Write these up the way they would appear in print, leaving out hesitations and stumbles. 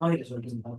அவங்ககிட்ட சொல்லிட்டு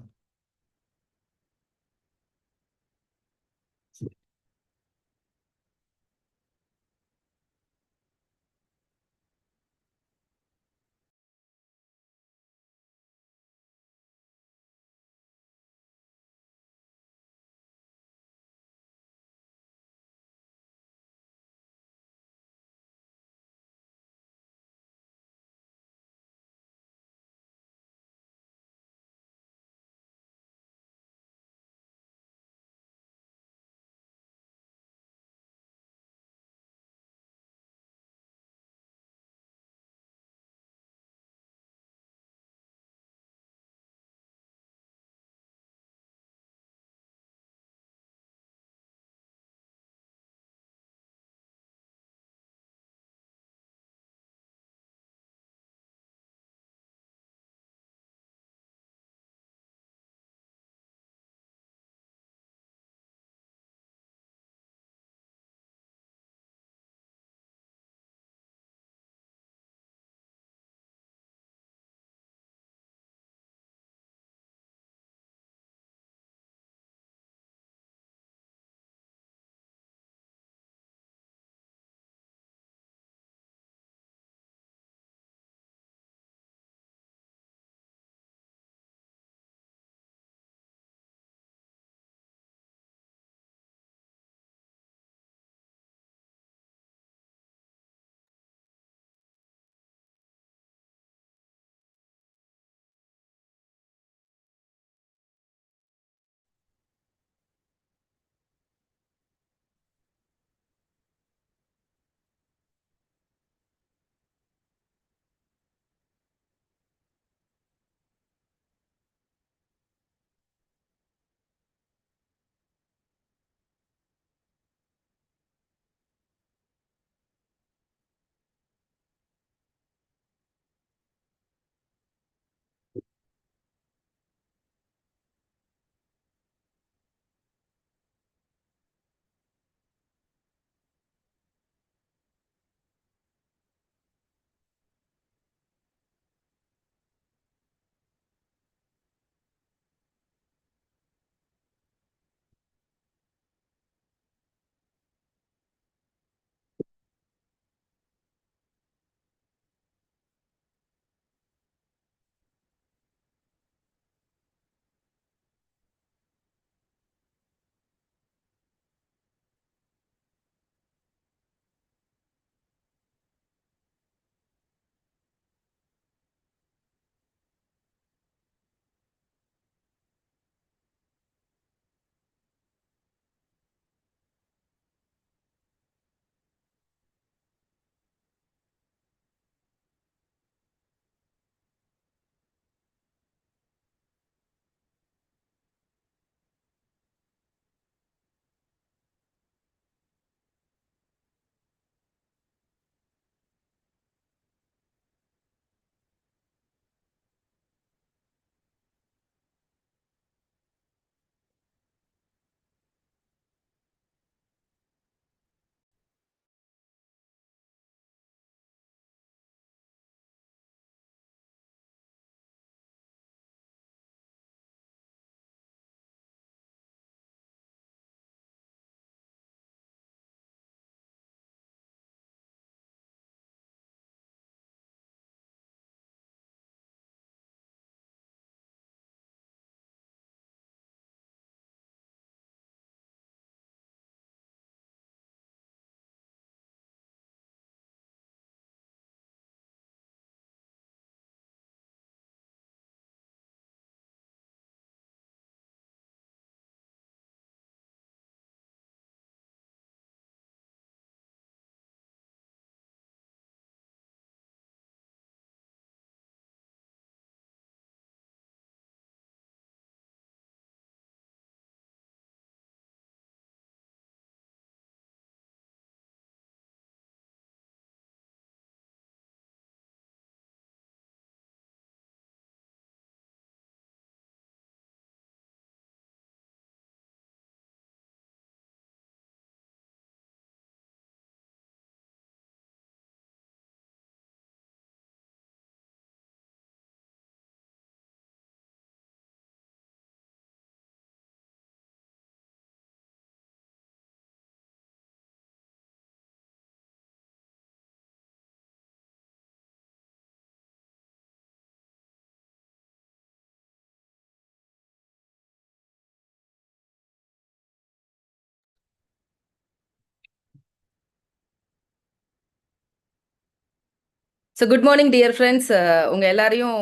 so good morning dear friends. உங்கள் எல்லாரையும்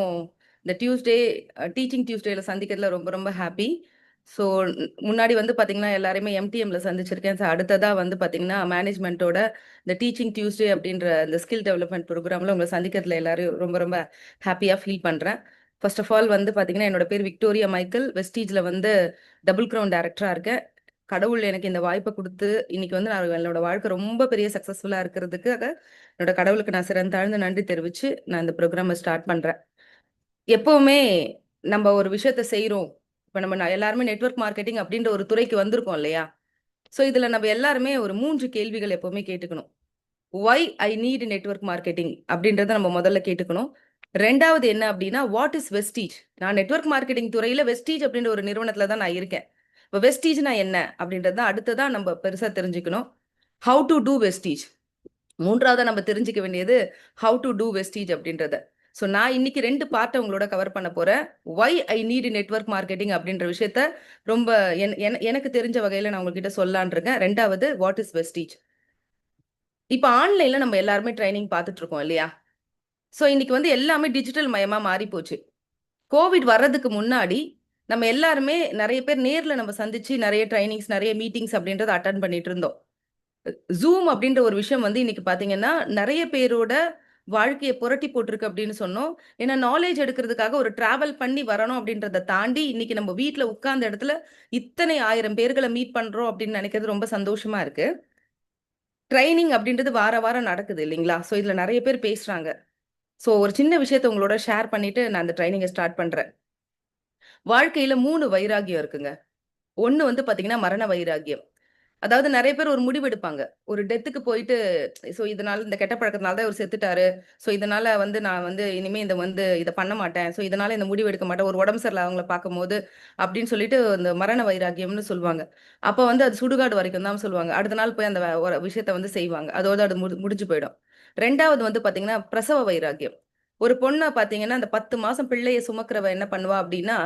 இந்த டியூஸ்டே டீச்சிங் டியூஸ்டேல சந்திக்கிறதுல ரொம்ப ரொம்ப ஹாப்பி. ஸோ முன்னாடி வந்து பார்த்தீங்கன்னா எல்லாரையுமே எம்டிஎம்ல சந்திச்சிருக்கேன். ஸோ அடுத்ததாக வந்து பார்த்தீங்கன்னா மேனேஜ்மெண்ட்டோட இந்த டீச்சிங் டியூஸ்டே அப்படின்ற இந்த ஸ்கில் டெவலப்மெண்ட் ப்ரோக்ராமில் உங்களை சந்திக்கிறதுல எல்லாரையும் ரொம்ப ரொம்ப ஹாப்பியாக ஃபீல் பண்ணுறேன். ஃபர்ஸ்ட் ஆஃப் ஆல் வந்து பார்த்தீங்கன்னா என்னோட பேர் விக்டோரியா மைக்கேல். வெஸ்டீஜில் வந்து டபுள் கிரவுன் டைரக்டராக இருக்கேன். கடவுள் எனக்கு இந்த வாய்ப்பை கொடுத்து இன்னைக்கு வந்து நான் என்னோட வாழ்க்கை ரொம்ப பெரிய சக்ஸஸ்ஃபுல்லாக இருக்கிறதுக்காக என்னோட கடவுளுக்கு நான் சிறந்த தாழ்ந்து நன்றி தெரிவிச்சு நான் இந்த ப்ரோக்ராமை ஸ்டார்ட் பண்றேன். எப்பவுமே நம்ம ஒரு விஷயத்த செய்யறோம். இப்போ நம்ம எல்லாருமே நெட்வொர்க் மார்க்கெட்டிங் அப்படின்ற ஒரு துறைக்கு வந்திருக்கோம் இல்லையா? ஸோ இதுல நம்ம எல்லாருமே ஒரு 3 கேள்விகள் எப்பவுமே கேட்டுக்கணும். Why I need network marketing அப்படின்றத நம்ம முதல்ல கேட்டுக்கணும். ரெண்டாவது என்ன அப்படின்னா, வாட் இஸ் வெஸ்டீஜ்? நான் நெட்வொர்க் மார்க்கெட்டிங் துறையில வெஸ்டீஜ் அப்படின்ற ஒரு நிறுவனத்துல தான் நான் இருக்கேன். இப்போ வெஸ்டீஜ்னா என்ன அப்படின்றது தான் அடுத்ததான் நம்ம பெருசா தெரிஞ்சுக்கணும். How to do Vestige. மூன்றாவதா நம்ம தெரிஞ்சுக்க வேண்டியது ஹவு டு டூ வெஸ்டீஜ் அப்படின்றத. ஸோ நான் இன்னைக்கு 2 பார்ட்டை உங்களோட கவர் பண்ண போறேன். Why I need network marketing அப்படின்ற விஷயத்த ரொம்ப எனக்கு தெரிஞ்ச வகையில நான் உங்ககிட்ட சொல்லலான் இருக்கேன். ரெண்டாவது வாட் இஸ் வெஸ்டீஜ். இப்போ ஆன்லைன்ல நம்ம எல்லாருமே ட்ரைனிங் பார்த்துட்டு இருக்கோம் இல்லையா? ஸோ இன்னைக்கு வந்து எல்லாமே டிஜிட்டல் மயமா மாறி போச்சு. கோவிட் வர்றதுக்கு முன்னாடி நம்ம எல்லாருமே நிறைய பேர் நேர்ல நம்ம சந்திச்சு நிறைய ட்ரைனிங்ஸ் நிறைய மீட்டிங்ஸ் அப்படின்றத அட்டன் பண்ணிட்டு இருந்தோம். ஜூம் அப்படின்ற ஒரு விஷயம் வந்து இன்னைக்கு பாத்தீங்கன்னா நிறைய பேரோட வாழ்க்கையை புரட்டி போட்டிருக்கு அப்படின்னு சொன்னோம். ஏன்னா நாலேஜ் எடுக்கிறதுக்காக ஒரு டிராவல் பண்ணி வரணும் அப்படின்றத தாண்டி இன்னைக்கு நம்ம வீட்ல உட்கார்ந்த இடத்துல இத்தனை 1000 பேர்களை மீட் பண்றோம் அப்படின்னு நினைக்கிறது ரொம்ப சந்தோஷமா இருக்கு. ட்ரைனிங் அப்படின்றது வார வாரம் நடக்குது இல்லைங்களா? ஸோ இதுல நிறைய பேர் பேசுறாங்க. ஸோ ஒரு சின்ன விஷயத்த உங்களோட ஷேர் பண்ணிட்டு நான் அந்த ட்ரைனிங்கை ஸ்டார்ட் பண்றேன். வாழ்க்கையில 3 வைராகியம் இருக்குங்க. ஒண்ணு வந்து பாத்தீங்கன்னா மரண வைராகியம். அதாவது நெறைய பேர் ஒரு முடிவு எடுப்பாங்க. ஒரு டெத்துக்கு போயிட்டு, சோ இதனால இந்த கெட்ட பழக்கத்தினால தான் இவரு செத்துட்டாரு. சோ இதனால வந்து நான் வந்து இனிமே இத பண்ண மாட்டேன். சோ இதனால இந்த முடிவு எடுக்க மாட்டேன். ஒரு உடம்பு சரியில்லாதவங்கள பார்க்கும்போது அப்படின்னு சொல்லிட்டு இந்த மரண வைராக்கியம்னு சொல்லுவாங்க. அப்ப வந்து அது சுடுகாடு வரைக்கும் தான் சொல்லுவாங்க. அடுத்த நாள் போய் அந்த ஒரு விஷயத்த வந்து செய்வாங்க. அதோட அது முடிஞ்சு போயிடும். 2வது வந்து பார்த்தீங்கன்னா, பிரசவ வைராக்கியம். ஒரு பொண்ண பார்த்தீங்கன்னா, அந்த 10 மாசம் பிள்ளைய சுமக்கிறவ என்ன பண்ணுவா அப்படின்னா,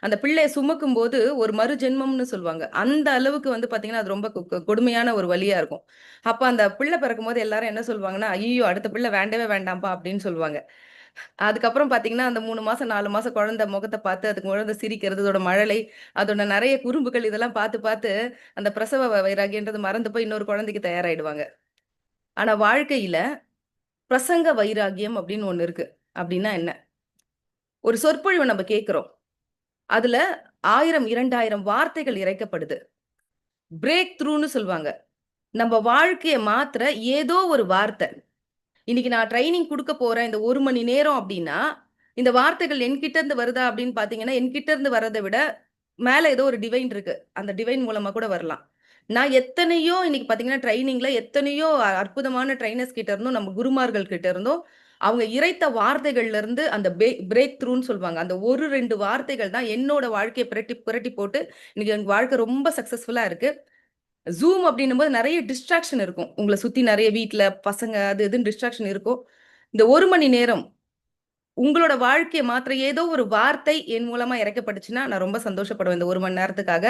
அந்த பிள்ளைய சுமக்கும்போது ஒரு மறுஜென்மம்னு சொல்லுவாங்க. அந்த அளவுக்கு வந்து பார்த்தீங்கன்னா, அது ரொம்ப கொடுமையான ஒரு வலியா இருக்கும். அப்ப அந்த பிள்ளை பிறக்கும்போது எல்லாரும் என்ன சொல்லுவாங்கன்னா, "ஐய்யயோ! அடுத்த பிள்ளை வேண்டவே வேண்டாம்ப்பா" அப்படின்னு சொல்லுவாங்க. அதுக்கப்புறம் பார்த்தீங்கன்னா, அந்த 3 மாசம், 4 மாசம் குழந்தை முகத்த பார்த்து, அது குழந்தை சிரிக்கிறது, அதோட மழலை, அதோட நெறைய குறும்புகள் இதெல்லாம் பார்த்து பார்த்து, அந்த பிரசவ வைராகியன்றது மறந்து போய் இன்னொரு குழந்தைக்கு தயாராயிடுவாங்க. ஆனா வாழ்க்கையில பிரசங்க வைராகியம் அப்படின்னு ஒண்ணு இருக்கு. அப்படின்னா என்ன? ஒரு சொற்பொழிவ நம்ம கேட்கிறோம். அதுல 1000, 2000 வார்த்தைகள் இறைக்கப்படுது. பிரேக் த்ரூன்னு சொல்லுவாங்க. நம்ம வாழ்க்கைய மாத்துற ஏதோ ஒரு வார்த்தை. இன்னைக்கு நான் ட்ரெய்னிங் குடுக்க போறேன் இந்த 1 மணி நேரம் அப்படின்னா, இந்த வார்த்தைகள் என்கிட்ட இருந்து வருதா அப்படின்னு பார்த்தீங்கன்னா, என்கிட்ட இருந்து வர்றத விட மேல ஏதோ ஒரு டிவைன் இருக்கு. அந்த டிவைன் மூலமா கூட வரலாம். நான் எத்தனையோ இன்னைக்கு பார்த்தீங்கன்னா, ட்ரெய்னிங்ல எத்தனையோ அற்புதமான ட்ரெய்னர்ஸ் கிட்ட இருந்தும், நம்ம குருமார்கள் கிட்ட இருந்தும், அவங்க இறைத்த வார்த்தைகள்ல இருந்து அந்த பிரேக் த்ரூன்னு சொல்லுவாங்க. அந்த 1, 2 வார்த்தைகள் தான் என்னோட வாழ்க்கைய புரட்டி புரட்டி போட்டு, இன்னைக்கு என் வாழ்க்கை ரொம்ப சக்சஸ்ஃபுல்லா இருக்கு. Zoom அப்படின்னும்போது நெறைய டிஸ்ட்ராக்ஷன் இருக்கும். உங்கள சுத்தி நெறைய வீட்ல பசங்க அது இதுன்னு டிஸ்ட்ராக்ஷன் இருக்கும். இந்த 1 மணி நேரம் உங்களோட வாழ்க்கைய மாத்துற ஏதோ ஒரு வார்த்தை என் மூலமா இறைக்கப்பட்டுச்சுன்னா, நான் ரொம்ப சந்தோஷப்படுவேன் இந்த 1 மணி நேரத்துக்காக.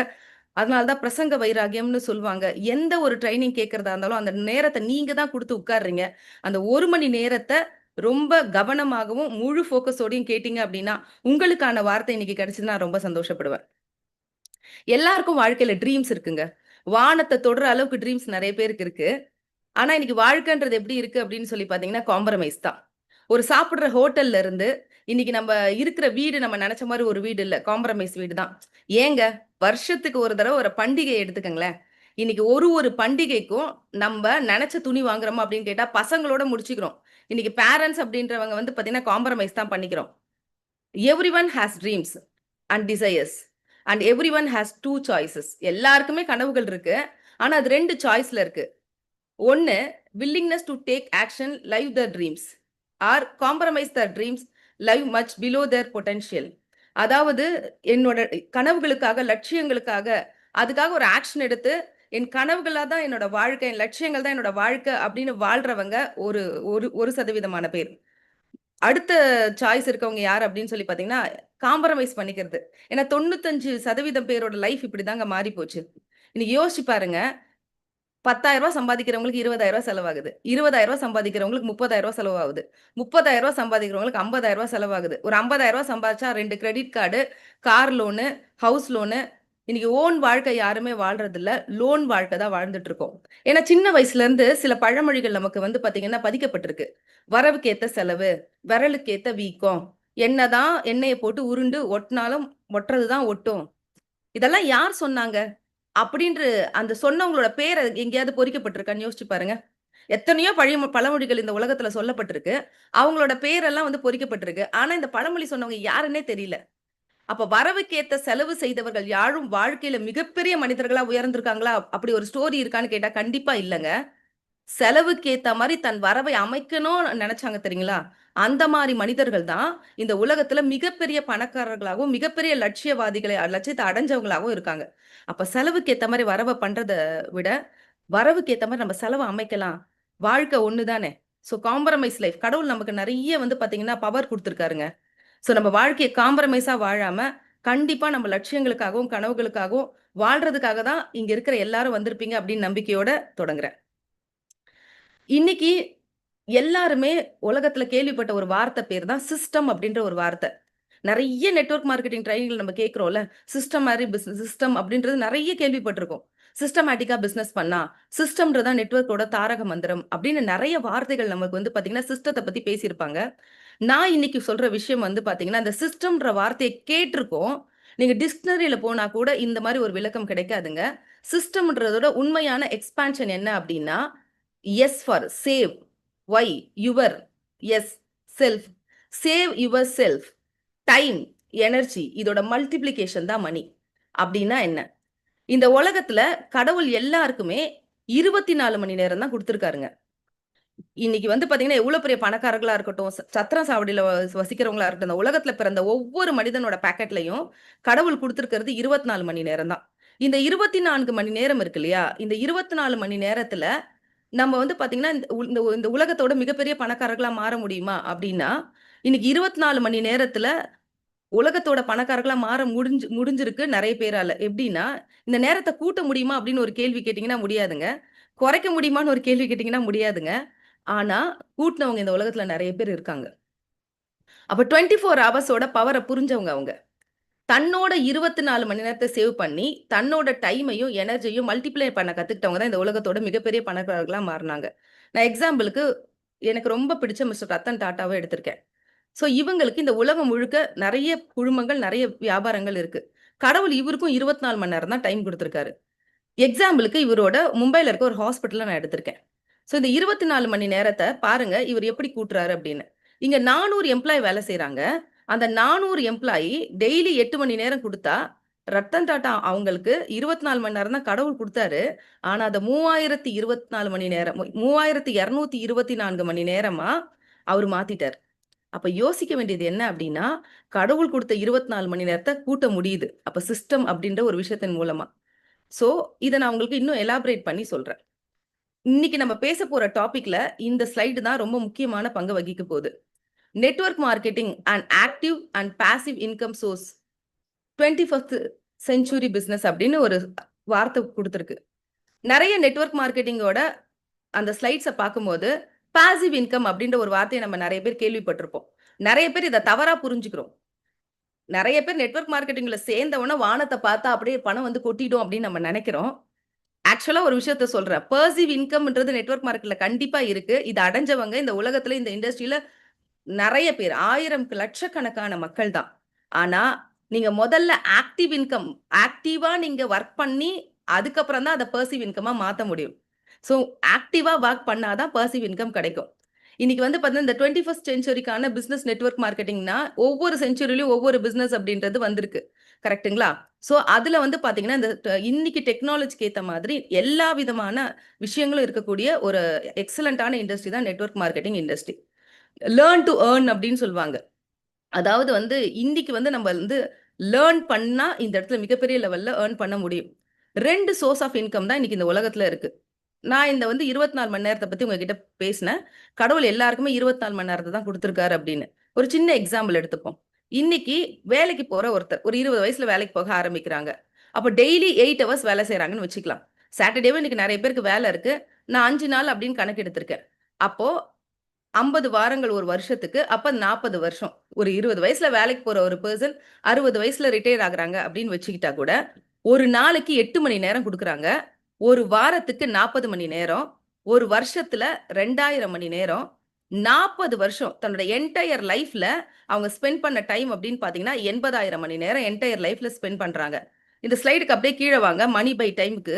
அதனால தான் பிரசங்க வைராகியம்னு சொல்லுவாங்க. எந்த ஒரு ட்ரெய்னிங் கேட்கிறதா இருந்தாலும், அந்த நேரத்த நீங்க தான் குடுத்து உட்கார்றீங்க. அந்த 1 மணி நேரத்த ரொம்ப கவனமாகவும், முழு ஃபோக்கஸோடையும் கேட்டீங்க அப்படின்னா, உங்களுக்கான வார்த்தை இன்னைக்கு கிடைச்சதுன்னா நான் ரொம்ப சந்தோஷப்படுவேன். எல்லாருக்கும் வாழ்க்கையில ட்ரீம்ஸ் இருக்குங்க. வானத்த தொடுற அளவுக்கு ட்ரீம்ஸ் நெறைய பேருக்கு இருக்கு. ஆனா, இன்னைக்கு வாழ்க்கைன்றது எப்படி இருக்கு அப்படின்னு சொல்லி பார்த்தீங்கன்னா, காம்ப்ரமைஸ் தான். ஒரு சாப்பிடுற ஹோட்டல்ல இருந்து, இன்னைக்கு நம்ம இருக்கிற வீடு நம்ம நெனச்ச மாரி ஒரு வீடு இல்ல. காம்ப்ரமைஸ் வீடு தான். ஏங்க, வருஷத்துக்கு ஒரு தடவ ஒரு பண்டிகை எடுத்துக்கங்களேன். இன்னைக்கு ஒரு ஒரு பண்டிகைக்கும் நம்ப நெனச்ச துணி வாங்குறோமா அப்படின்னு கேட்டா, பசங்களோட முடிச்சுக்கிறோம். இன்னைக்கு பேரண்ட்ஸ் அப்படின்றவங்க வந்து பார்த்தீங்கன்னா, காம்ப்ரமைஸ் தான் பண்ணிக்கிறோம். Everyone has dreams and desires and everyone has 2 choices. எல்லாருக்குமே கனவுகள் இருக்கு. ஆனா, அது 2 சாய்ஸ்ல இருக்கு. ஒண்ணு willingness to take action live their dreams or compromise their dreams live much below their potential. அதாவது என்னோட கனவுகளுக்காக லட்சியங்களுக்காக அதுக்காக ஒரு ஆக்ஷன் எடுத்து என் கனவுகளா தான் என்னோட வாழ்க்கை, என் லட்சியங்கள் தான் என்னோட வாழ்க்கை அப்படின்னு வாழ்றவங்க ஒரு ஒரு ஒரு சதவீதமான பேர். அடுத்த சாய்ஸ் இருக்கவங்க யார் அப்படின்னு சொல்லி பார்த்தீங்கன்னா, காம்ப்ரமைஸ் பண்ணிக்கிறது. ஏன்னா 95% பேரோட லைஃப் இப்படிதாங்க மாறி போச்சு. இன்னைக்கு யோசிச்சு பாருங்க. 10,000 சம்பாதிக்கிறவங்களுக்கு 20,000 செலவாகுது. 20,000 சம்பாதிக்கிறவங்களுக்கு 30,000 செலவாகுது. 30,000 சம்பாதிக்கிறவங்களுக்கு 50,000 செலவாகுது. ஒரு 50,000 சம்பாதிச்சா 2 credit card, car loan, house loan. இன்னைக்கு ஓன் வாழ்க்கை யாருமே வாழ்றதில்ல. லோன் வாழ்க்கை தான் வாழ்ந்துட்டு இருக்கோம். ஏன்னா சின்ன வயசுல இருந்து சில பழமொழிகள் நமக்கு வந்து பாத்தீங்கன்னா பதிக்கப்பட்டிருக்கு. வரவுக்கேத்த செலவு, விரலுக்கேத்த வீக்கம். என்னதான் எண்ணெய போட்டு உருண்டு ஒட்டுனாலும் ஒட்டுறது தான் ஒட்டும். இதெல்லாம் யார் சொன்னாங்க? அப்படின்று அந்த சொன்னவங்களோட பேர் எங்கேயாவது பொறிக்கப்பட்டிருக்கான்னு யோசிச்சு பாருங்க. எத்தனையோ பழமொழிகள் இந்த உலகத்துல சொல்லப்பட்டிருக்கு. அவங்களோட பேரெல்லாம் வந்து பொறிக்கப்பட்டிருக்கு. ஆனா இந்த பழமொழி சொன்னவங்க யாருன்னே தெரியல. அப்ப வரவுக்கேத்த செலவு செய்தவர்கள் யாரும் வாழ்க்கையில மிகப்பெரிய மனிதர்களா உயர்ந்திருக்காங்களா? அப்படி ஒரு ஸ்டோரி இருக்கான்னு கேட்டா கண்டிப்பா இல்லங்க. செலவுக்கு ஏத்த மாரி தன் வரவை அமைக்கணும்னு நெனச்சாங்க தெரியுங்களா? அந்த மாரி மனிதர்கள் தான் இந்த உலகத்துல மிகப்பெரிய பணக்காரர்களாகவும், மிகப்பெரிய லட்சியத்த அடைஞ்சவங்களாகவும் இருக்காங்க. அப்ப செலவுக்கு ஏத்த மாரி வரவ பண்றத விட, வரவுக்கு ஏத்த மாரி நம்ம செலவ அமைக்கலாம். வாழ்க்கை ஒண்ணு தானே. So compromise life. கடவுள் நமக்கு நெறைய வந்து பாத்தீங்கன்னா, பவர் குடுத்துருக்காருங்க. ஸோ நம்ம வாழ்க்கைய காம்ப்ரமைஸா வாழாம, கண்டிப்பா நம்ம லட்சியங்களுக்காகவும், கனவுகளுக்காகவும் வாழ்றதுக்காக தான் இங்க இருக்கிற எல்லாரும் வந்திருப்பீங்க அப்படின்னு நம்பிக்கையோட தொடங்குறேன். இன்னைக்கு எல்லாருமே உலகத்துல கேள்விப்பட்ட ஒரு வார்த்தை பேர் தான் சிஸ்டம் அப்படின்ற ஒரு வார்த்தை. நெறைய நெட்வொர்க் மார்க்கெட்டிங் ட்ரெய்னிங்ல நம்ம கேட்கிறோம்ல. சிஸ்டம் அப்படின்றது நெறைய கேள்விப்பட்டிருக்கோம். சிஸ்டமேட்டிக்கா பிசினஸ் பண்ணா, சிஸ்டம்ன்றது தான் நெட்வொர்க்கோட தாரக மந்திரம் அப்படின்னு நெறைய வார்த்தைகள் நமக்கு வந்து பாத்தீங்கன்னா, சிஸ்டத்த பத்தி பேசியிருப்பாங்க. நான் இன்னைக்கு சொல்ற விஷயம் வந்து பாத்தீங்கன்னா, அந்த சிஸ்டம்ன்ற வார்த்தைய கேட்டிருக்கோம். நீங்க டிக்ஷனரில போனா கூட இந்த மாரி ஒரு விளக்கம் கிடைக்காதுங்க. சிஸ்டம்ன்றதோட உண்மையான எக்ஸ்பான்ஷன் என்ன அப்படின்னா, S for save, Y, your, S, self. Save your self, time, energy இதோட மல்டிப்ளிகேஷன் தான் மணி. அப்படின்னா என்ன? இந்த உலகத்துல கடவுள் எல்லாருக்குமே 24 மணி நேரம் தான் குடுத்திருக்காருங்க. இன்னைக்கு வந்து பாத்தீங்கன்னா, எவ்வளவு பெரிய பணக்காரர்களா இருக்கட்டும், சத்திரம் சாவடியில வசிக்கிறவங்களா இருக்கட்டும், இந்த உலகத்துல பிறந்த ஒவ்வொரு மனிதனோட பாக்கெட்லயும் கடவுள் குடுத்திருக்கிறது 24 மணி நேரம் தான். இந்த 24 மணி நேரம் இருக்கு இல்லையா? இந்த 24 மணி நேரத்துல நம்ம வந்து பாத்தீங்கன்னா, இந்த உலகத்தோட மிகப்பெரிய பணக்காரர்களா மாற முடியுமா? அப்படின்னா, இன்னைக்கு 24 மணி நேரத்துல உலகத்தோட பணக்காரர்களா மாற முடிஞ்சிருக்கு நெறைய பேரால. எப்படின்னா, இந்த நேரத்த கூட்ட முடியுமா? அப்படின்னு ஒரு கேள்வி கேட்டீங்கன்னா முடியாதுங்க. குறைக்க முடியுமான்னு ஒரு கேள்வி கேட்டீங்கன்னா முடியாதுங்க. ஆனா, கூட்டுனவங்க இந்த உலகத்துல நெறைய பேர் இருக்காங்க. அப்ப 24 ஹவர்ஸோட பவர புரிஞ்சவங்க அவங்க. தன்னோட 24 மணி நேரத்த சேவ் பண்ணி, தன்னோட டைமையும், எனர்ஜியும் மல்டிப்ளை பண்ண கத்துக்கிட்டவங்க தான் இந்த உலகத்தோட மிகப்பெரிய பணக்காரர்களா மாறுனாங்க. நான் எக்ஸாம்பிளுக்கு எனக்கு ரொம்ப பிடிச்ச மிஸ்டர் ரத்தன் டாட்டாவ எடுத்திருக்கேன். ஸோ இவங்களுக்கு இந்த உலகம் முழுக்க நெறைய குழுமங்கள், நெறைய வியாபாரங்கள் இருக்கு. கடவுள் இவருக்கும் 24 மணி நேரம் தான் டைம் குடுத்திருக்காரு. எக்ஸாம்பிளுக்கு இவரோட மும்பைல இருக்க ஒரு ஹாஸ்பிட்டல நான் எடுத்திருக்கேன். ஸோ இந்த 24 மணி நேரத்த பாருங்க, இவர் எப்படி கூட்டுறாரு அப்படின்னு. இங்க 400 எம்ப்ளாயி வேலை செய்றாங்க. அந்த 400 எம்ப்ளாயி டெய்லி 8 மணி நேரம் குடுத்தா, ரத்தன் டாடா அவங்களுக்கு 24 மணி நேரம் தான் கடவுள் குடுத்தாரு. ஆனா அத 3024 மணி நேரம் 3224 மணி நேரமா அவரு மாத்திட்டாரு. அப்ப யோசிக்க வேண்டியது என்ன அப்படின்னா, கடவுள் குடுத்த 24 மணி நேரத்த கூட்ட முடியுது. அப்ப சிஸ்டம் அப்படின்ற ஒரு விஷயத்தின் மூலமா. சோ, இத நான் உங்களுக்கு இன்னும் எலாபரேட் பண்ணி சொல்றேன். இன்னைக்கு நம்ம பேச போற டாபிக்ல இந்த ஸ்லைடு தான் ரொம்ப முக்கியமான பங்கு வகிக்க போகுது. Network marketing and active and passive income source 21st century business அப்படின்னு ஒரு வார்த்தை குடுத்திருக்கு. நெறைய நெட்வொர்க் மார்க்கெட்டிங்கோட அந்த ஸ்லைட்ஸ பார்க்கும்போது, பாசிவ் இன்கம் அப்படின்ற ஒரு வார்த்தைய நம்ம நெறைய பேர் கேள்விப்பட்டிருப்போம். நெறைய பேர் இத தவறா புரிஞ்சுக்கிறோம். நெறைய பேர் நெட்வொர்க் மார்க்கெட்டிங்ல சேர்ந்த உடனே வானத்த பார்த்தா அப்படியே பணம் வந்து கொட்டிடும் அப்படின்னு நம்ம நெனைக்கிறோம். ஆக்சுவலா ஒரு விஷயத்த சொல்றேன். பெர்சீவ் இன்கம்ன்றது நெட்வொர்க் மார்க்கெட்ல கண்டிப்பா இருக்கு. இத அடைஞ்சவங்க இந்த உலகத்துல இந்த இண்டஸ்ட்ரியில நெறைய பேர். 1000 லட்சக்கணக்கான மக்கள் தான். ஆனா, நீங்க முதல்ல ஆக்டிவ் இன்கம் ஆக்டிவா நீங்க வொர்க் பண்ணி, அதுக்கப்புறம் தான் அத பெர்சீவ் இன்கமா மாத்த முடியும். ஸோ, ஆக்டிவா வொர்க் பண்ணா தான் பெர்சீவ் இன்கம் கிடைக்கும். இன்னைக்கு வந்து பார்த்தீங்கன்னா, இந்த 21st செஞ்சுரிக்கான பிசினஸ் நெட்வொர்க் மார்க்கெட்டிங்னா, ஒவ்வொரு செஞ்சுரிலயும் ஒவ்வொரு பிசினஸ் அப்படின்றது வந்திருக்கு. கரெக்ட்டுங்களா? ஸோ, அதுல வந்து பார்த்தீங்கன்னா, இந்த இன்னைக்கு டெக்னாலஜிக்கு ஏத்த மாதிரி எல்லா விதமான விஷயங்களும் இருக்கக்கூடிய ஒரு எக்ஸலன்ட்டான இண்டஸ்ட்ரி தான் network marketing industry. Learn to earn அப்படின்னு சொல்லுவாங்க. அதாவது வந்து இன்னைக்கு வந்து நம்ம வந்து லேர்ன் பண்ணா இந்த இடத்துல மிகப்பெரிய லெவல்ல ஏர்ன் பண்ண முடியும். 2 சோர்ஸ் ஆஃப் இன்கம் தான் இன்னைக்கு இந்த உலகத்துல இருக்கு. நான் இந்த வந்து 24 மணி நேரத்த பத்தி உங்ககிட்ட பேசினேன். கடவுள் எல்லாருக்குமே 24 மணி நேரத்த தான் குடுத்திருக்காரு அப்படின்னு. ஒரு சின்ன எக்ஸாம்பிள் எடுத்துப்போம். இன்னைக்கு வேலைக்கு போற ஒருத்தர், ஒரு 20 வயசுல வேலைக்கு போக ஆரம்பிக்கிறாங்க. அப்ப டெய்லி 8 ஹவர்ஸ் வேலை செய்றாங்கன்னு வச்சுக்கலாம். சாட்டர்டேவும் இன்னைக்கு நிறைய பேருக்கு வேலை இருக்கு. நான் 5 நாள் அப்படின்னு கணக்கு எடுத்திருக்கேன். அப்போ 50 வாரங்கள் ஒரு வருஷத்துக்கு, அப்ப 40 வருஷம். ஒரு 20 வயசுல வேலைக்கு போற ஒரு பெர்சன் 60 வயசுல ரிட்டயர் ஆகுறாங்க அப்படின்னு வச்சுக்கிட்டா கூட, ஒரு நாளைக்கு 8 மணி நேரம் குடுக்குறாங்க. ஒரு வாரத்துக்கு 40 மணி நேரம். ஒரு வருஷத்துல 2000 மணி நேரம். 40 வருஷம் தன்னோட என்டயர் லைஃப்ல அவங்க ஸ்பெண்ட் பண்ண டைம் அப்படின்னு பார்த்தீங்கன்னா, 80,000 மணி நேரம் என்டயர் லைஃப்ல ஸ்பெண்ட் பண்றாங்க. இந்த ஸ்லைடுக்கு அப்படியே கீழ வாங்க. மணி பை டைம்க்கு.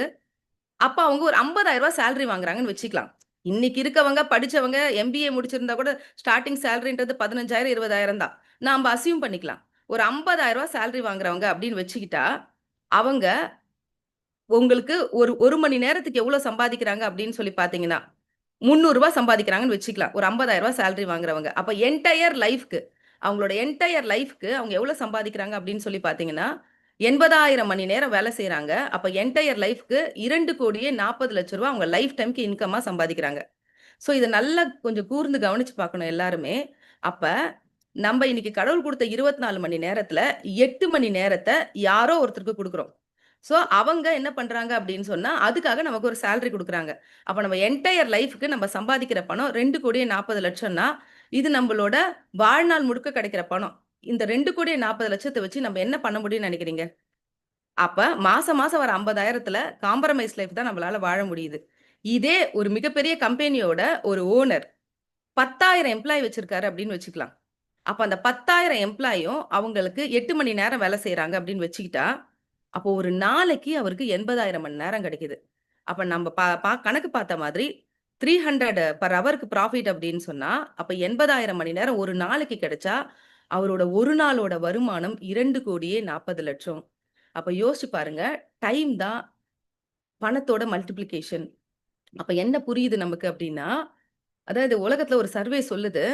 அப்ப அவங்க ஒரு ரூ. 50,000 சேலரி வாங்குறாங்கன்னு வச்சுக்கலாம். இன்னைக்கு இருக்கவங்க படிச்சவங்க எம்பிஏ முடிச்சிருந்தா கூட ஸ்டார்ட்டிங் சேலரின்றது 15,000 20,000 தான். நாம அஸ்யூம் பண்ணிக்கலாம். ஒரு ரூ. 50,000 சேலரி வாங்குறவங்க அப்படின்னு வச்சுக்கிட்டா, அவங்க உங்களுக்கு ஒரு 1 மணி நேரத்துக்கு எவ்வளோ சம்பாதிக்கிறாங்க அப்படின்னு சொல்லி பார்த்தீங்கன்னா, ரூ. 300 சம்பாதிக்கிறாங்கன்னு வச்சுக்கலாம். ஒரு ரூ. 50,000 சேலரி வாங்குறவங்க. அப்ப என்டயர் லைஃப்க்கு அவங்களோட என்டயர் லைஃப்க்கு அவங்க எவ்வளோ சம்பாதிக்கிறாங்க அப்படின்னு சொல்லி பார்த்தீங்கன்னா, 80,000 மணி நேரம் வேலை செய்றாங்க. அப்ப என்டயர் லைஃப்க்கு 2,40,00,000 அவங்க லைஃப் டைம்க்கு இன்கம்மா சம்பாதிக்கிறாங்க. ஸோ இத நல்லா கொஞ்சம் கூர்ந்து கவனிச்சு பார்க்கணும் எல்லாருமே. அப்ப நம்ப இன்னைக்கு கடவுள் குடுத்த 24 மணி நேரத்துல 8 மணி நேரத்த யாரோ ஒருத்தருக்கு குடுக்குறோம். ஸோ அவங்க என்ன பண்றாங்க அப்படின்னு சொன்னா, அதுக்காக நமக்கு ஒரு சேலரி குடுக்குறாங்க. அப்ப நம்ம என்டயர் லைஃப்க்கு நம்ம சம்பாதிக்கிற பணம் 2,40,00,000ன்னா, இது நம்பளோட வாழ்நாள் முழுக்க கிடைக்கிற பணம். இந்த 2,40,00,000 வச்சு நம்ம என்ன பண்ண முடியும்னு நெனைக்கிறீங்க? அப்ப மாசம் மாசம் வர 50,000த்துல காம்ப்ரமைஸ் லைஃப் தான் நம்மளால வாழ முடியுது. இதே ஒரு மிகப்பெரிய கம்பெனியோட ஒரு ஓனர் 10,000 எம்ப்ளாயி வச்சிருக்காரு அப்படின்னு வச்சுக்கலாம். அப்ப அந்த 10,000 எம்ப்ளாயும் அவங்களுக்கு 8 மணி நேரம் வேலை செய்றாங்க அப்படின்னு வச்சுக்கிட்டா, அப்போ ஒரு நாளைக்கு அவருக்கு 80,000 மணி நேரம் கிடைக்குது. அப்ப நம்ம பா பா கணக்கு பார்த்த மாதிரி 300 பெர் ஹவருக்கு ப்ராஃபிட் அப்படின்னு சொன்னா, அப்ப 80,000 மணி நேரம் ஒரு நாளைக்கு கிடைச்சா, அவரோட ஒரு நாளோட வருமானம் 2,40,00,000. அப்ப யோசிச்சு பாருங்க. டைம் தான் பணத்தோட மல்டிப்ளிகேஷன். அப்ப என்ன புரியுது நமக்கு அப்டின்னா, அதாவது உலகத்துல ஒரு சர்வே சொல்லுது,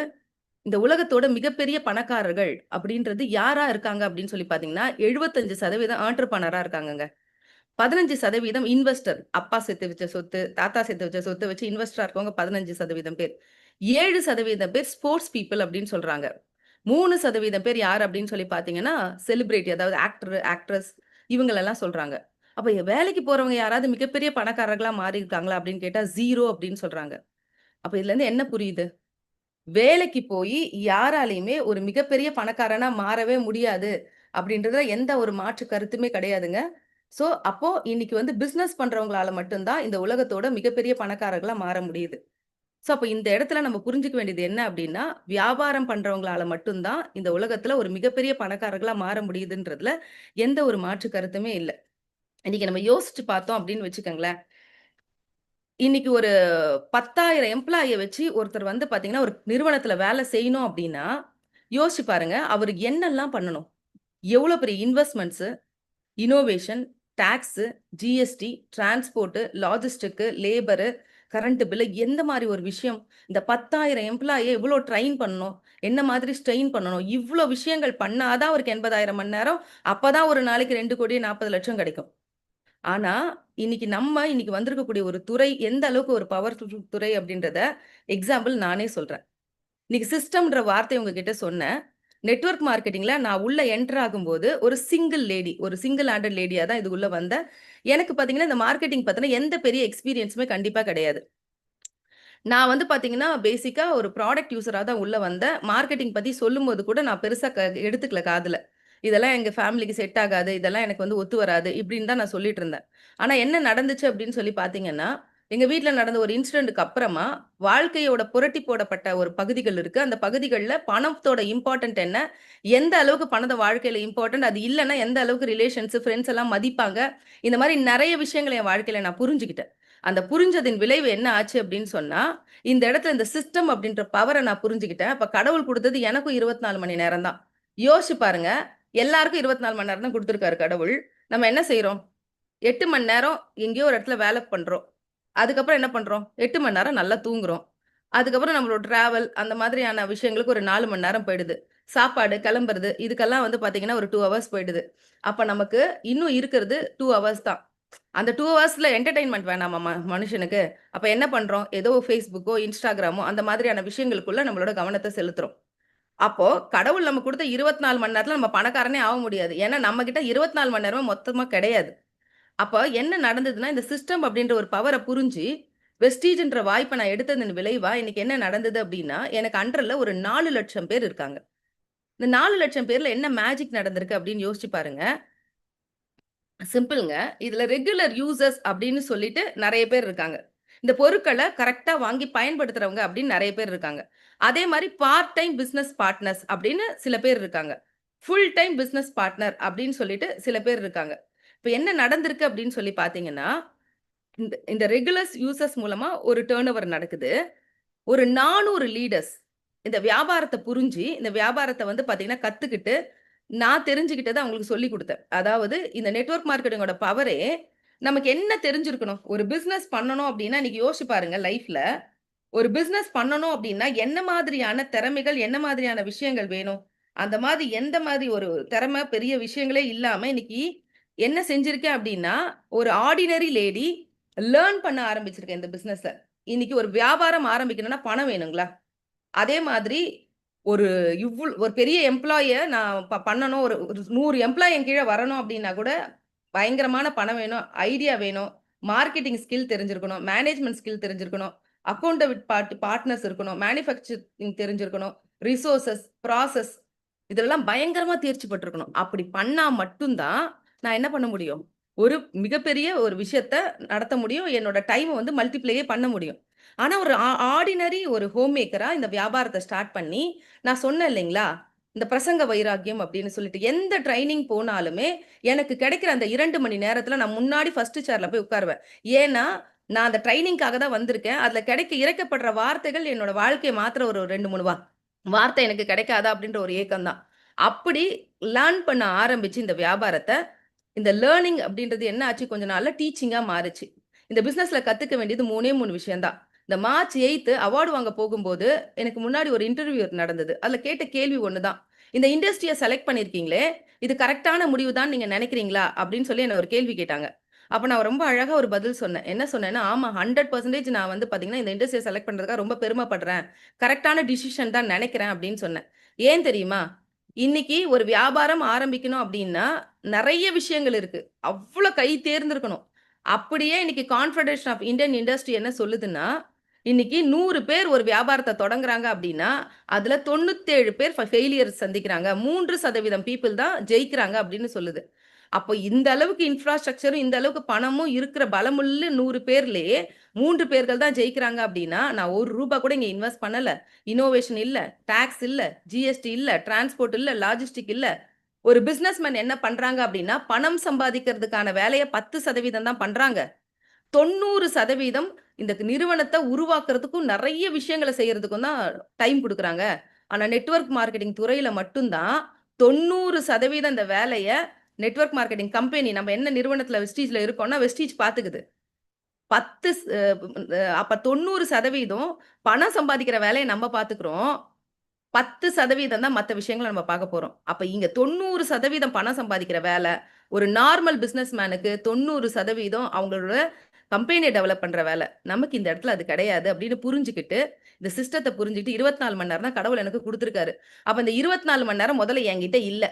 இந்த உலகத்தோட மிகப்பெரிய பணக்காரர்கள் அப்படின்றது யாரா இருக்காங்க அப்படின்னு சொல்லி பார்த்தீங்கன்னா, 75% ஆன்டர்பிரனரா இருக்காங்கங்க. 15% இன்வெஸ்டர். அப்பா சேர்த்து வச்ச சொத்து, தாத்தா சேர்த்து வச்ச சொத்த வச்சு இன்வெஸ்டரா இருக்கவங்க 15% பேர். 7% பேர் ஸ்போர்ட்ஸ் பீப்பிள் அப்படின்னு சொல்றாங்க. 3% பேர் யார் அப்படின்னு சொல்லி பார்த்தீங்கன்னா, செலிபிரிட்டி அதாவது ஆக்டர், ஆக்ட்ரஸ் இவங்களெல்லாம் சொல்றாங்க. அப்ப வேலைக்கு போறவங்க யாராவது மிகப்பெரிய பணக்காரர்களா மாறியிருக்காங்களா அப்படின்னு கேட்டா 0 அப்படின்னு சொல்றாங்க. அப்ப இதுலருந்து என்ன புரியுது? வேலைக்கு போயி யாராலயுமே ஒரு மிகப்பெரிய பணக்காரனா மாறவே முடியாது அப்படின்றதுல எந்த ஒரு மாற்று கருத்துமே கிடையாதுங்க. ஸோ, அப்போ இன்னைக்கு வந்து பிசினஸ் பண்றவங்களால மட்டும் தான் இந்த உலகத்தோட மிகப்பெரிய பணக்காரர்களா மாற முடியுது. ஸோ, அப்ப இந்த இடத்துல நம்ம புரிஞ்சுக்க வேண்டியது என்ன அப்படின்னா, வியாபாரம் பண்றவங்களால மட்டும் தான் இந்த உலகத்துல ஒரு மிகப்பெரிய பணக்காரர்களா மாற முடியுதுன்றதுல எந்த ஒரு மாற்று கருத்துமே இல்ல. இன்னைக்கு நம்ம யோசிச்சு பார்த்தோம் அப்படின்னு வச்சுக்கோங்களேன். இன்னைக்கு ஒரு 10,000 எம்ப்ளாய வச்சு ஒருத்தர் வந்து பார்த்தீங்கன்னா, ஒரு நிறுவனத்துல வேலை செய்யணும் அப்படின்னா, யோசிச்சு பாருங்க. அவரு என்னல்லாம் பண்ணணும்? எவ்வளோ பெரிய investments, innovation, tax, GST, transport, logistic, labour, current bill எந்த மாரி ஒரு விஷயம்? இந்த 10,000 எம்ப்ளாய எவ்வளோ ட்ரெயின் பண்ணணும்? என்ன மாதிரி ஸ்ட்ரெயின் பண்ணணும்? இவ்ளோ விஷயங்கள் பண்ணா தான் அவருக்கு 80,000 மணி நேரம். அப்பதான் ஒரு நாளைக்கு 2,40,00,000 கிடைக்கும். ஆனா, இன்னைக்கு வந்திருக்கக்கூடிய ஒரு துறை எந்த அளவுக்கு ஒரு பவர்ஃபுல் துறை அப்படின்றத எக்ஸாம்பிள் நானே சொல்றேன். இன்னைக்கு சிஸ்டம்ன்ற வார்த்தை உங்ககிட்ட சொன்னேன். நெட்வொர்க் மார்க்கெட்டிங்ல நான் உள்ள என்டர் ஆகும்போது ஒரு சிங்கிள் லேடி, ஒரு சிங்கிள் ஹேண்டட் லேடியா தான் இதுக்குள்ள வந்தேன். எனக்கு பார்த்தீங்கன்னா, இந்த மார்க்கெட்டிங் பத்தின எந்த பெரிய எக்ஸ்பீரியன்ஸுமே கண்டிப்பா கிடையாது. நான் வந்து பார்த்தீங்கன்னா, பேசிக்கா ஒரு ப்ராடக்ட் யூசரா தான் உள்ள வந்தேன். மார்க்கெட்டிங் பத்தி சொல்லும்போது கூட நான் பெருசா எடுத்துக்கல காதுல. இதெல்லாம் எங்க ஃபேமிலிக்கு செட் ஆகாது. இதெல்லாம் எனக்கு வந்து ஒத்து வராது. இப்படின்னு தான் நான் சொல்லிட்டு இருந்தேன். ஆனா என்ன நடந்துச்சு அப்படின்னு சொல்லி பார்த்தீங்கன்னா, எங்க வீட்ல நடந்த ஒரு இன்சிடென்ட்க்கு அப்புறமா, வாழ்க்கையோட புரட்டி போடப்பட்ட ஒரு பகுதிகள் இருக்கு. அந்த பகுதிகள்ல பணத்தோட இம்பார்ட்டன்ட் என்ன? எந்த அளவுக்கு பணத்த வாழ்க்கையில இம்பார்ட்டன்ட்? அது இல்லன்னா எந்த அளவுக்கு ரிலேஷன்ஸ், ஃபிரெண்ட்ஸ் எல்லாம் மதிப்பாங்க? இந்த மாரி நெறைய விஷயங்கள என் வாழ்க்கையில நான் புரிஞ்சுக்கிட்டேன். அந்த புரிஞ்சதின் விளைவு என்ன ஆச்சு அப்படின்னு சொன்னா, இந்த இடத்துல இந்த சிஸ்டம் அப்படின்ற பவர நான் புரிஞ்சுக்கிட்டேன். அப்ப கடவுள் குடுத்தது எனக்கும் 24 மணி நேரம் தான். யோசிச்சு பாருங்க. எல்லாருக்கும் 24 மணி நேரம் தான் குடுத்துருக்காரு கடவுள். நம்ம என்ன செய்றோம்? 8 மணி நேரம் எங்கேயோ ஒரு இடத்துல வேலை பண்றோம். அதுக்கப்புறம் என்ன பண்றோம்? 8 மணி நேரம் நல்லா தூங்குறோம். அதுக்கப்புறம் நம்மளோட டிராவல் அந்த மாதிரியான விஷயங்களுக்கு ஒரு 4 மணி நேரம் போயிடுது. சாப்பாடு, கிளம்புறது இதுக்கெல்லாம் வந்து பார்த்தீங்கன்னா, ஒரு 2 ஹவர்ஸ் போயிடுது. அப்ப நமக்கு இன்னும் இருக்கிறது 2 ஹவர்ஸ் தான். அந்த 2 ஹவர்ஸ்ல என்டர்டெயின்மென்ட் வேணாமா மனுஷனுக்கு? அப்ப என்ன பண்றோம்? ஏதோ Facebookஓ, Instagramமோ அந்த மாதிரியான விஷயங்களுக்குள்ள நம்மளோட கவனத்த செலுத்துறோம். அப்போ கடவுள் நமக்கு குடுத்த 24 மணி நேரத்துல நம்ம பணக்காரனே ஆக முடியாது. ஏன்னா, நம்மகிட்ட 24 மணி நேரமும் மொத்தமா கிடையாது. அப்ப என்ன நடந்ததுன்னா, இந்த சிஸ்டம் அப்படின்ற ஒரு பவர புரிஞ்சு, வெஸ்டீஜ்ன்ற வாய்ப்ப நான் எடுத்ததன் விளைவா, இன்னைக்கு என்ன நடந்தது அப்படின்னா, எனக்கு அண்டர்ல ஒரு 4,00,000 பேர் இருக்காங்க. இந்த 4,00,000 பேர்ல என்ன மேஜிக் நடந்திருக்கு அப்படின்னு யோசிச்சு பாருங்க. சிம்பிள்ங்க. இதுல ரெகுலர் யூசர்ஸ் அப்படின்னு சொல்லிட்டு நெறைய பேர் இருக்காங்க. இந்த பொருட்கள கரெக்ட்டா வாங்கி பயன்படுத்துறவங்க அப்படின்னு நெறைய பேர் இருக்காங்க. அதே மாரி பார்ட் டைம் பிசினஸ் பார்ட்னர்ஸ் அப்படின்னு சில பேர் இருக்காங்க. ஃபுல் டைம் பிசினஸ் பார்ட்னர் அப்படின்னு சொல்லிட்டு சில பேர் இருக்காங்க. இப்ப என்ன நடந்திருக்கு அப்படின்னு சொல்லி பார்த்தீங்கன்னா, இந்த இந்த ரெகுலர்ஸ் யூசர்ஸ் மூலமா ஒரு டர்ன் ஓவர் நடக்குது. ஒரு 400 லீடர்ஸ் இந்த வியாபாரத்த புரிஞ்சு, இந்த வியாபாரத்த வந்து பார்த்தீங்கன்னா கத்துக்கிட்டு, நான் தெரிஞ்சுக்கிட்டத அவங்களுக்கு சொல்லிக் குடுத்தேன். அதாவது இந்த நெட்வொர்க் மார்க்கெட்டிங்கோட பவரே நமக்கு என்ன தெரிஞ்சிருக்கணும்? ஒரு பிசினஸ் பண்ணணும் அப்டின்னா, இன்னைக்கு யோசிச்சு பாருங்க லைஃப்ல. ஒரு பிசினஸ் பண்ணணும் அப்டின்னா, என்ன மாதிரியான திறமைகள், என்ன மாதிரியான விஷயங்கள் வேணும்? அந்த மாதிரி எந்த மாதிரி ஒரு திறமை, பெரிய விஷயங்களே இல்லாம இன்னைக்கு என்ன செஞ்சிருக்கேன் அப்டின்னா, ஒரு ஆர்டினரி லேடி லேர்ன் பண்ண ஆரம்பிச்சிருக்கேன் இந்த பிசினஸ. இன்னைக்கு ஒரு வியாபாரம் ஆரம்பிக்கணும்னா பணம் வேணுங்களா? அதே மாதிரி ஒரு ஒரு பெரிய எம்ப்ளாயிய நான் பண்ணணும். ஒரு ஒரு 100 எம்ப்ளாயி என் கீழ வரணும் அப்டின்னா கூட, பயங்கரமான பணம் வேணும், ஐடியா வேணும், மார்க்கெட்டிங் ஸ்கில் தெரிஞ்சிருக்கணும், மேனேஜ்மென்ட் ஸ்கில் தெரிஞ்சிருக்கணும், அக்கவுண்டபிள் பார்ட்னர்ஸ் இருக்கணும், மேனுஃபேக்சரிங் தெரிஞ்சிருக்கணும், ரிசோர்ஸஸ், ப்ராசஸ் இதெல்லாம் பயங்கரமா தேர்ச்சி பெற்றிருக்கணும். அப்படி பண்ணா மட்டும் தான், நான் என்ன பண்ண முடியும்? ஒரு மிகப்பெரிய ஒரு விஷயத்த நடத்த முடியும். என்னோட டைம வந்து மல்டிப்ளேயே பண்ண முடியும். ஆனா, ஒரு ஆர்டினரி ஒரு ஹோம் மேக்கரா இந்த வியாபாரத்த ஸ்டார்ட் பண்ணி, நான் சொன்னேன் இல்லைங்களா? இந்த பிரசங்க வைராக்கியம் அப்படின்னு சொல்லிட்டு, எந்த ட்ரெய்னிங் போனாலுமே, எனக்கு கிடைக்கிற அந்த 2 மணி நேரத்துல நான் முன்னாடி ஃபர்ஸ்ட் சேர்ல போய் உட்காருவேன். ஏன்னா, நான் அந்த ட்ரெய்னிங்காக தான் வந்திருக்கேன். அதுல இறைக்கப்படுற வார்த்தைகள் என்னோட வாழ்க்கைய மாத்துற ஒரு 2, 3 வார்த்தை எனக்கு கிடைக்காதா? அப்படின்ற ஒரு ஏக்கம் தான். அப்படி லேர்ன் பண்ண ஆரம்பிச்சு இந்த வியாபாரத்த, இந்த லேர்னிங் அப்படின்றது என்ன ஆச்சு கொஞ்ச நாள்ல டீச்சிங்கா மாறுச்சு. இந்த பிசினஸ்ல கத்துக்க வேண்டியது 3ஏ 3 விஷயம் தான். இந்த மார்ச் 8 அவார்ட் வாங்க போகும்போது, எனக்கு முன்னாடி ஒரு இன்டர்வியூ நடந்தது. அதுல கேட்ட கேள்வி ஒண்ணு தான். "இந்த இண்டஸ்ட்ரிய செலக்ட் பண்ணியிருக்கீங்களே, இது கரெக்ட்டான முடிவு தான் நீங்க நினைக்கிறீங்களா?" அப்படின்னு சொல்லி என்ன ஒரு கேள்வி கேட்டாங்க. அப்ப நான் ரொம்ப அழகா ஒரு பதில் சொன்னேன். என்ன சொன்னேன்னா, "ஆமா 100% நான் வந்து பார்த்தீங்கன்னா, இந்த இண்டஸ்ட்ரிய செலக்ட் பண்றதுக்காக ரொம்ப பெருமைப்படுறேன். கரெக்ட்டான டிசிஷன் தான் நெனைக்கிறேன்" அப்படின்னு சொன்னேன். ஏன் தெரியுமா? இன்னைக்கு ஒரு வியாபாரம் ஆரம்பிக்கணும் அப்படின்னா, நெறைய விஷயங்கள் இருக்கு. அவ்ளோ கை தேர்ந்திருக்கணும். அப்படியே இன்னைக்கு கான்ஃபெடரேஷன் ஆஃப் இந்தியன் இண்டஸ்ட்ரி என்ன சொல்லுதுன்னா, இன்னைக்கு 100 பேர் ஒரு வியாபாரத்த தொடங்குறாங்க அப்படின்னா, அதுல 97 பேர் ஃபெயிலியர் சந்திக்கிறாங்க. 3% பீப்பிள் தான் ஜெயிக்கிறாங்க அப்படின்னு சொல்லுது. அப்போ இந்த அளவுக்கு இன்ஃப்ராஸ்ட்ரக்சரும், இந்த அளவுக்கு பணமும் இருக்கிற பலமுள்ள 100 பேர்லயே 3 பேர்கள் தான் ஜெயிக்கிறாங்க அப்படின்னா, நான் ரூ. 1 கூட இங்க இன்வெஸ்ட் பண்ணல. இன்னோவேஷன் இல்ல, டாக்ஸ் இல்ல, ஜிஎஸ்டி இல்ல, டிரான்ஸ்போர்ட் இல்ல, லாஜிஸ்டிக் இல்ல. ஒரு பிசினஸ்மேன் என்ன பண்றாங்க அப்படின்னா, பணம் சம்பாதிக்கிறதுக்கான வேலைய 10% தான் பண்றாங்க. 90% இந்த நிறுவனத்த உருவாக்குறதுக்கும், நெறைய விஷயங்கள செய்யறதுக்கும் தான் டைம் குடுக்குறாங்க. ஆனா நெட்வொர்க் மார்க்கெட்டிங் துறையில மட்டும் தான் 90% இந்த வேலைய நெட்வொர்க் மார்க்கெட்டிங் கம்பெனி நம்ம என்ன நிறுவனத்தில வெஸ்டீஜ்ல இருக்கோம்னா, வெஸ்டீஜ் பாத்துக்குது. 10 ஸ் அப்ப 90% பணம் சம்பாதிக்கிற வேலைய நம்ம பாத்துக்கிறோம். 10% தான் மத்த விஷயங்கள நம்ம பார்க்க போறோம். அப்ப இங்க 90% பணம் சம்பாதிக்கிற வேல, ஒரு நார்மல் பிசினஸ் மேனுக்கு 90% அவங்களோட கம்பெனிய டெவலப் பண்ற வேல. நமக்கு இந்த இடத்துல அது கிடையாது அப்படின்னு புரிஞ்சுகிட்டு, இந்த சிஸ்டத்த புரிஞ்சுகிட்டு 24 மணி நேரம் தான் கடவுள் எனக்கு குடுத்துருக்காரு. அப்ப இந்த 24 மணி நேரம் முதல்ல என்கிட்ட இல்ல.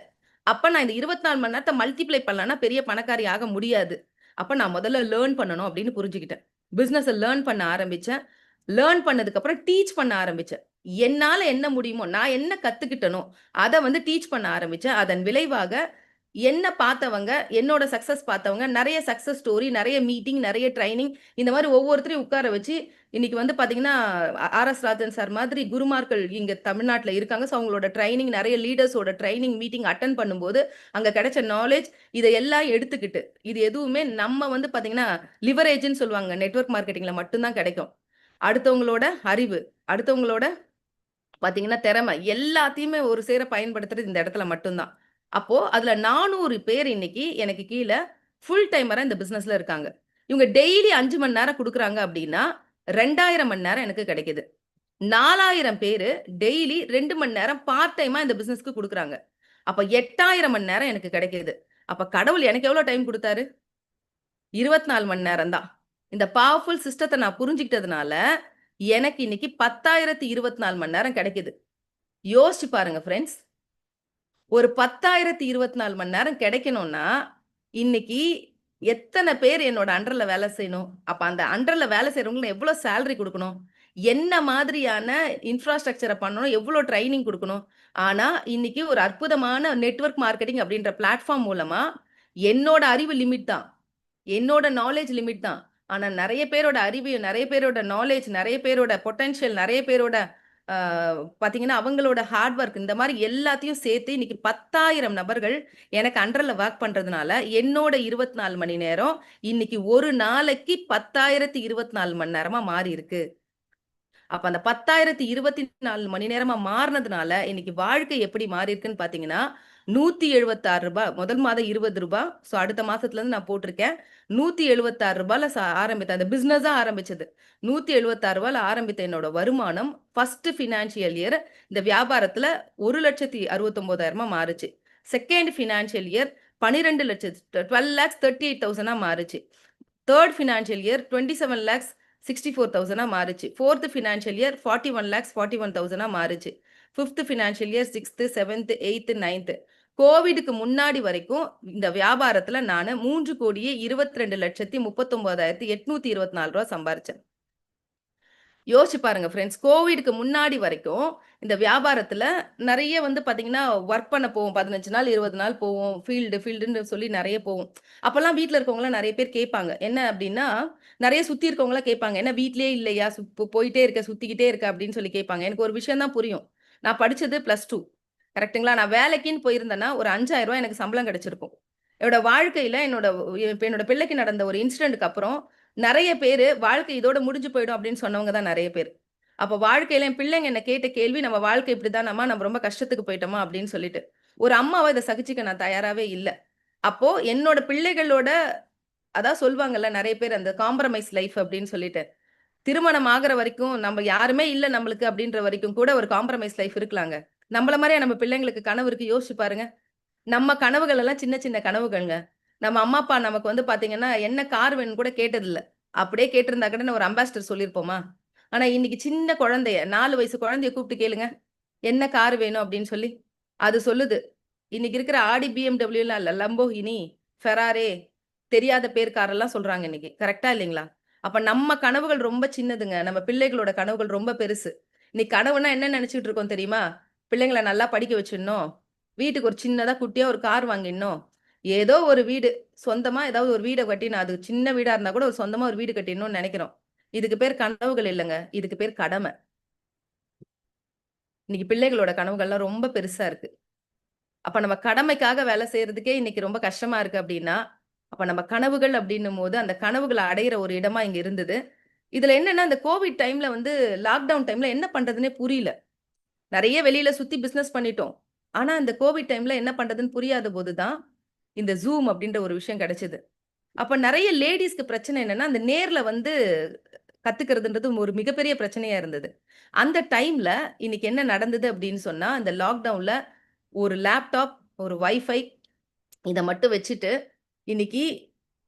அப்ப நான் இந்த 24 மணி நேரத்த மல்டிப்ளை பண்ணலன்னா பெரிய பணக்காரி ஆக முடியாது. அப்ப நான் முதல்ல லேர்ன் பண்ணணும் அப்படின்னு புரிஞ்சுக்கிட்டேன். பிசினஸ லேர்ன் பண்ண ஆரம்பிச்சேன். லேர்ன் பண்ணதுக்கு அப்புறம் டீச் பண்ண ஆரம்பிச்சேன். என்னால என்ன முடியுமோ, நான் என்ன கத்துக்கிட்டனோ, அத வந்து டீச் பண்ண ஆரம்பிச்சேன். அதன் விளைவாக என்ன பார்த்தவங்க, என்னோட சக்சஸ் பார்த்தவங்க, நெறைய சக்சஸ் ஸ்டோரி, நெறைய மீட்டிங், நெறைய ட்ரெய்னிங் இந்த மாரி ஒவ்வொருத்தரையும் உட்கார வச்சு, இன்னைக்கு வந்து பார்த்தீங்கன்னா, ஆர்.எஸ். ராஜன் சார் மாதிரி குருமார்கள் இங்க தமிழ்நாட்ல இருக்காங்க. ஸோ அவங்களோட ட்ரெய்னிங் நெறைய லீடர்ஸோட ட்ரெய்னிங் மீட்டிங் அட்டெண்ட் பண்ணும்போது, அங்க கிடைச்ச நாலேட்ஜ் இத எல்லாம் எடுத்துக்கிட்டு, இது எதுவுமே நம்ம வந்து பார்த்தீங்கன்னா, லிவரேஜ்ன்னு சொல்லுவாங்க. நெட்வொர்க் மார்க்கெட்டிங்ல மட்டும் தான் கிடைக்கும். அடுத்தவங்களோட அறிவு, அடுத்தவங்களோட பார்த்தீங்கன்னா, திறமை எல்லாத்தையுமே ஒரு சேர பயன்படுத்துறது இந்த இடத்துல மட்டும் தான். அப்போ அதுல 400 பேர் இன்னைக்கு எனக்கு கீழ ஃபுல் டைமரா இந்த பிசினஸ்ல இருக்காங்க. இவங்க டெய்லி 5 மணி நேரம் குடுக்குறாங்க அப்டின்னா, 2000 மணி நேரம் எனக்கு கிடைக்குது. 4000 பேரு டெய்லி 2 மணி நேரம் பார்ட் டைமா இந்த பிசினஸ்க்கு குடுக்குறாங்க. அப்ப 8000 மணி நேரம் எனக்கு கிடைக்குது. அப்ப கடவுள் எனக்கு எவ்வளோ டைம் குடுத்தாரு? 24 மணி நேரம் தான். இந்த பவர்ஃபுல் சிஸ்டத்த நான் புரிஞ்சுக்கிட்டதுனால, எனக்கு இன்னைக்கு 10,024 மணி நேரம் கிடைக்குது. யோசிச்சு பாருங்க ஃபிரெண்ட்ஸ். ஒரு 10,024 மணி நேரம் கிடைக்கணும்னா, இன்னைக்கு எத்தனை பேர் என்னோட அண்டர்ல வேலை செய்யணும்? அப்ப அந்த அண்டர்ல வேலை செய்றவங்களுக்கு எவ்வளோ சேலரி குடுக்கணும்? என்ன மாதிரியான இன்ஃப்ராஸ்ட்ரக்சர பண்ணணும்? எவ்வளோ ட்ரெய்னிங் குடுக்கணும்? ஆனா, இன்னைக்கு ஒரு அற்புதமான நெட்வொர்க் மார்க்கெட்டிங் அப்படின்ற பிளாட்ஃபார்ம் மூலமா, என்னோட அறிவு லிமிட் தான். என்னோட நாலேட்ஜ் லிமிட் தான். ஆனா நெறைய பேரோட அறிவு, நெறைய பேரோட நாலேட்ஜ், நெறைய பேரோட பொட்டன்ஷியல், நெறைய பேரோட ஆ பார்த்தீங்கன்னா, அவங்களோட ஹார்ட் ஒர்க் இந்த மாரி எல்லாத்தையும் சேர்த்து இன்னைக்கு 10,000 நபர்கள் எனக்கு அண்டர்ல வொர்க் பண்றதுனால, என்னோட 24 மணி நேரம் இன்னைக்கு ஒரு நாளைக்கு 10,024 மணி நேரமா மாறியிருக்கு. அப்ப அந்த 10,024 மணி நேரமா மாறுனதுனால, இன்னைக்கு வாழ்க்கை எப்படி மாறியிருக்குன்னு பார்த்தீங்கன்னா, ரூ. 176 முதல் மாதம் ரூ. 20. ஸோ அடுத்த மாசத்துலருந்து நான் போட்டிருக்கேன். ரூ. 176ல ஆரம்பித்த அந்த பிசினஸா ஆரம்பிச்சது. ரூ. 176ல ஆரம்பித்த என்னோட வருமானம் ஃபர்ஸ்ட் ஃபினான்ஷியல் இயர் இந்த வியாபாரத்துல 1,69,000 மாறுச்சு. செகண்ட் ஃபினான்ஷியல் இயர் 12 லட்சம் 12,38,000 மாறுச்சு. 3 ஃபினான்ஷியல் இயர் 27,64,000 மாறுச்சு. 4த் ஃபினான்ஷியல் இயர் 41,41,000 மாறுச்சு. 5த் ஃபினான்ஷியல் இயர் 6த், 7த், 8த், 9த் கோவிட்க்கு முன்னாடி வரைக்கும் இந்த வியாபாரத்துல நானு 3,22,39,824 சம்பாரிச்சேன். யோசிச்சு பாருங்க ஃப்ரெண்ட்ஸ். கோவிட்க்கு முன்னாடி வரைக்கும், இந்த வியாபாரத்துல நெறைய வந்து பாத்தீங்கன்னா, வொர்க் பண்ண போவோம். 15 நாள், 20 நாள் போவோம். ஃபீல்டுன்னு சொல்லி நெறைய போவோம். அப்பல்லாம் வீட்ல இருக்கவங்கலாம் நெறைய பேர் கேட்பாங்க. என்ன அப்டின்னா, நெறைய சுத்தி இருக்கவங்கலாம் கேட்பாங்க. "என்ன வீட்லயே இல்லையா? போயிட்டே இருக்க, சுத்திக்கிட்டே இருக்க" அப்டின்னு சொல்லி கேட்பாங்க. எனக்கு ஒரு விஷயம் தான் புரியும். நான் படிச்சது +2 கரெக்ட்டுங்களா? நான் வேலைக்குன்னு போயிருந்தேன்னா, ஒரு ரூ. 5,000 எனக்கு சம்பளம் கிடைச்சிருக்கும். என்னோட வாழ்க்கையில இப்ப என்னோட பிள்ளைக்கு நடந்த ஒரு இன்சிடென்ட்க்கு அப்புறம் நெறைய பேரு, வாழ்க்கை இதோட முடிஞ்சு போயிடும் அப்படின்னு சொன்னவங்க தான் நெறைய பேரு. அப்ப வாழ்க்கையில என் பிள்ளைங்க என்ன கேட்ட கேள்வி, "நம்ம வாழ்க்கை இப்படித்தானம்மா, நம்ம ரொம்ப கஷ்டத்துக்கு போயிட்டோமா?" அப்படின்னு சொல்லிட்டு. ஒரு அம்மாவா இத சகிச்சுக்க நான் தயாராவே இல்ல. அப்போ என்னோட பிள்ளைகளோட அதான் சொல்வாங்கல்ல நெறைய பேர் அந்த காம்ப்ரமைஸ் லைஃப் அப்படின்னு சொல்லிட்டு. திருமணம் ஆகுற வரைக்கும், நம்ம யாருமே இல்ல நம்மளுக்கு அப்படின்ற வரைக்கும் கூட ஒரு காம்ப்ரமைஸ் லைஃப் இருக்கலாங்க. நம்மள மாரியா நம்ம பிள்ளைங்களுக்கு கனவு இருக்கு யோசிச்சு பாருங்க. நம்ம கனவுகள் எல்லாம் சின்ன சின்ன கனவுகள்ங்க. நம்ம அம்மா, அப்பா நமக்கு வந்து பாத்தீங்கன்னா, என்ன கார் வேணும்னு கூட கேட்டதில்ல. அப்படியே கேட்டிருந்தா கூட நான் ஒரு அம்பாசிடர் சொல்லியிருப்போமா? ஆனா இன்னைக்கு சின்ன குழந்தைய 4 வயசு குழந்தைய கூப்பிட்டு கேளுங்க. என்ன கார் வேணும் அப்படின்னு சொல்லி. அது சொல்லுது. இன்னைக்கு இருக்கிற Audi, BMWலாம் இல்ல. Lamborghini, Ferrari தெரியாத பேர் காரெல்லாம் சொல்றாங்க இன்னைக்கு. கரெக்ட்டா இல்லைங்களா? அப்ப நம்ம கனவுகள் ரொம்ப சின்னதுங்க. நம்ம பிள்ளைகளோட கனவுகள் ரொம்ப பெருசு. இன்னைக்கு கனவுனா என்ன நெனச்சுட்டு இருக்கோம் தெரியுமா? பிள்ளைங்கள நல்லா படிக்க வச்சுடணும். வீட்டுக்கு ஒரு சின்னதா குட்டியா ஒரு கார் வாங்கிடணும். ஏதோ ஒரு வீடு, சொந்தமா ஏதாவது ஒரு வீட கட்டி நான் அது சின்ன வீடா இருந்தா கூட ஒரு சொந்தமா ஒரு வீடு கட்டிடணும்னு நெனைக்கிறோம். இதுக்கு பேர் கனவுகள் இல்லங்க. இதுக்கு பேர் கடமை. இன்னைக்கு பிள்ளைகளோட கனவுகள்லாம் ரொம்ப பெருசா இருக்கு. அப்ப நம்ம கடமைக்காக வேலை செய்றதுக்கே இன்னைக்கு ரொம்ப கஷ்டமா இருக்கு அப்டின்னா, அப்ப நம்ம கனவுகள் அப்டின்னும்போது, அந்த கனவுகள அடையிற ஒரு இடமா இங்க இருந்தது. இதுல என்னன்னா, இந்த கோவிட் டைம்ல வந்து லாக்டவுன் டைம்ல என்ன பண்றதுன்னே புரியல. நெறைய வெளியில சுத்தி பிசினஸ் பண்ணிட்டோம். ஆனா, இந்த கோவிட் டைம்ல என்ன பண்றதுன்னு புரியாத போது தான், இந்த Zoom அப்டின்ற ஒரு விஷயம் கிடைச்சது. அப்ப நெறைய லேடீஸ்க்கு பிரச்சனை என்னன்னா, அந்த நேர்ல வந்து கத்துக்கிறதுன்றது ஒரு மிகப்பெரிய பிரச்சனையா இருந்தது. அந்த டைம்ல இன்னைக்கு என்ன நடந்தது அப்படின்னு சொன்னா, அந்த லாக்டவுன்ல ஒரு லேப்டாப், ஒரு வைஃபை இத மட்டும் வச்சுட்டு, இன்னைக்கு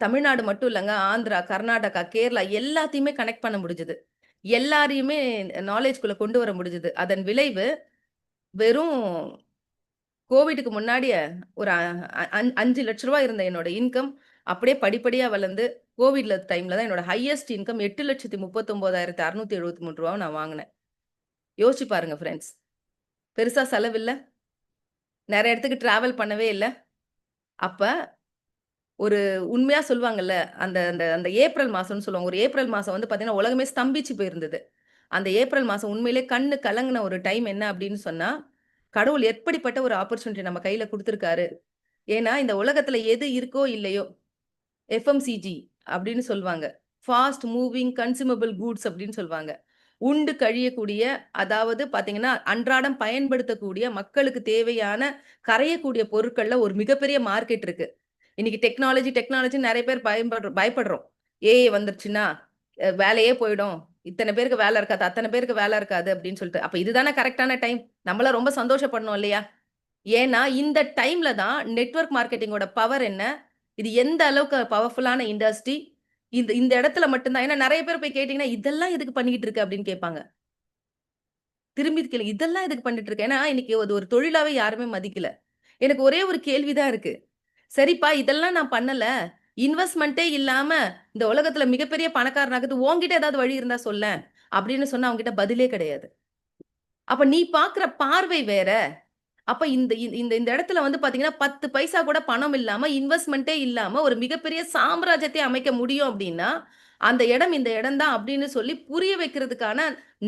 தமிழ்நாடு மட்டும் இல்லங்க. ஆந்திரா, கர்நாடகா, கேரளா எல்லாத்தையுமே கனெக்ட் பண்ண முடிஞ்சது. எல்லாரையுமே நாலேட்ஜ்குள்ள கொண்டு வர முடிஞ்சது. அதன் விளைவு வெறும் கோவிட்க்கு முன்னாடியே ஒரு அ அ ரூ. 5,00,000 இருந்த என்னோட இன்கம் அப்படியே படிப்படியா வளர்ந்து, கோவிட்ல டைம்ல தான் என்னோட ஹையஸ்ட் இன்கம் ரூ. 8,39,673 நான் வாங்குனேன். யோசிச்சு பாருங்க ஃபிரெண்ட்ஸ். பெருசா செலவில்ல. நெறைய இடத்துக்கு டிராவல் பண்ணவே இல்ல. அப்ப ஒரு உண்மையா சொல்லுவாங்கல்ல, அந்த அந்த அந்த ஏப்ரல் மாசம்னு சொல்லுவாங்க. ஒரு ஏப்ரல் மாசம் வந்து பார்த்தீங்கன்னா, உலகமே ஸ்தம்பிச்சு போயிருந்தது. அந்த ஏப்ரல் மாசம் உண்மையிலேயே கண்ணு கலங்குன ஒரு டைம் என்ன அப்படின்னு சொன்னா, கடவுள் எப்படிப்பட்ட ஒரு ஆப்பர்ச்சுனிட்டி நம்ம கையில குடுத்துருக்காரு. ஏன்னா, இந்த உலகத்துல எது இருக்கோ இல்லையோ, எஃப்எம்சிஜி அப்படின்னு சொல்வாங்க. ஃபாஸ்ட் மூவிங் கன்சூமபிள் கூட்ஸ் அப்படின்னு சொல்வாங்க. உண்டு கழியக்கூடிய அதாவது பார்த்தீங்கன்னா, அன்றாடம் பயன்படுத்தக்கூடிய மக்களுக்கு தேவையான கரையக்கூடிய பொருட்கள்ல ஒரு மிகப்பெரிய மார்க்கெட் இருக்கு. இன்னைக்கு டெக்னாலஜின்னு நெறைய பேர் பயப்படுறோம். ஏஐ வந்துருச்சுன்னா, வேலையே போயிடும். இத்தன பேருக்கு வேலை இருக்காது, அத்தன பேருக்கு வேலை இருக்காது அப்படின்னு சொல்லிட்டு. அப்ப இதுதானே கரெக்ட்டான டைம். நம்மலாம் ரொம்ப சந்தோஷப்படணும் இல்லையா? ஏன்னா, இந்த டைம்ல தான் நெட்வொர்க் மார்க்கெட்டிங்கோட பவர் என்ன? இது எந்த அளவுக்கு பவர்ஃபுல்லான இண்டஸ்ட்ரி. இந்த இந்த இடத்துல மட்டும் தான் ஏன்னா நெறைய பேர் போய் கேட்டீங்கன்னா, "இதெல்லாம் எதுக்கு பண்ணிட்டு இருக்க?" அப்படின்னு கேட்பாங்க. திரும்பி கேளுங்க. "இதெல்லாம் எதுக்கு பண்ணிட்டு இருக்க?" ஏன்னா, இன்னைக்கு அது ஒரு தொழிலாவே யாருமே மதிக்கல. எனக்கு ஒரே ஒரு கேள்வி தான் இருக்கு. சரிப்பா, இதெல்லாம் நான் பண்ணல. இன்வெஸ்ட்மெண்ட்டே இல்லாம இந்த உலகத்துல மிகப்பெரிய பணக்காரனாகிறது உன்கிட்ட ஏதாவது வழி இருந்தா சொல்லேன் அப்படின்னு சொன்னா அவங்க கிட்ட பதிலே கிடையாது. அப்ப நீ பார்க்குற பார்வை வேற. அப்ப இந்த இந்த இந்த இடத்துல வந்து பார்த்தீங்கன்னா, 10 பைசா கூட பணம் இல்லாம, இன்வெஸ்ட்மென்ட்டே இல்லாம ஒரு மிகப்பெரிய சாம்ராஜ்யத்தை அமைக்க முடியும் அப்டின்னா, அந்த இடம் இந்த இடம் தான் அப்டின்னு சொல்லி புரிய வைக்கிறதுக்கான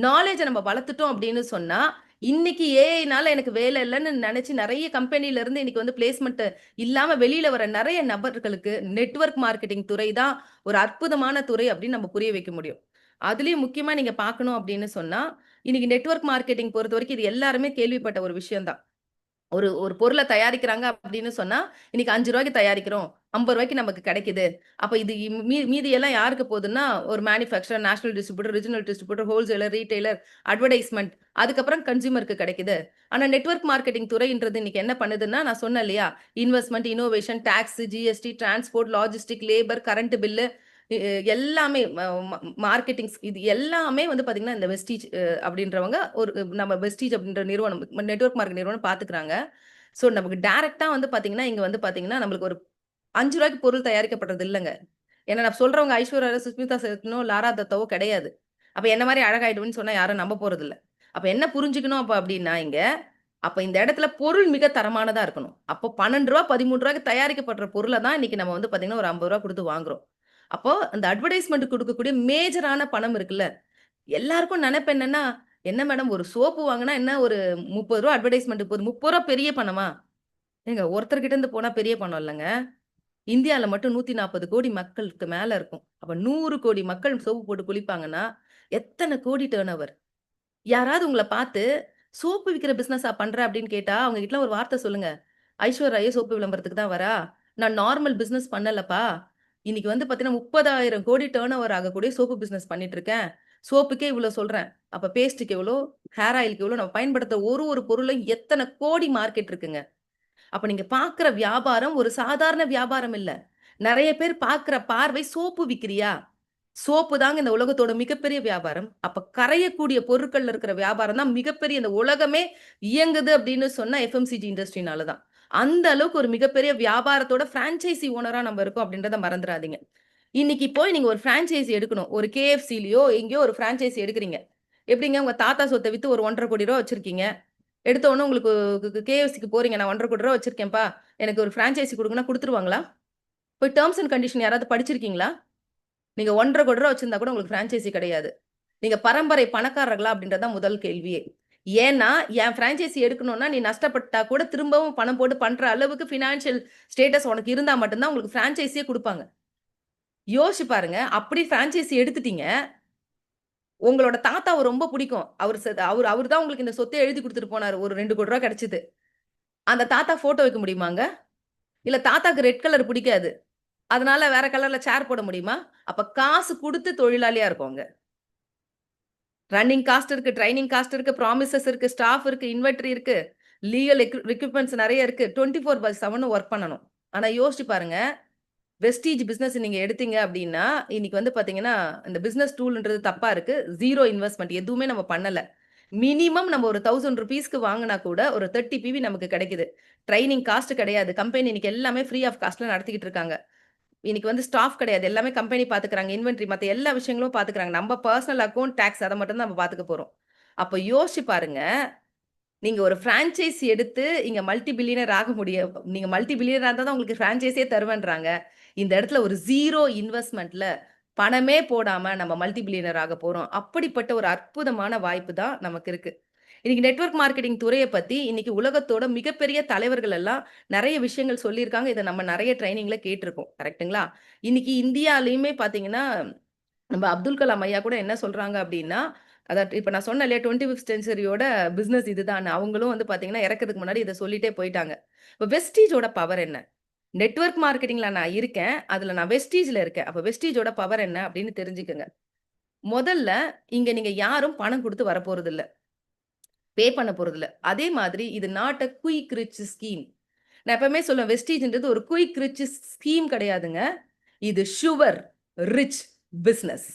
நாலேட்ஜ நம்ம வளர்த்துட்டோம் அப்டின்னு சொன்னா, இன்னைக்கு ஏஐனால எனக்கு வேலை இல்லன்னு நெனச்சு நெறைய கம்பெனில இருந்து இன்னைக்கு வந்து பிளேஸ்மென்ட் இல்லாம வெளியில வர நெறைய நபர்களுக்கு நெட்வொர்க் மார்க்கெட்டிங் துறை தான் ஒரு அற்புதமான துறை அப்டின்னு நம்ம புரிய வைக்க முடியும். அதுலயும் முக்கியமா நீங்க பார்க்கணும் அப்டின்னு சொன்னா, இன்னைக்கு நெட்வொர்க் மார்க்கெட்டிங் பொறுத்தவரைக்கும் இது எல்லாருமே கேள்விப்பட்ட ஒரு விஷயம் தான். ஒரு ஒரு பொருள தயாரிக்கிறாங்க அப்படின்னு சொன்னா, இன்னைக்கு ரூ. 5க்கு தயாரிக்கிறோம். ரூ. 50 நமக்கு கிடைக்குது. அப்ப இது மீதி எல்லாம் யாருக்கு போதுன்னா, ஒரு manufacturer, national distributor, regional distributor, wholesaler, retailer, advertisement அதுக்கப்புறம் கன்சியூமருக்கு கிடைக்குது. ஆனா நெட்வொர்க் மார்க்கெட்டிங் துறைன்றது இன்னைக்கு என்ன பண்ணுதுன்னா, நான் சொன்னேன் இல்லையா? Investment, innovation, tax, GST, transport, logistic, labour, current bill எல்லாமே மார்க்கெட்டிங்ஸ் இது எல்லாமே வந்து பார்த்தீங்கன்னா, இந்த வெஸ்டீஜ் அப்படின்றவங்க ஒரு நம்ம வெஸ்டீஜ் அப்படின்ற நிறுவனம் நெட்வொர்க் மார்க்கெட் நிறுவனம் பார்த்துக்கிறாங்க. ஸோ நமக்கு டைரக்ட்டா வந்து பார்த்தீங்கன்னா, இங்க வந்து பார்த்தீங்கன்னா, நம்மளுக்கு ஒரு ரூ. 5க்கு பொருள் தயாரிக்கப்படுறது இல்லங்க. ஏன்னா நான் சொல்றவங்க ஐஸ்வர்யா ராய், சுஸ்மிதா சேனோ, லாரா தத்தாவோ கிடையாது. அப்ப என்ன மாரி அழகாயிடுவேன்னு சொன்னா யாரும் நம்ப போறதில்ல. அப்ப என்ன புரிஞ்சுக்கணும் அப்படின்னா இங்க, அப்ப இந்த இடத்துல பொருள் மிக தரமானதா இருக்கணும். அப்போ ரூ. 12 ரூ. 13க்கு தயாரிக்கப்படுற பொருள தான் இன்னைக்கு நம்ம வந்து பார்த்தீங்கன்னா, ஒரு ரூ. 50 குடுத்து வாங்குறோம். அப்போ அந்த அட்வர்டைஸ்மென்ட் குடுக்கக்கூடிய மேஜரான பணம் இருக்குல்ல, எல்லாருக்கும் நெனப்பு என்னன்னா, என்ன மேடம் ஒரு சோப்பு வாங்குனா என்ன ஒரு ரூ. 30 அட்வர்டைஸ்மென்ட்க்கு போது. ரூ. 30 பெரிய பணமா? ஏங்க ஒருத்தர்கிட்ட இருந்து போனா பெரிய பணம் இல்லங்க. இந்தியால மட்டும் 140 கோடி மக்களுக்கு மேல இருக்கும். அப்ப 100 கோடி மக்கள் சோப்பு போட்டு குளிப்பாங்கன்னா, எத்தன கோடி டர்ன் ஓவர்? யாராவது உங்கள பார்த்து, "சோப்பு விக்கிற பிசினஸா பண்ற?" அப்படின்னு கேட்டா, அவங்க கிட்டலாம் ஒரு வார்த்த சொல்லுங்க. "ஐஸ்வர்யா ராயே சோப்பு விளம்பரத்துக்கு தான் வரா. நான் நார்மல் பிசினஸ் பண்ணலப்பா. இன்னைக்கு வந்து பார்த்தீங்கன்னா, 30,000 கோடி டர்ன் ஓவர் ஆகக்கூடிய சோப்பு பிசினஸ் பண்ணிட்டு இருக்கேன். சோப்புக்கே இவ்வளோ சொல்றேன். அப்ப பேஸ்ட்டுக்கு எவ்வளோ? ஹேர் ஆயிலுக்கு எவ்வளோ? நம்ம பயன்படுத்துற ஒரு ஒரு பொருளும் எத்தன கோடி மார்க்கெட் இருக்குங்க. அப்ப நீங்க பார்க்குற வியாபாரம் ஒரு சாதாரண வியாபாரம் இல்ல. நெறைய பேர் பார்க்குற பார்வை சோப்பு விக்கிறியா? சோப்பு தாங்க இந்த உலகத்தோட மிகப்பெரிய வியாபாரம். அப்ப கரையக்கூடிய பொருட்கள்ல இருக்கிற வியாபாரம் தான் மிகப்பெரிய இந்த உலகமே இயங்குது அப்படின்னு சொன்னா எஃப்எம்சிஜி இண்டஸ்ட்ரினால தான். அந்த அளவுக்கு ஒரு மிகப்பெரிய வியாபாரத்தோட பிரான்சைசி ஓனரா நம்ம இருக்கோம் அப்படின்றத மறந்துறாதீங்க. இன்னைக்கு போய் நீங்க ஒரு பிரான்சைசி எடுக்கணும். ஒரு KFCலயோ எங்கேயோ ஒரு பிரான்சைசி எடுக்குறீங்க. எப்படிங்க உங்க தாத்தா சொத்த வித்து ஒரு ரூ. 1,50,00,000 வச்சிருக்கீங்க. எடுத்த உடனே உங்களுக்கு KFCக்கு போறீங்க. நான் ரூ. 1,50,00,000 வச்சிருக்கேன்ப்பா. எனக்கு ஒரு பிரான்சைசி குடுங்கன்னா குடுத்துருவாங்களா? போய் டெர்ம்ஸ் அண்ட் கண்டிஷன் யாராவது படிச்சிருக்கீங்களா? நீங்க ரூ. 1,50,00,000 வச்சிருந்தா கூட உங்களுக்கு பிரான்சைசி கிடையாது. நீங்க பரம்பரை பணக்காரர்களா? அப்படின்றது தான் முதல் கேள்வியே. ஏன்னா, என் பிரான்சைசி எடுக்கணும்னா, நீ நஷ்டப்பட்டா கூட திரும்பவும் பணம் போட்டு பண்ற அளவுக்கு பினான்சியல் ஸ்டேட்டஸ் உனக்கு இருந்தா மட்டும் தான் உங்களுக்கு பிரான்சைஸியே குடுப்பாங்க. யோசிச்சு பாருங்க. அப்படி பிரான்சைசி எடுத்துட்டீங்க. உங்களோட தாத்தாவ ரொம்ப புடிக்கும். அவரு தான் உங்களுக்கு இந்த சொத்தே எழுதி குடுத்துட்டு போனாரு. ஒரு ரூ. 2,00,00,000 கிடைச்சது. அந்த தாத்தா ஃபோட்டோ வைக்க முடியுமாங்க? இல்ல தாத்தாக்கு ரெட் கலர் பிடிக்காது. அதனால வேற கலர்ல சேர் போட முடியுமா? அப்ப காசு குடுத்து தொழிலாளியா இருக்கோங்க. ரன்னிங் காஸ்ட் இருக்கு, ட்ரெய்னிங் காஸ்ட் இருக்கு, ப்ராமிசஸ் இருக்கு, ஸ்டாஃப் இருக்கு, இன்வென்டரி இருக்கு, லீகல் ரெக்யூப்மென்ட்ஸ் நெறைய இருக்கு. 24/7 வொர்க் பண்ணணும். ஆனா யோசிச்சு பாருங்க, வெஸ்டீஜ் பிசினஸ் நீங்க எடுத்தீங்க அப்டின்னா, இன்னைக்கு வந்து பாத்தீங்கன்னா, இந்த பிசினஸ் டூல்ன்றது தப்பா இருக்கு. 0 இன்வெஸ்ட்மென்ட் எதுவுமே நம்ம பண்ணல. மினிமம் நம்ம ஒரு ₹1000க்கு வாங்குனா கூட ஒரு 30 பிவி நமக்கு கிடைக்குது. ட்ரெய்னிங் காஸ்ட் கிடையாது. கம்பெனி இன்னைக்கு எல்லாமே ஃப்ரீ ஆஃப் காஸ்ட்ல நடத்திக்கிட்டு இருக்காங்க. இன்னைக்கு வந்து ஸ்டாஃப் கிடையாது. எல்லாமே கம்பெனி பாத்துக்கிறாங்க. இன்வென்டரி மத்த எல்லா விஷயங்களும் பாத்துக்கிறாங்க. நம்ம பெர்சனல் அக்கவுண்ட், டாக்ஸ் அத மட்டும் தான் நம்ம பாத்துக்க போறோம். அப்ப யோசிச்சு பாருங்க. நீங்க ஒரு பிரான்சைஸ் எடுத்து இங்க மல்டி பில்லியனர் ஆக முடியும். நீங்க மல்டி பில்லியனரா இருந்தா தான் உங்களுக்கு பிரான்சைஸே தருவேன்றாங்க. இந்த இடத்துல ஒரு 0 இன்வெஸ்ட்மென்ட்ல பணமே போடாம நம்ம மல்டி பில்லியனர் ஆக போறோம். அப்படிப்பட்ட ஒரு அற்புதமான வாய்ப்பு தான் நமக்கு இருக்கு. இன்னைக்கு நெட்வொர்க் மார்க்கெட்டிங் துறைய பத்தி இன்னைக்கு உலகத்தோட மிகப்பெரிய தலைவர்கள் எல்லாம் நெறைய விஷயங்கள் சொல்லியிருக்காங்க. இத நம்ம நெறைய ட்ரெய்னிங்ல கேட்டுருக்கோம். கரெக்ட்டுங்களா? இன்னைக்கு இந்தியாலயுமே பார்த்தீங்கன்னா, நம்ம அப்துல் கலாம் ஐயா கூட என்ன சொல்றாங்க அப்டின்னா, இப்ப நான் சொன்னேன் இல்லையா 25த் செஞ்சுரியோட பிசினஸ் இதுதான்னு. அவங்களும் வந்து பார்த்தீங்கன்னா, இறக்கறதுக்கு முன்னாடி இத சொல்லிட்டே போயிட்டாங்க. இப்ப வெஸ்டீஜோட பவர் என்ன? நெட்வொர்க் மார்க்கெட்டிங்ல நான் இருக்கேன். அதுல நான் வெஸ்டீஜ்ல இருக்கேன். அப்ப வெஸ்டீஜோட பவர் என்ன அப்டின்னு தெரிஞ்சுக்கங்க. முதல்ல இங்க நீங்க யாரும் பணம் குடுத்து வரப்போறதில்ல. பே பண்ண போறதில்ல. அதே மாதிரி இது not a quick rich scheme. நான் எப்பவுமே சொல்லுவேன் வெஸ்டீஜ்ன்றது ஒரு குயிக் ரிச் ஸ்கீம் கிடையாதுங்க. இது ஷுவர் ரிச் பிசினஸ்.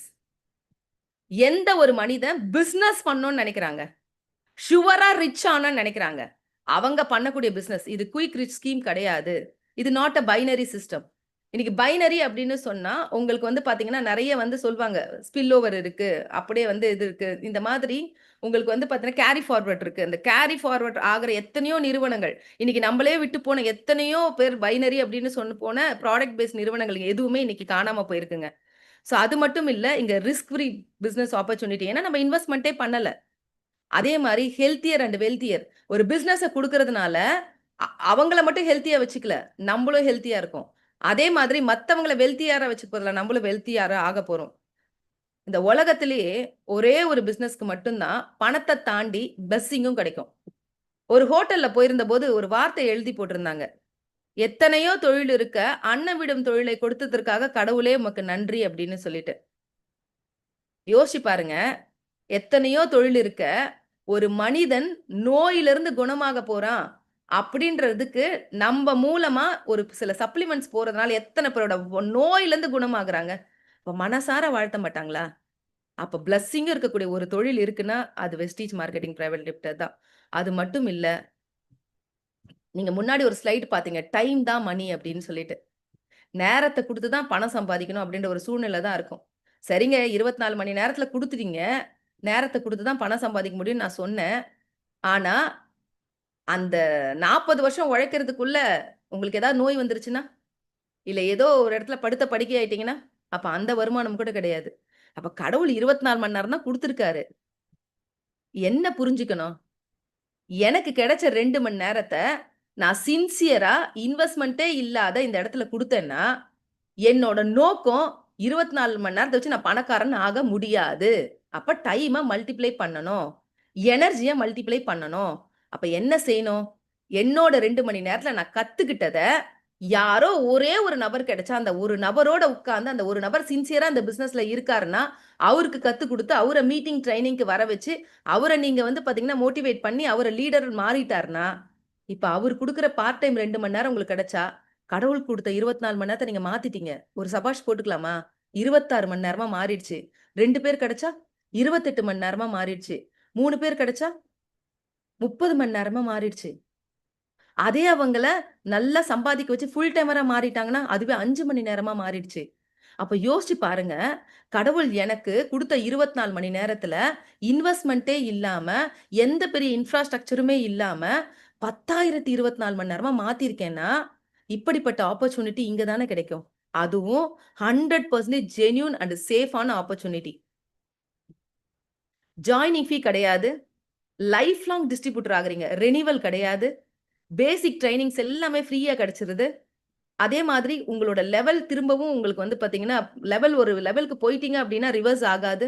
எந்த ஒரு மனிதன் பிசினஸ் பண்ணணும்னு நெனைக்கிறாங்க. ஷுவரா ரிச் ஆகணும்னு நெனைக்கிறாங்க. அவங்க பண்ணக்கூடிய பிசினஸ். இது குயிக் ரிச் ஸ்கீம் கிடையாது. இது நாட் அ பைனரி சிஸ்டம். இன்னைக்கு பைனரி அப்படின்னு சொன்னா, உங்களுக்கு வந்து பார்த்தீங்கன்னா, நெறைய வந்து சொல்வாங்க. ஸ்பில் ஓவர் இருக்கு. அப்படியே வந்து இது இருக்கு. இந்த மாதிரி உங்களுக்கு வந்து பார்த்தீங்கன்னா, கேரி ஃபார்வர்ட் இருக்கு. அந்த கேரி ஃபார்வர்ட் ஆகுற எத்தனையோ நிறுவனங்கள், இன்னைக்கு நம்மளே விட்டு போன எத்தனையோ பேர் பைனரி அப்படின்னு சொன்னு போன ப்ராடக்ட் பேஸ்ட் நிறுவனங்கள் எதுவுமே இன்னைக்கு காணாம போயிருக்குங்க. ஸோ அது மட்டும் இல்ல, இங்க ரிஸ்க் ஃப்ரீ பிசினஸ் ஆப்பர்ச்சுனிட்டி. ஏன்னா நம்ம இன்வெஸ்ட்மென்ட்டே பண்ணல. அதே மாரி ஹெல்த்தியர் அண்ட் வெல்த்தியர். ஒரு பிசினஸ குடுக்கறதுனால, அவங்கள மட்டும் ஹெல்த்தியா வச்சுக்கல. நம்பளும் ஹெல்த்தியா இருக்கோம். அதே மாதிரி மத்தவங்கள வெல்த்தியாரா வச்சுக்க நம்மளும் வெல்த்தியாரா ஆகப்போறோம். இந்த உலகத்திலேயே ஒரே ஒரு பிசினஸ்க்கு மட்டும் தான் பணத்த தாண்டி பிளெஸ்ஸிங்கும் கிடைக்கும். ஒரு ஹோட்டல்ல போயிருந்தபோது ஒரு வார்த்தை எழுதி போட்டிருந்தாங்க. எத்தனையோ தொழில் இருக்க, அன்னம் விடும் தொழிலை கொடுத்ததற்காக கடவுளே உமக்கு நன்றி அப்படின்னு சொல்லிட்டு. யோசிச்சு பாருங்க. எத்தனையோ தொழில் இருக்க, ஒரு மனிதன் நோயிலிருந்து குணமாக போறான். அப்படின்றதுக்கு நம்ப மூலமா ஒரு சில சப்ளிமெண்ட்ஸ் போறதுனால எத்தன பேரோட நோயிலிருந்து குணமாகுறாங்க. அப்ப மனசார வாழ்த்த மாட்டாங்களா? அப்ப பிளஸ்ஸிங்கும் இருக்கக்கூடிய ஒரு தொழில் இருக்குன்னா, அது வெஸ்டீஜ் மார்க்கெட்டிங் பிரைவேட் லிமிடெட் தான். அது மட்டும் இல்ல. நீங்க முன்னாடி ஒரு ஸ்லைட் பார்த்தீங்க. டைம் தான் மணி அப்படின்னு சொல்லிட்டு. நேரத்த குடுத்து தான் பணம் சம்பாதிக்கணும் அப்படின்ற ஒரு சூழ்நிலை தான் இருக்கும். சரிங்க 24 மணி நேரத்துல குடுத்துட்டீங்க. நேரத்த குடுத்து தான் பணம் சம்பாதிக்க முடியும்னு நான் சொன்னேன். ஆனா, அந்த 40 வருஷம் உழைக்கிறதுக்குள்ள உங்களுக்கு ஏதாவது நோய் வந்துருச்சுன்னா? இல்ல ஏதோ ஒரு இடத்துல படுத்த படுக்கை ஆயிட்டீங்கன்னா? அப்ப அந்த வருமானம் கூட கிடையாது. அப்ப கடவுள் 24 மணி நேரம் தான் குடுத்துருக்காரு. என்ன புரிஞ்சுக்கணும்? எனக்கு கிடைச்ச 2 மணி நேரத்த நான் சின்சியரா இன்வெஸ்ட்மென்ட்டே இல்லாத இந்த இடத்துல குடுத்தேன்னா, என்னோட நோக்கம் 24 மணி நேரத்த வச்சு நான் பணக்காரன் ஆக முடியாது. அப்ப டைம மல்டிப்ளை பண்ணணும். எனர்ஜிய மல்டிப்ளை பண்ணணும். அப்ப என்ன செய்யணும்? என்னோட 2 மணி நேரத்துல நான் கத்துக்கிட்டத, யாரோ ஒரே ஒரு நபர் கிடைச்சா, அந்த ஒரு நபரோட உட்கார்ந்து, அந்த ஒரு நபர் சின்சியரா அந்த பிசினஸ்ல இருக்காருன்னா, அவருக்கு கத்துக் குடுத்து, அவர மீட்டிங், ட்ரெய்னிங்க்கு வர வச்சு, அவர நீங்க வந்து பார்த்தீங்கன்னா, மோட்டிவேட் பண்ணி, அவர லீடர் மாறிட்டாருன்னா, இப்ப அவரு குடுக்குற பார்ட் டைம் 2 மணி நேரம் உங்களுக்கு கிடைச்சா, கடவுள் குடுத்த 24 மணி நேரத்த நீங்க மாத்திட்டீங்க. ஒரு சபாஷ் போட்டுக்கலாமா? 26 மணி நேரமா மாறிடுச்சு. 2 பேர் கிடைச்சா, 28 மணி நேரமா மாறிடுச்சு. 3 பேர் கிடைச்சா, 30 மணி நேரமா மாறிடுச்சு. அதே அவங்கள நல்லா சம்பாதிக்க வச்சு ஃபுல் டைமரா மாறிட்டாங்கன்னா, அதுவே 5 மணி நேரமா மாறிடுச்சு. அப்ப யோசிச்சு பாருங்க. கடவுள் எனக்கு குடுத்த 24 மணி நேரத்துல இன்வெஸ்ட்மென்ட்டே இல்லாம, எந்த பெரிய இன்ஃப்ராஸ்ட்ரக்சருமே இல்லாம 10,024 மணி நேரமா மாத்தியிருக்கேன்னா, இப்படிப்பட்ட ஆப்பர்ச்சுனிட்டி இங்க தானே கிடைக்கும். அதுவும் 100% ஜென்யூன் அண்ட் சேஃபான ஆப்பர்ச்சுனிட்டி. ஜாயினிங் ஃபீ கிடையாது. லைஃப் லாங் டிஸ்ட்ரிபியூட்டர் ஆகுறீங்க. ரெனிவல் கிடையாது. பேசிக் ட்ரெய்னிங்ஸ் எல்லாமே ஃப்ரீயா கிடைச்சிருது. அதே மாதிரி உங்களோட லெவல் திரும்பவும் உங்களுக்கு வந்து பார்த்தீங்கன்னா, ஒரு லெவலுக்கு போயிட்டீங்க அப்டின்னா ரிவர்ஸ் ஆகாது.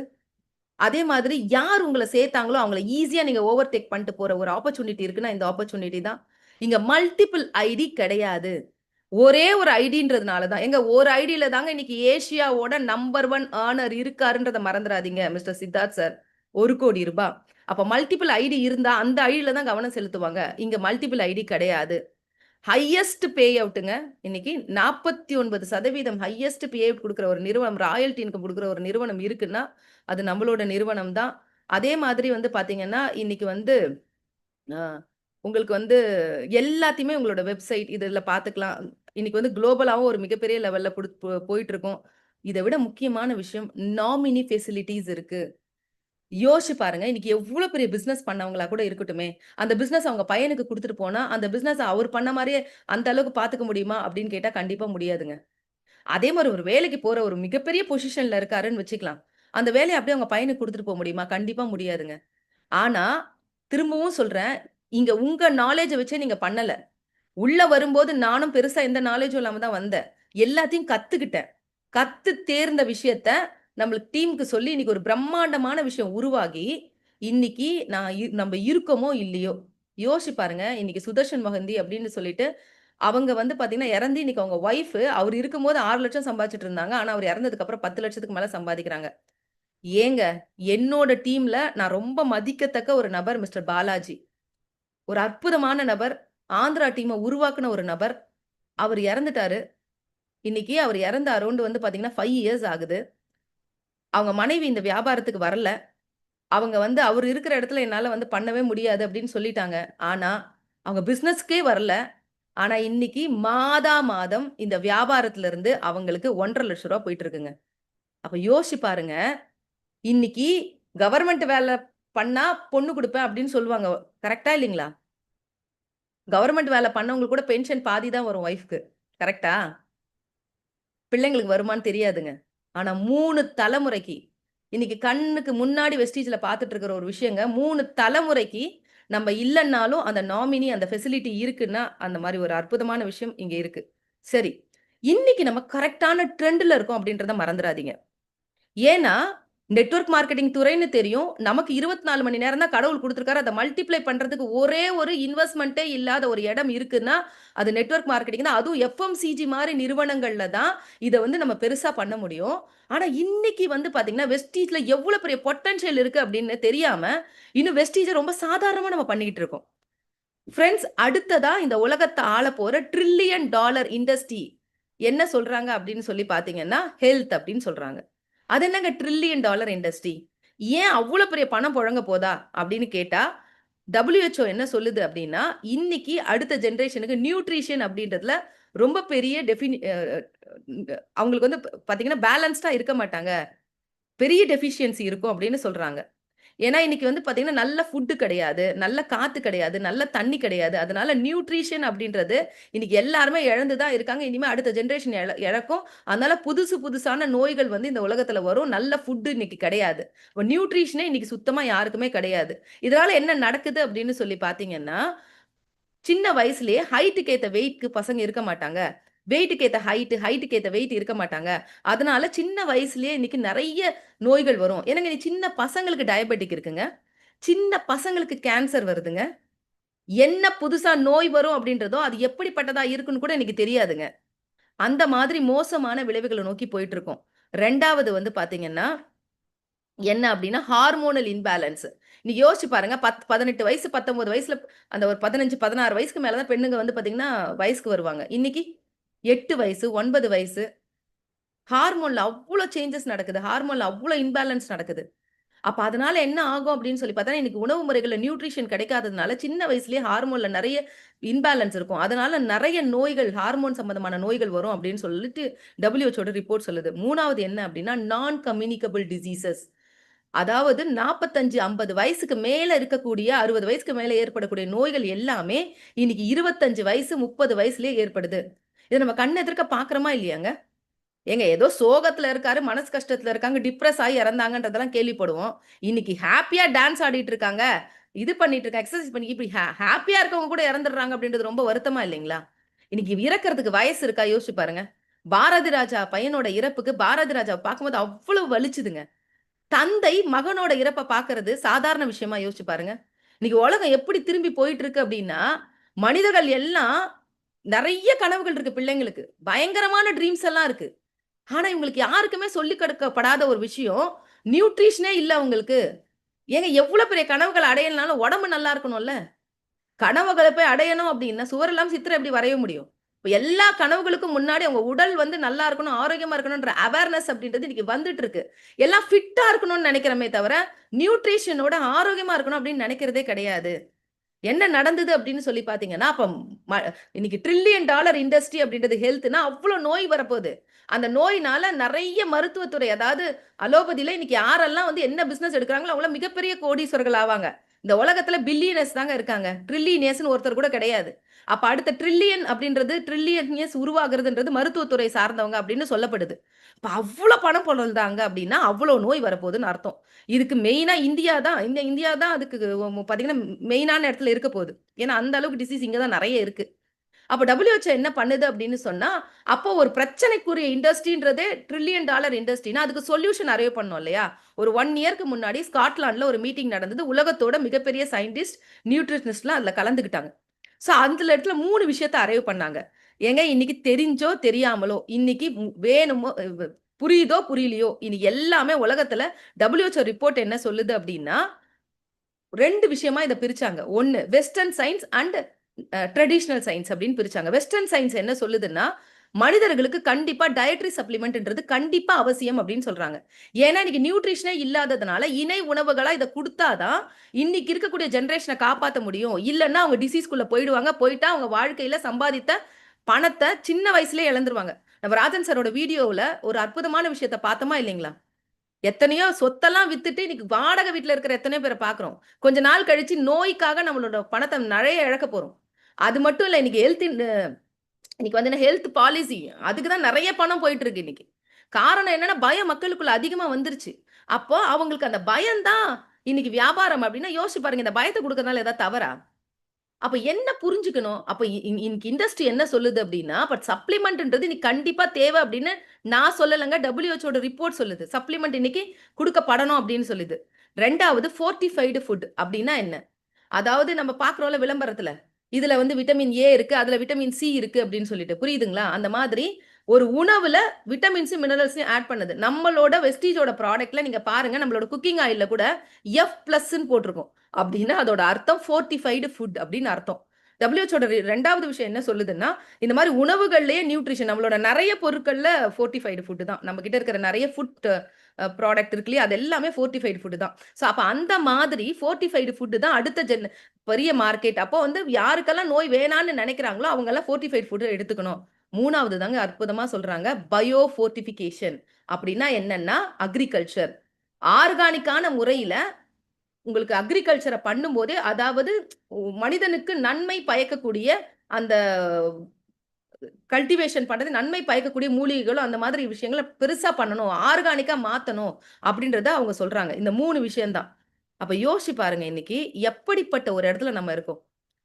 அதே மாதிரி யார் உங்கள சேர்த்தாங்களோ, அவங்கள ஈஸியா நீங்க ஓவர்டேக் பண்ணிட்டு போற ஒரு ஆப்பர்ச்சுனிட்டி இருக்குன்னா, இந்த ஆப்பர்ச்சுனிட்டி தான். இங்க மல்டிபிள் ஐடி கிடையாது. ஒரே ஒரு ஐடின்றதுனால தான். ஏங்க ஒரு ஐடில தாங்க இன்னைக்கு ஏசியாவோட நம்பர் 1 ஏர்னர் இருக்காருன்றத மறந்துறாதீங்க மிஸ்டர் சித்தார்த் சார். ரூ. 1,00,00,000. அப்ப மல்டிபிள் ஐடி இருந்தா அந்த ஐடில தான் கவனம் செலுத்துவாங்க. இங்க மல்டிபிள் ஐடி கிடையாது. ஹையஸ்ட் பே அவுட்டுங்க. இன்னைக்கு 49% ஹையஸ்ட் பே அவுட் குடுக்குற ஒரு நிறுவனம், ராயல்டி இன்கம் குடுக்குற ஒரு நிறுவனம் இருக்குன்னா, அது நம்மளோட நிறுவனம் தான். அதே மாதிரி வந்து பார்த்தீங்கன்னா, இன்னைக்கு வந்து அ உங்களுக்கு வந்து எல்லாத்தையுமே உங்களோட வெப்சைட் இதுல பார்த்துக்கலாம். இன்னைக்கு வந்து குளோபலாவும் ஒரு மிகப்பெரிய லெவல்ல போயிட்டு இருக்கோம். இத விட முக்கியமான விஷயம் நாமினி ஃபெசிலிட்டீஸ் இருக்கு. யோசிச்சு பாருங்க. இன்னைக்கு எவ்ளோ பெரிய பிசினஸ் பண்ணவங்களா கூட இருக்கட்டுமே, அந்த பிசினஸ் அவங்க பையனுக்கு குடுத்துட்டு போனா, அந்த பிசினஸ அவர் பண்ண மாரியே அந்த அளவுக்கு பார்த்துக்க முடியுமா? அப்படின்னு கேட்டா கண்டிப்பா முடியாதுங்க. அதே மாரி ஒரு வேலைக்கு போற ஒரு மிகப்பெரிய பொசிஷன்ல இருக்காருன்னு வச்சுக்கலாம். அந்த வேலைய அப்படியே அவங்க பையனுக்கு குடுத்துட்டு போ முடியுமா? கண்டிப்பா முடியாதுங்க. ஆனா, திரும்பவும் சொல்றேன், இங்க உங்க நாலேட்ஜ வச்சே நீங்க பண்ணல. உள்ள வரும்போது நானும் பெருசா எந்த நாலேட்ஜும் இல்லாம தான் வந்தேன். எல்லாத்தையும் கத்துக்கிட்டேன். கத்து தேர்ந்த விஷயத்த நம்மளுக்கு டீமுக்கு சொல்லி இன்னைக்கு ஒரு பிரம்மாண்டமான விஷயம் உருவாகி, இன்னைக்கு நம்ப இருக்கோமோ இல்லையோ, யோசிச்சு பாருங்க. இன்னைக்கு சுதர்ஷன் மகந்தி அப்படின்னு சொல்லிட்டு, அவங்க வந்து பார்த்தீங்கன்னா, இறந்து இன்னைக்கு அவங்க ஒய்ஃப் அவரு இருக்கும்போது 6,00,000 சம்பாதிச்சுட்டு இருந்தாங்க. ஆனா, அவரு இறந்ததுக்கு அப்புறம் 10,00,000க்கு மேல சம்பாதிக்கிறாங்க. ஏங்க, என்னோட டீம்ல நான் ரொம்ப மதிக்கத்தக்க ஒரு நபர் மிஸ்டர் பாலாஜி. ஒரு அற்புதமான நபர். ஆந்திரா டீம உருவாக்குன ஒரு நபர். அவரு இறந்துட்டாரு. இன்னைக்கு அவரு இறந்து அரவுண்ட் வந்து பார்த்தீங்கன்னா, 5 இயர்ஸ் ஆகுது. அவங்க மனைவி இந்த வியாபாரத்துக்கு வரல. அவங்க வந்து அவரு இருக்கிற இடத்துல என்னால வந்து பண்ணவே முடியாது அப்படின்னு சொல்லிட்டாங்க. ஆனா, அவங்க பிசினஸ்க்கே வரல. ஆனா இன்னைக்கு மாதா மாதம் இந்த வியாபாரத்துல இருந்து அவங்களுக்கு 1,50,000 போயிட்டு இருக்குங்க. அப்ப யோசிச்சு பாருங்க. இன்னைக்கு கவர்மெண்ட் வேலை பண்ணா பொண்ணு கொடுப்பேன் அப்படின்னு சொல்லுவாங்க. கரெக்டா இல்லைங்களா? கவர்மெண்ட் வேலை பண்ணவங்களுக்கு கூட பென்ஷன் பாதி தான் வரும் ஒய்ஃப்க்கு. கரெக்டா? பிள்ளைங்களுக்கு வருமான்னு தெரியாதுங்க. ஆனா 3 தலைமுறைக்கு இன்னைக்கு கண்ணுக்கு முன்னாடி வெஸ்டீஜ்ல பார்த்துட்டு இருக்கிற ஒரு விஷயங்க. 3 தலைமுறைக்கு நம்ம இல்லன்னாலும் அந்த நாமினி அந்த ஃபெசிலிட்டி இருக்குன்னா, அந்த மாரி ஒரு அற்புதமான விஷயம் இங்க இருக்கு. சரி. இன்னைக்கு நம்ம கரெக்ட்டான ட்ரெண்ட்ல இருக்கோம் அப்படின்றத மறந்துறாதீங்க. ஏன்னா, நெட்வொர்க் மார்க்கெட்டிங் துறைன்னு தெரியும். நமக்கு 24 மணி நேரம் தான் கடவுள் குடுத்திருக்காரு. அத மல்டிப்ளை பண்றதுக்கு ஒரே ஒரு இன்வெஸ்ட்மென்ட்டே இல்லாத ஒரு இடம் இருக்குன்னா, அது நெட்வொர்க் மார்க்கெட்டிங் தான். அதுவும் எஃப்எம்சிஜி மாரி நிறுவனங்கள்ல தான் இத வந்து நம்ம பெருசா பண்ண முடியும். ஆனா, இன்னைக்கு வந்து பார்த்தீங்கன்னா, வெஸ்டீஜ்ல எவ்வளோ பெரிய பொட்டன்ஷியல் இருக்கு அப்படின்னு தெரியாம, இன்னும் வெஸ்டீஜ ரொம்ப சாதாரணமா நம்ம பண்ணிக்கிட்டு இருக்கோம். ஃபிரெண்ட்ஸ் அடுத்ததா இந்த உலகத்த ஆளப்போற ட்ரில்லியன் டாலர் இண்டஸ்ட்ரி என்ன சொல்றாங்க அப்படின்னு சொல்லி பார்த்தீங்கன்னா, ஹெல்த் அப்படின்னு சொல்றாங்க. அது என்னங்க ட்ரில்லியன் டாலர் இண்டஸ்ட்ரி? ஏன் அவ்ளோ பெரிய பணம் புழங்க போதா? அப்படின்னு கேட்டா, WHO என்ன சொல்லுது அப்படின்னா, இன்னைக்கு அடுத்த ஜெனரேஷனுக்கு நியூட்ரிஷன் அப்படின்றதுல ரொம்ப பெரிய அவங்களுக்கு வந்து பார்த்தீங்கன்னா, பேலன்ஸ்டா இருக்க மாட்டாங்க. பெரிய டெஃபிஷியன்சி இருக்கும் அப்படின்னு சொல்றாங்க. ஏன்னா, இன்னைக்கு வந்து பார்த்தீங்கன்னா, நல்ல ஃபுட் கிடையாது. நல்ல காத்து கிடையாது. நல்ல தண்ணி கிடையாது. அதனால நியூட்ரிஷன் அப்படின்றது இன்னைக்கு எல்லாருமே இழந்து தான் இருக்காங்க. இனிமே அடுத்த ஜெனரேஷன் இழக்கும். அதனால புதுசு புதுசான நோய்கள் வந்து இந்த உலகத்துல வரும். நல்ல ஃபுட் இன்னைக்கு கிடையாது. இப்ப நியூட்ரிஷனே இன்னைக்கு சுத்தமா யாருக்குமே கிடையாது. இதனால என்ன நடக்குது அப்படின்னு சொல்லி பார்த்தீங்கன்னா, சின்ன வயசுலயே ஹைட்க்கு ஏத்த வெயிட்க்கு பசங்க இருக்க மாட்டாங்க. வெயிட்க்கு ஏத்த ஹைட்க்கு ஏத்த வெயிட் இருக்க மாட்டாங்க. அதனால சின்ன வயசுலயே இன்னைக்கு நெறைய நோய்கள் வரும். என்னங்க சின்ன பசங்களுக்கு டயபெட்டிக் இருக்குங்க. சின்ன பசங்களுக்கு கேன்சர் வருதுங்க. என்ன புதுசா நோய் வரும் அப்படின்றதோ, அது எப்படிப்பட்டதா இருக்குன்னு கூட எனக்கு தெரியாதுங்க. அந்த மாதிரி மோசமான விளைவுகள நோக்கி போயிட்டு இருக்கோம். 2வது வந்து பார்த்தீங்கன்னா, என்ன அப்படின்னா ஹார்மோனல் இம்பேலன்ஸ். நீங்க யோசிச்சு பாருங்க. 18 வயசு, 19 வயசுல அந்த ஒரு 15, 16 வயசுக்கு மேல தான் பெண்ணுங்க வந்து பார்த்தீங்கன்னா, வயசுக்கு வருவாங்க. இன்னைக்கு 8 வயசு, 9 வயசு. ஹார்மோன்ல அவ்ளோ சேஞ்சஸ் நடக்குது. ஹார்மோன்ல அவ்ளோ இம்பேலன்ஸ் நடக்குது. அப்ப அதனால என்ன ஆகும் அப்படின்னு சொல்லி பார்த்தா, இன்னைக்கு உணவு முறைகள்ல நியூட்ரிஷன் கிடைக்காததுனால, சின்ன வயசுலயே ஹார்மோன்ல நெறைய இம்பேலன்ஸ் இருக்கும். அதனால நெறைய நோய்கள், ஹார்மோன் சம்பந்தமான நோய்கள் வரும் அப்படின்னு சொல்லிட்டு WHO ரிப்போர்ட் சொல்லுது. 3வது என்ன அப்படின்னா, நான் கம்யூனிகபிள் டிசீசஸ். அதாவது 45, 50 வயசுக்கு மேல இருக்கக்கூடிய 60 வயசுக்கு மேல ஏற்படக்கூடிய நோய்கள் எல்லாமே, இன்னைக்கு 25 வயசு, 30 வயசுலயே ஏற்படுது. இத நம்ம கண் எதிர்க்க பார்க்கிறோமா இல்லையாங்க? ஏங்க ஏதோ சோகத்துல இருக்காரு, மனசு கஷ்டத்துல இருக்காங்க, டிப்ரஸ் ஆயி இறந்தாங்கன்றதெல்லாம் கேள்விப்படுவோம். இன்னைக்கு ஹேப்பியா டான்ஸ் ஆடிட்டு இருக்காங்க. இது பண்ணிட்டு இருக்காங்க, எக்சர்சைஸ் பண்ணி இப்படி ஹேப்பியா இருக்கவங்க கூட இறந்துடுறாங்க அப்படின்றது ரொம்ப வருத்தமா இல்லைங்களா? இன்னைக்கு இறக்கறதுக்கு வயசு இருக்கா யோசிச்சு பாருங்க. பாரதி ராஜா பையனோட இறப்புக்கு பாரதி ராஜாவ பார்க்கும்போது அவ்வளவு வலிச்சுதுங்க. தந்தை மகனோட இறப்ப பார்க்கறது சாதாரண விஷயமா யோசிச்சு பாருங்க. இன்னைக்கு உலகம் எப்படி திரும்பி போயிட்டு இருக்கு அப்படின்னா, மனிதர்கள் எல்லாம் நெறைய கனவுகள் இருக்கு பிள்ளைங்களுக்கு. பயங்கரமான ட்ரீம்ஸ் எல்லாம் இருக்கு. ஆனா, இவங்களுக்கு யாருக்குமே சொல்லிக் கொடுக்கப்படாத ஒரு விஷயம், நியூட்ரிஷனே இல்ல அவங்களுக்கு. ஏங்க எவ்வளோ பெரிய கனவுகள அடையணும்னாலும் உடம்பு நல்லா இருக்கணும்ல. கனவுகள போய் அடையணும் அப்டின்னா, சுவர் இல்லாம சித்திரம் எப்படி வரைய முடியும்? இப்ப எல்லா கனவுகளுக்கும் முன்னாடி அவங்க உடல் வந்து நல்லா இருக்கணும், ஆரோக்கியமா இருக்கணும்ன்ற அவேர்னஸ் அப்டின்றது இன்னைக்கு வந்துட்டு இருக்கு. எல்லாம் ஃபிட்டா இருக்கணும்னு நெனைக்கிறோமே தவிர, நியூட்ரிஷனோட ஆரோக்கியமா இருக்கணும் அப்டின்னு நெனைக்கிறதே கிடையாது. என்ன நடந்தது அப்படின்னு சொல்லி பார்த்தீங்கன்னா, அப்ப ம இன்னைக்கு ட்ரில்லியன் டாலர் இண்டஸ்ட்ரி அப்படின்றது ஹெல்த்னா அவ்ளோ நோய் வரப்போது. அந்த நோயினால நெறைய மருத்துவத்துறை அதாவது அலோபதில இன்னைக்கு யாரெல்லாம் வந்து என்ன பிசினஸ் எடுக்குறாங்களோ அவங்கலாம் மிகப்பெரிய கோடீஸ்வரர்கள் ஆவாங்க. இந்த உலகத்துல பில்லியனர்ஸ் தாங்க இருக்காங்க. ட்ரில்லியனர்ஸ்ன்னு ஒருத்தர் கூட கிடையாது. அப்ப அடுத்த ட்ரில்லியன் அப்படின்றது ட்ரில்லியனர்ஸ் உருவாகுறதுன்றது மருத்துவத்துறை சார்ந்தவங்க அப்படின்னு சொல்லப்படுது. அப்ப அவ்ளோ பணம் பொருள்தாங்க அப்படின்னா, அவ்ளோ நோய் வரப்போகுதுன்னு அர்த்தம். இதுக்கு மெயினா இந்தியா தான். இந்தியா தான் அதுக்கு பார்த்தீங்கன்னா, மெயினான இடத்துல இருக்க போது. ஏன்னா, அந்த அளவுக்கு டிசீஸ் இங்க தான் நெறைய இருக்கு. அப்ப WHO என்ன பண்ணுது அப்படின்னு சொன்னா, அப்போ ஒரு பிரச்சனைக்குரிய இண்டஸ்ட்ரின்றதே ட்ரில்லியன் டாலர் இண்டஸ்ட்ரினா, அதுக்கு சொல்யூஷன் அரைவ் பண்ணணும் இல்லையா? ஒரு 1 இயர்க்கு முன்னாடி ஸ்காட்லாண்ட்ல ஒரு மீட்டிங் நடந்தது. உலகத்தோட மிகப்பெரிய சயின்டிஸ்ட், நியூட்ரிஷனிஸ்ட்லாம் அதுல கலந்துக்கிட்டாங்க. ஸோ, அந்த இடத்துல 3 விஷயத்த அரைவ் பண்ணாங்க. ஏங்க இன்னைக்கு தெரிஞ்சோ, தெரியாமலோ, இன்னைக்கு வேணுமோ புரியுதோ, புரியலையோ, இன்னைக்கு எல்லாமே உலகத்துல WHO ரிப்போர்ட் என்ன சொல்லுது அப்படின்னா, 2 விஷயமா இத பிரிச்சாங்க. 1 western science and traditional science அப்படின்னு பிரிச்சாங்க. வெஸ்டர்ன் சயன்ஸ் என்ன சொல்லுதுன்னா, மனிதர்களுக்கு கண்டிப்பா டயட்ரி சப்ளிமெண்ட்ன்றது கண்டிப்பா அவசியம் அப்படின்னு சொல்றாங்க. ஏன்னா இன்னைக்கு நியூட்ரிஷனே இல்லாததுனால இணை உணவுகளா இதை கொடுத்தாதான் இன்னைக்கு இருக்கக்கூடிய ஜெனரேஷனை காப்பாற்ற முடியும். இல்லைன்னா அவங்க டிசீஸ்குள்ள போயிடுவாங்க. போயிட்டா அவங்க வாழ்க்கையில சம்பாதித்த பணத்தை சின்ன வயசுலயே இழந்துருவாங்க. நம்ம ராஜன் சாரோட வீடியோவில் ஒரு அற்புதமான விஷயத்த பார்த்தோமா இல்லைங்களா? எத்தனையோ சொத்தெல்லாம் வித்துட்டு இன்னைக்கு வாடகை வீட்டுல இருக்கிற எத்தனையோ பேரை பாக்குறோம். கொஞ்ச நாள் கழிச்சு நோய்க்காக நம்மளோட பணத்தை நிறைய இழக்க போறோம். அது மட்டும் இல்ல, இன்னைக்கு இன்னைக்கு வந்து ஹெல்த் பாலிசி அதுக்கு தான் நிறைய பணம் போயிட்டு இருக்கு இன்னைக்கு. காரணம் என்னன்னா பயம் மக்களுக்குள்ள அதிகமா வந்துருச்சு. அப்போ அவங்களுக்கு அந்த பயம் தான் இன்னைக்கு வியாபாரம் அப்படின்னா யோசிச்சு பாருங்க. இந்த பயத்தை கொடுக்கறதுனால ஏதாவது தவறா? அப்ப என்ன புரிஞ்சுக்கணும்? அப்ப இன்னைக்கு இண்டஸ்ட்ரி என்ன சொல்லுது அப்படின்னா, பட் சப்ளிமெண்ட்ன்றது இன்னைக்கு கண்டிப்பா தேவை அப்படின்னு நான் சொல்லலங்க. WHO ரிப்போர்ட் சொல்லுது. சப்ளிமெண்ட் இன்னைக்கு குடுக்கப்படணும் அப்படின்னு சொல்லுது. 2வது ஃபோர்ட்டிஃபைடு ஃபுட் அப்படின்னா என்ன? அதாவது நம்ம பார்க்குறோம்ல விளம்பரத்துல. இதுல வந்து விட்டமின் ஏ இருக்கு, அதுல விட்டமின் சி இருக்கு அப்படின்னு சொல்லிட்டு. புரியுதுங்களா? அந்த மாதிரி ஒரு உணவுல விட்டமின்ஸும், மினரல்ஸையும் ஆட் பண்ணுது. நம்மளோட வெஸ்டீஜோட ப்ராடக்ட்ல நீங்க பாருங்க, நம்மளோட குக்கிங் ஆயில்ல கூட F+ன்னு போட்டிருக்கும். அப்படின்னா அதோட அர்த்தம் ஃபோர்ட்டிஃபைடு ஃபுட் அப்படின்னு அர்த்தம். WHO 2வது விஷயம் என்ன சொல்லுதுன்னா, இந்த மாதிரி உணவுகள்லயே நியூட்ரிஷன் நம்மளோட நிறைய பொருட்கள்ல ஃபோர்ட்டிஃபைடு ஃபுட் தான். நம்ம கிட்ட இருக்கிற நிறைய ஃபுட் ப்ராடக்ட் இருக்கு இல்லையா? அது எல்லாமே ஃபோர்ட்டிஃபைடு ஃபுட் தான். ஸோ அப்ப அந்த மாதிரி ஃபோர்ட்டிஃபைடு ஃபுட் தான் அடுத்த பெரிய மார்க்கெட். அப்போ வந்து யாருக்கெல்லாம் நோய் வேணான்னு நினைக்கிறாங்களோ அவங்க எல்லாம் ஃபோர்ட்டிஃபைடு ஃபுட் எடுத்துக்கணும். 3வது தாங்க அற்புதமா சொல்றாங்க, பயோ ஃபோர்ட்டிஃபிகேஷன். அப்படின்னா என்னன்னா அக்ரிகல்ச்சர். ஆர்கானிக்கான முறையில உங்களுக்கு அக்ரிகல்ச்சரை பண்ணும்போதே, அதாவது மனிதனுக்கு நன்மை பயக்கக்கூடிய அந்த கல்டிவேஷன் பண்றது, நன்மை பயக்கக்கூடிய மூலிகைகளும் அந்த மாதிரி விஷயங்கள பெருசா பண்ணணும். ஆர்கானிக்கா மாத்தணும் அப்படின்றத அவங்க சொல்றாங்க. இந்த 3 விஷயம் தான். அப்ப யோசிச்சு பாருங்க இன்னைக்கு எப்படிப்பட்ட ஒரு இடத்துல நம்ம இருக்கோம்.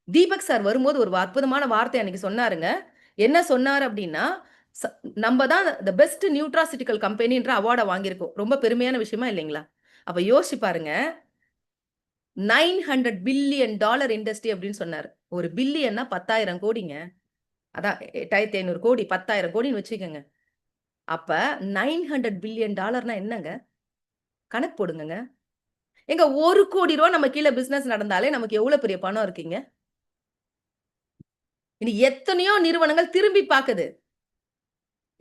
தீபக் சார் வரும்போது ஒரு அற்புதமான வார்த்தை அன்னைக்கு சொன்னாருங்க. என்ன சொன்னாரு அப்படின்னா, ச நம்ப தான் தி பெஸ்ட் நியூட்ராசிட்டிக்கல் கம்பெனின்ற அவார்ட வாங்கியிருக்கோம். ரொம்ப பெருமையான விஷயமா இல்லைங்களா? அப்ப யோசிச்சு பாருங்க. $900 பில்லியன் இண்டஸ்ட்ரி அப்படின்னு சொன்னாரு. ஒரு பில்லியன்னா 10,000 கோடிங்க. அதான் 8,500 கோடி, 10,000 கோடின்னு வச்சுக்கங்க. அப்ப $900 பில்லியன் என்னங்க? கணக்கு போடுங்கங்க. ஏங்க ரூ. 1,00,00,000 நம்ம கீழ பிசினஸ் நடந்தாலே நமக்கு எவ்வளவு பெரிய பணம் இருக்குங்க? இன்னைக்கு எத்தனையோ நிறுவனங்கள் திரும்பி பாக்குது.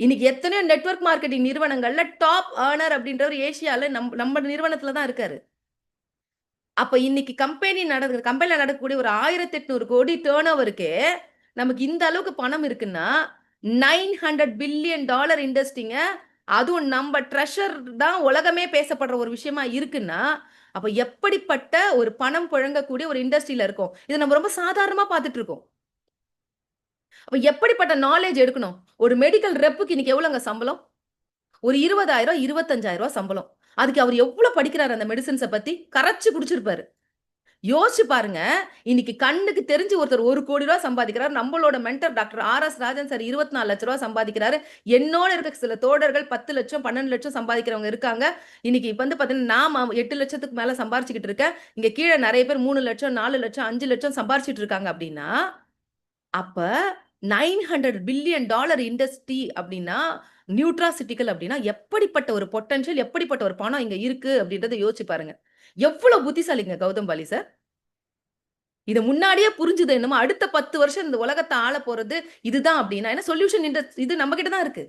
இன்னைக்கு எத்தனையோ நெட்வொர்க் மார்க்கெட்டிங் நிறுவனங்கள்ல டாப் ஏர்னர் அப்படின்றவர் ஏசியால நம்ம நிறுவனத்துல தான் இருக்காரு. அப்ப இன்னைக்கு கம்பெனில நடக்கக்கூடிய ஒரு 1,800 கோடி டர்ன் ஓவருக்கே நமக்கு இந்த அளவுக்கு பணம் இருக்குன்னா, $900 பில்லியன் இண்டஸ்ட்ரிங்க. அதுவும் நம்ம ட்ரெஷர் தான் உலகமே பேசப்படுற ஒரு விஷயமா இருக்குன்னா, அப்ப எப்படிப்பட்ட ஒரு பணம் புழங்கக்கூடிய ஒரு இண்டஸ்ட்ரியில இருக்கோம். இத நம்ம ரொம்ப சாதாரணமா பார்த்துட்டு இருக்கோம். அப்ப எப்படிப்பட்ட நாலேட்ஜ் எடுக்கணும்? ஒரு மெடிக்கல் ரெப்புக்கு இன்னைக்கு எவ்வளவுங்க சம்பளம்? ஒரு 20,000 25,000 சம்பளம். அதுக்கு அவர் எவ்வளவு படிக்கிறாரு அந்த மெடிசின்ஸ பத்தி? கரைச்சு குடிச்சிருப்பாரு. யோசிச்சு பாருங்க. இன்னைக்கு கண்ணுக்கு தெரிஞ்சு ஒருத்தர் ரூ. 1,00,00,000 சம்பாதிக்கிறார். நம்மளோட mentor doctor RS. Rajan sir ரூ. 24,00,000 சம்பாதிக்கிறாரு. என்னோட இருக்க சில தோழர்கள் 10,00,000 12,00,000 சம்பாதிக்கிறவங்க இருக்காங்க. இன்னைக்கு வந்து பார்த்தீங்கன்னா, நான் 8,00,000க்கு மேல சம்பாரிச்சுக்கிட்டு இருக்கேன். இங்க கீழ நெறைய பேர் 3,00,000 4,00,000 5,00,000 சம்பாரிச்சுட்டு இருக்காங்க அப்படின்னா, அப்ப $900 பில்லியன் இண்டஸ்ட்ரி அப்படின்னா, நியூட்ராசிட்டிக்கல் அப்படின்னா, எப்படிப்பட்ட ஒரு பொட்டன்ஷியல், எப்படிப்பட்ட ஒரு பணம் இங்க இருக்கு அப்படின்றத யோசிச்சு பாருங்க. எவ்வளவு புத்திசாலிங்க கௌதம் பாலி சார். இத முன்னாடியே புரிஞ்சுது என்னமோ அடுத்த 10 வருஷம் இந்த உலகத்த ஆளப் போறது இதுதான் அப்படின்னா, ஏன்னா சொல்யூஷன் இது நம்ம கிட்ட தான் இருக்கு.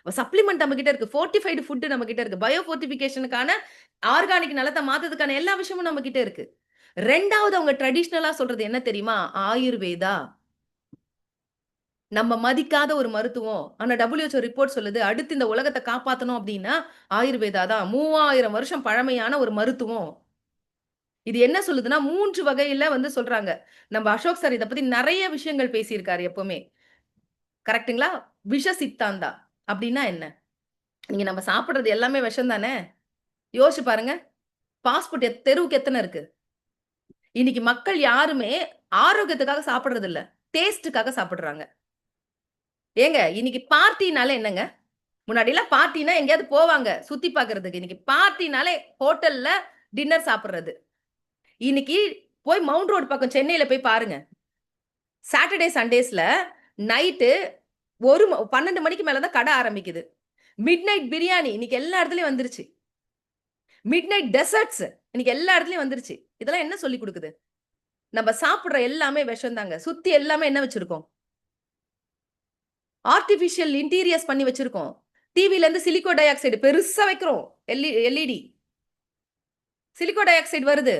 சப்ளிமெண்ட் நம்ம கிட்ட இருக்கு. ஃபோர்ட்டிஃபைடு ஃபுட் நம்ம கிட்ட இருக்கு. பயோ ஃபோர்ட்டிஃபிகேஷனுக்கான ஆர்கானிக் நிலத்த மாத்துறதுக்கான எல்லா விஷயமும் நம்ம கிட்ட இருக்கு. 2வது அவங்க ட்ரெடிஷனலா சொல்றது என்ன தெரியுமா? ஆயுர்வேதா. நம்ம மதிக்காத ஒரு மருத்துவம். ஆனா WHO ரிப்போர்ட் சொல்லுது, அடுத்து இந்த உலகத்த காப்பாத்தணும் அப்டின்னா, ஆயுர்வேதா தான். 3000 வருஷம் பழமையான ஒரு மருத்துவம். இது என்ன சொல்லுதுன்னா, 3 வகையில வந்து சொல்றாங்க. நம்ம அசோக் சார் இத பத்தி நெறைய விஷயங்கள் பேசியிருக்காரு எப்பவுமே. கரெக்ட்டுங்களா? விஷ சித்தாந்தா அப்டின்னா என்ன? நீங்க நம்ம சாப்பிடுறது எல்லாமே விஷம் தானே? யோசிச்சு பாருங்க. ஃபாஸ்ட் ஃபுட் தெருவுக்கு எத்தன இருக்கு? இன்னைக்கு மக்கள் யாருமே ஆரோக்கியத்துக்காக சாப்பிடுறது இல்ல. டேஸ்ட்டுக்காக சாப்பிடுறாங்க. ஏங்க இன்னைக்கு பார்ட்டினால என்னங்க? முன்னாடிலாம் பார்ட்டினா எங்கேயாவது போவாங்க, சுத்தி பார்க்கறதுக்கு. இன்னைக்கு பார்ட்டினாலே ஹோட்டல்ல டின்னர் சாப்பிடுறது. இன்னைக்கு போய் மவுண்ட் ரோட் பக்கம் சென்னையில போய் பாருங்க. சாட்டர்டே, சண்டேஸ்ல நைட்டு 12 மணிக்கு மேல தான் கடை ஆரம்பிக்குது. மிட்நைட் பிரியாணி இன்னைக்கு எல்லா இடத்துலயும் வந்துருச்சு. மிட்நைட் டெசர்ட்ஸ் இன்னைக்கு எல்லா இடத்துலயும் வந்துருச்சு. இதெல்லாம் என்ன சொல்லிக் குடுக்குது? நம்ம சாப்பிடுற எல்லாமே விஷம் தாங்க. சுத்தி எல்லாமே என்ன வச்சிருக்கோம்? ஆர்டிபிஷியல் இன்டீரியர்ஸ் பண்ணி வச்சிருக்கோம். டிவில இருந்து சிலிக்கோ டை ஆக்சைடு பெருசா வைக்கிறோம். எல்இடி சிலிக்கோ டை ஆக்சைடு வருது.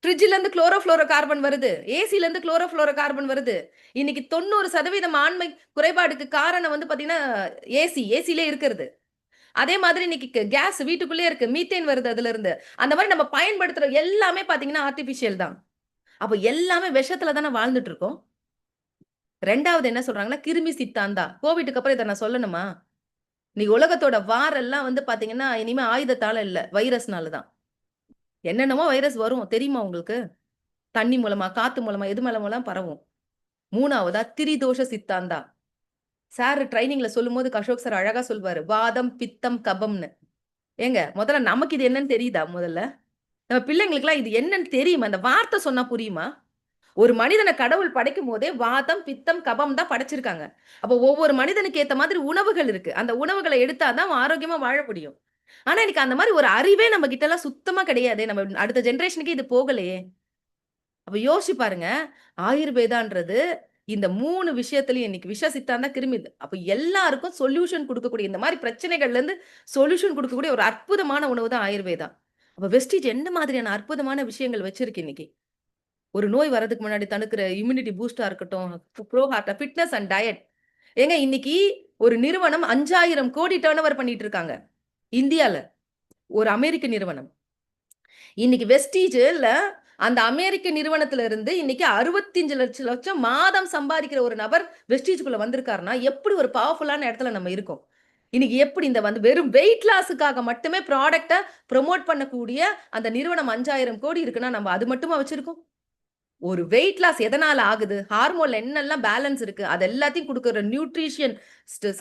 ஃப்ரிட்ஜ்ல இருந்து குளோரோஃப்ளோரோ கார்பன் வருது. ஏசில இருந்து குளோரோஃப்ளோரோ கார்பன் வருது. இன்னைக்கு 90% ஆண்மை குறைபாடுக்கு காரணம் வந்து பாத்தீங்கன்னா ஏசிலே இருக்கிறது. அதே மாதிரி இன்னைக்கு கேஸ் வீட்டுக்குள்ளே இருக்கு. மீத்தேன் வருது அதுல இருந்து. அந்த மாதிரி நம்ம பயன்படுத்துற எல்லாமே பாத்தீங்கன்னா ஆர்டிபிஷியல் தான். அப்ப எல்லாமே விஷத்துல தானே வாழ்ந்துட்டு இருக்கோம். 2வது என்ன சொல்றாங்கன்னா, கிருமி சித்தாந்தா. கோவிட்க்கு அப்புறம் இத நான் சொல்லணுமா? இன்னைக்கு உலகத்தோட வார் எல்லாம் வந்து பாத்தீங்கன்னா, இனிமே ஆயுதத்தால இல்ல, வைரஸ்னால தான். என்னென்னமோ வைரஸ் வரும் தெரியுமா உங்களுக்கு? தண்ணி மூலமா, காத்து மூலமா, எது மூலமாலாம் பரவும். 3வதா திரிதோஷ சித்தாந்தா. சார் ட்ரெய்னிங்ல சொல்லும்போது அசோக் சார் அழகா சொல்வாரு. வாதம், பித்தம், கபம்ன்னு. ஏங்க முதல்ல நமக்கு இது என்னன்னு தெரியுதா முதல்ல? நம்ம பிள்ளைங்களுக்குலாம் இது என்னன்னு தெரியுமா? அந்த வார்த்தை சொன்னா புரியுமா? ஒரு மனிதன கடவுள் படைக்கும்போதே வாதம், பித்தம், கபம் தான் படைச்சிருக்காங்க. அப்ப ஒவ்வொரு மனிதனுக்கு ஏத்த மாதிரி உணவுகள் இருக்கு. அந்த உணவுகள எடுத்தா தான் அவன் ஆரோக்கியமா வாழ முடியும். ஆனா இன்னைக்கு அந்த மாரி ஒரு அறிவே நம்ம கிட்டலாம் சுத்தமா கிடையாதே. நம்ம அடுத்த ஜெனரேஷனுக்கு இது போகலையே. அப்ப யோசிச்சு பாருங்க. ஆயுர்வேதான்றது இந்த 3 விஷயத்திலயும் இன்னைக்கு விஷ சித்தாந்தம் கிருமி. அப்ப எல்லாருக்கும் சொல்யூஷன் குடுக்கக்கூடிய இந்த மாரி பிரச்சனைகள்ல இருந்து சொல்யூஷன் குடுக்கக்கூடிய ஒரு அற்புதமான உணவு தான் ஆயுர்வேதா. அப்ப வெஸ்டீஜ் எந்த மாதிரியான அற்புதமான விஷயங்கள் வச்சிருக்கு இன்னைக்கு. ஒரு நோய் வரதுக்கு முன்னாடி தடுக்கிற இம்யூனிட்டி பூஸ்டா இருக்கட்டும், ப்ரோ ஹார்ட்டா ஃபிட்னஸ் அண்ட் டயட். ஏங்க இன்னைக்கு ஒரு நிறுவனம் 5,000 கோடி டர்ன் ஓவர் பண்ணிட்டு இருக்காங்க. இந்தியால. ஒரு அமெரிக்க நிறுவனம். இன்னைக்கு வெஸ்டீஜ்ல அந்த அமெரிக்க நிறுவனத்துல இருந்து இன்னைக்கு 65 லட்சம் மாதம் சம்பாதிக்கிற ஒரு நபர் வெஸ்டீஜ்க்குள்ள வந்திருக்காருன்னா, எப்படி ஒரு பவர்ஃபுல்லான இடத்துல நம்ம இருக்கோம். இன்னைக்கு எப்படி இந்த வந்து வெறும் வெயிட் லாஸ்க்காக மட்டுமே ப்ராடக்ட்ட புரமோட் பண்ணக்கூடிய அந்த நிறுவனம் 5,000 கோடி இருக்குன்னா, நம்ம அது மட்டுமா வச்சிருக்கோம்? ஒரு வெயிட் லாஸ் எதனால ஆகுது? ஹார்மோன்ல என்னெல்லாம் பேலன்ஸ் இருக்கு? அது எல்லாத்தையும் குடுக்குற நியூட்ரிஷன்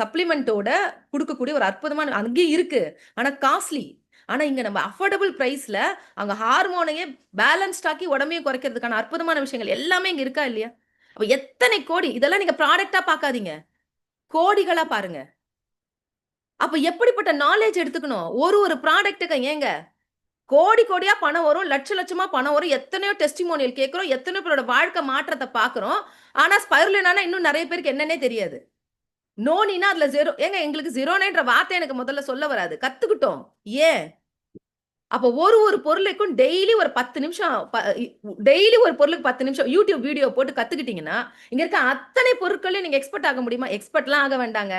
சப்ளிமெண்டோட குடுக்கக்கூடிய ஒரு அற்புதமான அங்கேயும் இருக்கு. ஆனா காஸ்ட்லி. ஆனா இங்க நம்ம அஃபோர்டபிள் பிரைஸ்ல அங்க ஹார்மோனையே பேலன்ஸ்ட் ஆக்கி உடம்பையும் குறைக்கிறதுக்கான அற்புதமான விஷயங்கள் எல்லாமே இங்க இருக்கா இல்லையா? அப்ப எத்தனை கோடி இதெல்லாம் நீங்க ப்ராடக்ட்டா பார்க்காதீங்க. கோடிகளா பாருங்க. அப்ப எப்படிப்பட்ட நாலேட்ஜ் எடுத்துக்கணும்? ஒரு ஒரு ப்ராடக்ட்டுக்கு ஏங்க கோடி கோடியா பணம் வரும். லட்ச லட்சமா பணம் வரும். எத்தனையோ டெஸ்டிமோனியல் கேட்கிறோம். எத்தனையோ பேரோட வாழ்க்கை மாற்றத்த பார்க்கிறோம். ஆனா ஸ்பைருலினானா இன்னும் நெறைய பேருக்கு என்னன்னே தெரியாது. நோனினா அதுல 0 ஏங்க எங்களுக்கு 09ன்ற வார்த்தை எனக்கு முதல்ல சொல்ல வராது. கத்துக்கிட்டோம். ஏன்? அப்ப ஒரு ஒரு பொருளுக்கும் டெய்லி ஒரு 10 நிமிஷம் டெய்லி ஒரு பொருளுக்கு 10 நிமிஷம் YouTube வீடியோ போட்டு கத்துக்கிட்டீங்கன்னா, இங்க இருக்க அத்தனை பொருட்களையும் நீங்க எக்ஸ்பெர்ட் ஆக முடியுமா? எக்ஸ்பெர்ட்லாம் ஆக வேண்டாங்க.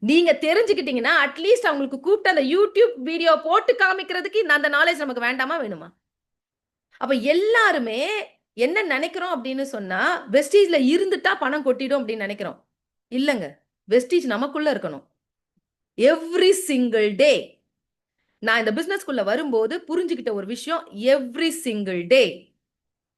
நீங்க தெரிஞ்சுக்கிட்டீங்கன்னா, அட்லீஸ்ட் அவங்களுக்கு கூப்பிட்டு அந்த YouTube வீடியோ போட்டு காமிக்கிறதுக்கு அந்த நாலேட்ஜ் நமக்கு வேண்டாமா? வேணுமா? அப்ப எல்லாருமே என்ன நெனைக்கிறோம் அப்படின்னு சொன்னா, வெஸ்டீஜ்ல இருந்துட்டா பணம் கொட்டிடும் அப்படின்னு நெனைக்கிறோம். இல்லங்க. வெஸ்டீஜ் நமக்குள்ள இருக்கணும். Every single day. நான் இந்த பிசினஸ்க்குள்ள வரும்போது புரிஞ்சுகிட்ட ஒரு விஷயம், எவ்ரி சிங்கிள் டே.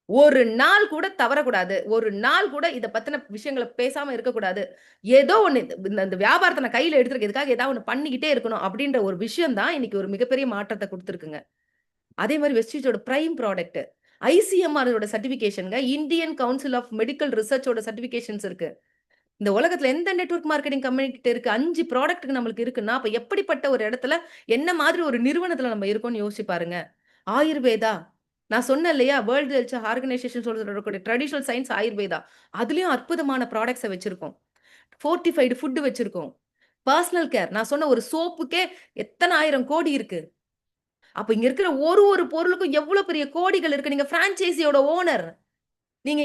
ஒரு நாள் கூட தவறக்கூடாது. ஒரு நாள் கூட இத பத்தின விஷயங்கள பேசாம இருக்கக்கூடாது. ஏதோ ஒண்ணு இந்த இந்த வியாபாரத்த நான் கையில எடுத்திருக்கிறதுக்காக ஏதாவது ஒண்ணு பண்ணிக்கிட்டே இருக்கணும் அப்படின்ற ஒரு விஷயம் தான் இன்னைக்கு ஒரு மிகப்பெரிய மாற்றத்த குடுத்திருக்குங்க. அதே மாரி வெஸ்டீஜோட பிரைம் ப்ராடக்ட். ஐசிஎம்ஆர் சர்டிபிகேஷன்ங்க. இந்தியன் கவுன்சில் ஆஃப் மெடிக்கல் ரிசர்ச்சோட சர்டிபிகேஷன்ஸ் இருக்கு. இந்த உலகத்துல எந்த நெட்வொர்க் மார்க்கெட்டிங் கம்பெனி கிட்ட இருக்கு? 5 ப்ராடக்ட்க்கு நம்மளுக்கு இருக்குன்னா, அப்ப எப்படிப்பட்ட ஒரு இடத்துல, என்ன மாதிரி ஒரு நிறுவனத்துல நம்ம இருக்கோம்னு யோசிச்சு பாருங்க. ஆயுர்வேதா. நான் சொன்னேன் இல்லையா? வேர்ல்ட் ஹெல்த் ஆர்கனைசேஷன் சொல்லக்கூடிய ட்ரெடிஷனல் சயன்ஸ் ஆயுர்வேதா. அதுலயும் அற்புதமான ப்ராடக்ட்ஸ வச்சிருக்கோம். ஃபோர்ட்டிஃபைடு ஃபுட் வச்சிருக்கோம். Personal care. நான் சொன்ன ஒரு சோப்புக்கே எத்தன 1000 கோடி இருக்கு. அப்ப இங்க இருக்கிற ஒரு ஒரு பொருளுக்கும் எவ்வளவு பெரிய கோடிகள் இருக்கு. நீங்க பிரான்சைசியோட ஓனர். நீங்க